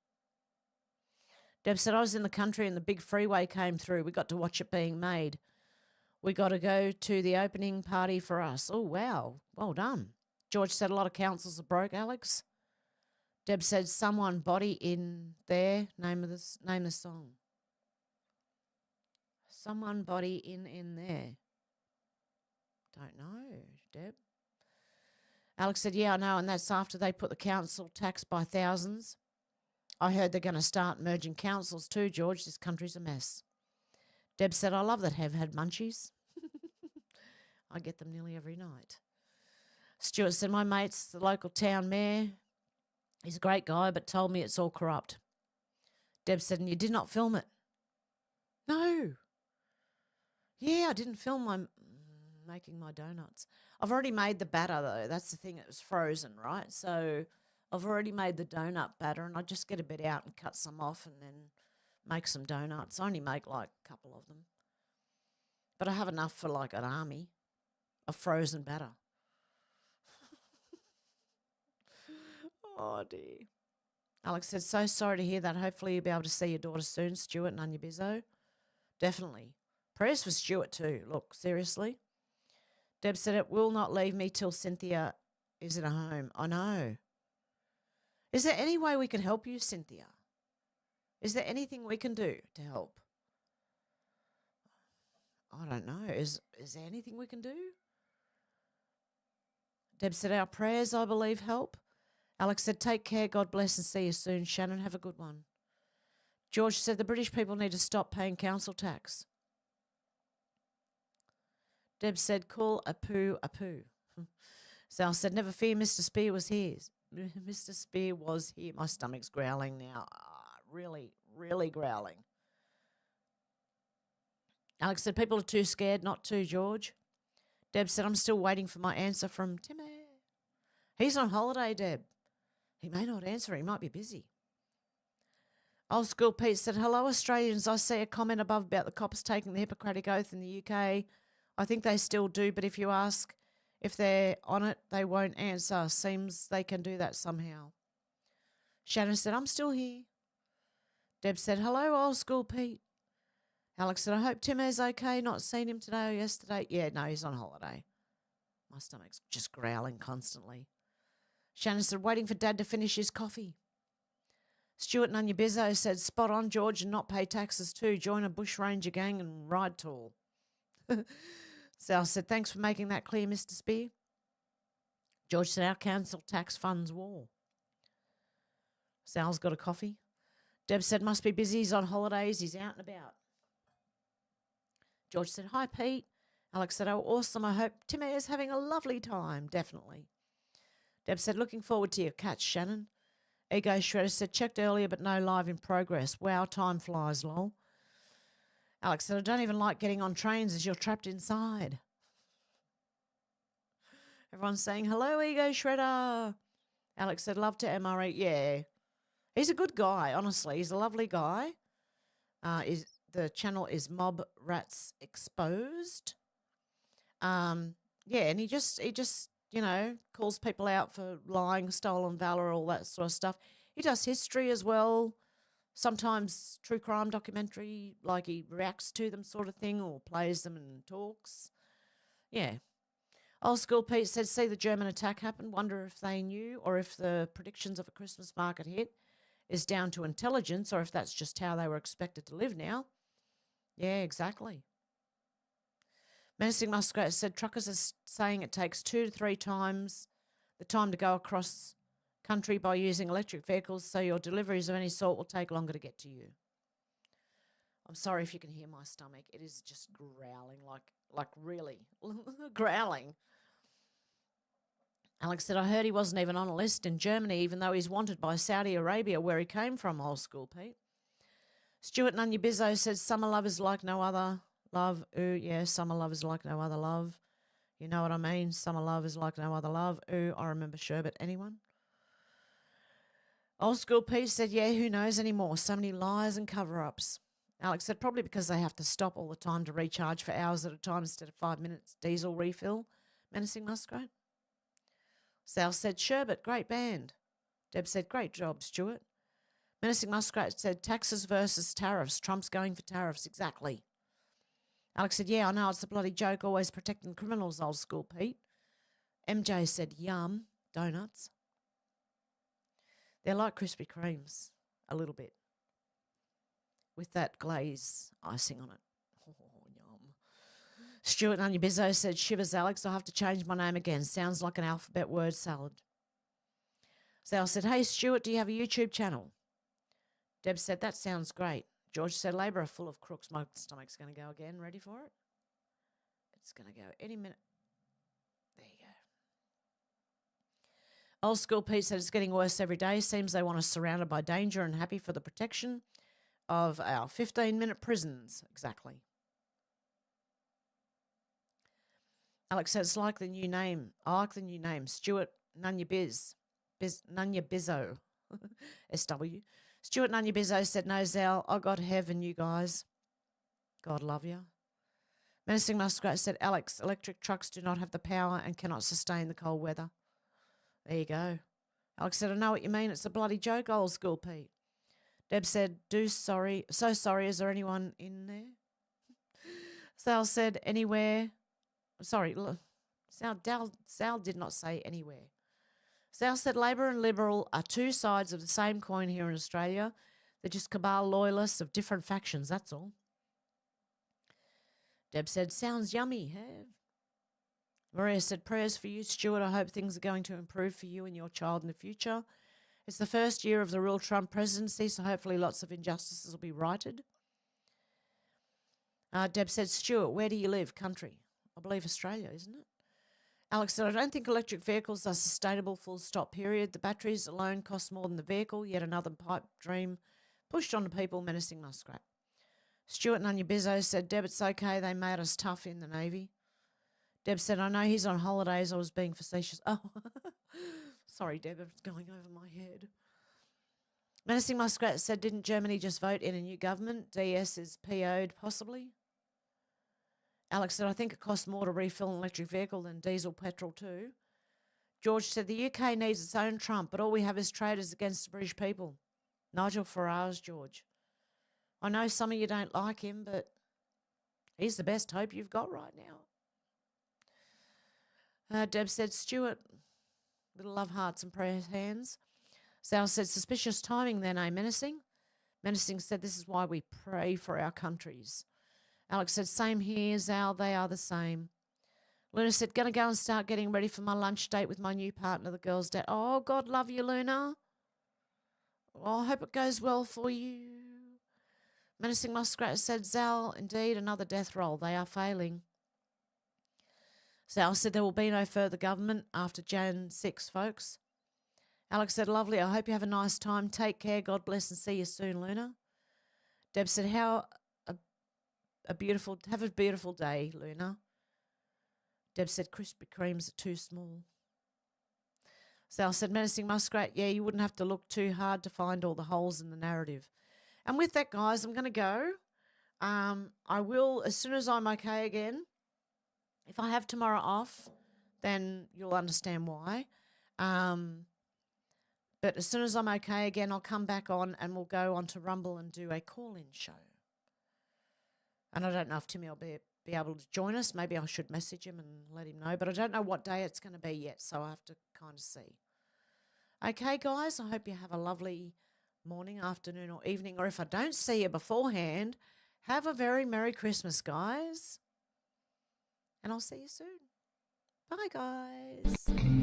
Deb said, I was in the country and the big freeway came through. We got to watch it being made. We got to go to the opening party for us. Oh, wow. Well done. George said, a lot of councils are broke, Alex. Deb said, someone body in there. Name the song. Someone body in there. Don't know, Deb. Alex said, yeah, I know, and that's after they put the council tax by thousands. I heard they're going to start merging councils too, George. This country's a mess. Deb said, I love that Hev had munchies. I get them nearly every night. Stuart said, my mate's the local town mayor. He's a great guy, but told me it's all corrupt. Deb said, and you did not film it? No. Yeah, I didn't film making my donuts. I've already made the batter, though. That's the thing. It was frozen, right? So I've already made the donut batter, and I just get a bit out and cut some off and then make some donuts. I only make like a couple of them. But I have enough for like an army of frozen batter. Oh, dear. Alex said, so sorry to hear that. Hopefully you'll be able to see your daughter soon, Stuart and Anya Bizzo. Definitely. Prayers for Stuart too. Look, seriously. Deb said, it will not leave me till Cynthia is at home. I know. Is there any way we can help you, Cynthia? Is there anything we can do to help? I don't know. Is there anything we can do? Deb said, our prayers, I believe, help. Alex said, take care, God bless, and see you soon. Shannon, have a good one. George said, the British people need to stop paying council tax. Deb said, call a poo a poo. Sal said, never fear, Mr. Spear was here. Mr. Spear was here. My stomach's growling now. Really, really growling. Alex said, people are too scared not to, George. Deb said, I'm still waiting for my answer from Timmy. He's on holiday, Deb. He may not answer. He might be busy. Old School Pete said, hello, Australians. I see a comment above about the cops taking the Hippocratic Oath in the UK. I think they still do, but if you ask if they're on it, they won't answer. Seems they can do that somehow. Shannon said, I'm still here. Deb said, hello, Old School Pete. Alex said, I hope Tim's okay. Not seen him today or yesterday. Yeah, no, he's on holiday. My stomach's just growling constantly. Shannon said, waiting for Dad to finish his coffee. Stuart Nunya Bizzo said, spot on, George, and not pay taxes too. Join a bushranger gang and ride tall. Sal said, thanks for making that clear, Mr. Spear. George said, our council tax funds war. Sal's got a coffee. Deb said, must be busy. He's on holidays. He's out and about. George said, hi, Pete. Alex said, oh, awesome. I hope Timmy is having a lovely time. Definitely. Deb said, looking forward to your catch, Shannon. Ego Shredder said, checked earlier, but no live in progress. Wow, time flies, lol. Alex said, I don't even like getting on trains as you're trapped inside. Everyone's saying, hello, Ego Shredder. Alex said, love to MRE. Yeah. He's a good guy, honestly. He's a lovely guy. The channel is Mob Rats Exposed. Yeah, and he just calls people out for lying, stolen valor, all that sort of stuff. He does history as well. Sometimes true crime documentary, like he reacts to them sort of thing or plays them and talks. Yeah. Old School Pete said, see the German attack happen. Wonder if they knew or if the predictions of a Christmas market hit is down to intelligence or if that's just how they were expected to live now. Yeah, exactly. Menacing Muskrat said, truckers are saying it takes 2 to 3 times the time to go across country by using electric vehicles, so your deliveries of any sort will take longer to get to you. I'm sorry if you can hear my stomach. It is just growling, like really growling. Alex said, I heard he wasn't even on a list in Germany, even though he's wanted by Saudi Arabia, where he came from, Old School Pete. Stuart Nunya Bizzo says, summer love is like no other love. Ooh, yeah, summer love is like no other love. You know what I mean? Summer love is like no other love. Ooh, I remember Sherbet. Anyone? Old School Pete said, yeah, who knows anymore? So many lies and cover-ups. Alex said, probably because they have to stop all the time to recharge for hours at a time instead of 5 minutes diesel refill. Menacing Muskrat. Sal said, Sherbet, great band. Deb said, great job, Stuart. Menacing Muskrat said, taxes versus tariffs. Trump's going for tariffs. Exactly. Alex said, yeah, I know it's a bloody joke, always protecting criminals, Old School Pete. MJ said, yum, donuts. They're like Krispy Kremes, a little bit, with that glaze icing on it. Oh, yum. Stuart Nunya Bizzo said, shivers, Alex, I'll have to change my name again. Sounds like an alphabet word salad. Sal said, hey, Stuart, do you have a YouTube channel? Deb said, that sounds great. George said, Labor are full of crooks. My stomach's going to go again. Ready for it? It's going to go any minute. There you go. Old School Pete said it's getting worse every day. Seems they want us surrounded by danger and happy for the protection of our 15-minute prisons. Exactly. Alex said it's like the new name. I like the new name. Stuart Nunya Nunya Bizzo. SW. Stuart Nunya Bizzo said, no, Zal, I got Hev and you guys. God love you. Menacing Muskrat said, Alex, electric trucks do not have the power and cannot sustain the cold weather. There you go. Alex said, I know what you mean. It's a bloody joke, Old School Pete. Deb said, so sorry, is there anyone in there? Sal said, anywhere. Sorry, Sal did not say anywhere. Sal said Labor and Liberal are two sides of the same coin here in Australia. They're just cabal loyalists of different factions, that's all. Deb said, sounds yummy, Hev. Maria said, prayers for you, Stuart. I hope things are going to improve for you and your child in the future. It's the first year of the real Trump presidency, so hopefully lots of injustices will be righted. Deb said, Stuart, where do you live? Country. I believe Australia, isn't it? Alex said, I don't think electric vehicles are sustainable, full stop, period. The batteries alone cost more than the vehicle, yet another pipe dream pushed on to people menacing Muskrat. Stuart Nunya Bizzo said, Deb, it's okay, they made us tough in the Navy. Deb said, I know he's on holidays, I was being facetious. Oh, sorry, Deb, it's going over my head. Menacing Muskrat said, didn't Germany just vote in a new government? DS is PO'd, possibly? Alex said, I think it costs more to refill an electric vehicle than diesel petrol too. George said, the UK needs its own Trump, but all we have is traitors against the British people. Nigel Farage, George. I know some of you don't like him, but he's the best hope you've got right now. Deb said, Stuart, little love hearts and prayer hands. Sal said, suspicious timing then, eh, Menacing? Menacing said, this is why we pray for our countries. Alex said, same here, Zal, they are the same. Luna said, gonna go and start getting ready for my lunch date with my new partner, the girl's dad. Oh, God love you, Luna. Well, I hope it goes well for you. Menacing Muskrat said, Zal, indeed, another death roll. They are failing. Zal said, there will be no further government after Jan 6, folks. Alex said, lovely, I hope you have a nice time. Take care, God bless, and see you soon, Luna. Deb said, have a beautiful day, Luna. Deb said, Krispy Kremes are too small. Sal said, menacing Muskrat, yeah, you wouldn't have to look too hard to find all the holes in the narrative. And with that, guys, I'm going to go. I will, as soon as I'm okay again, if I have tomorrow off, then you'll understand why. But as soon as I'm okay again, I'll come back on and we'll go on to Rumble and do a call-in show. And I don't know if Timmy will be able to join us. Maybe I should message him and let him know. But I don't know what day it's going to be yet, so I have to kind of see. Okay, guys, I hope you have a lovely morning, afternoon or evening. Or if I don't see you beforehand, have a very Merry Christmas, guys. And I'll see you soon. Bye, guys.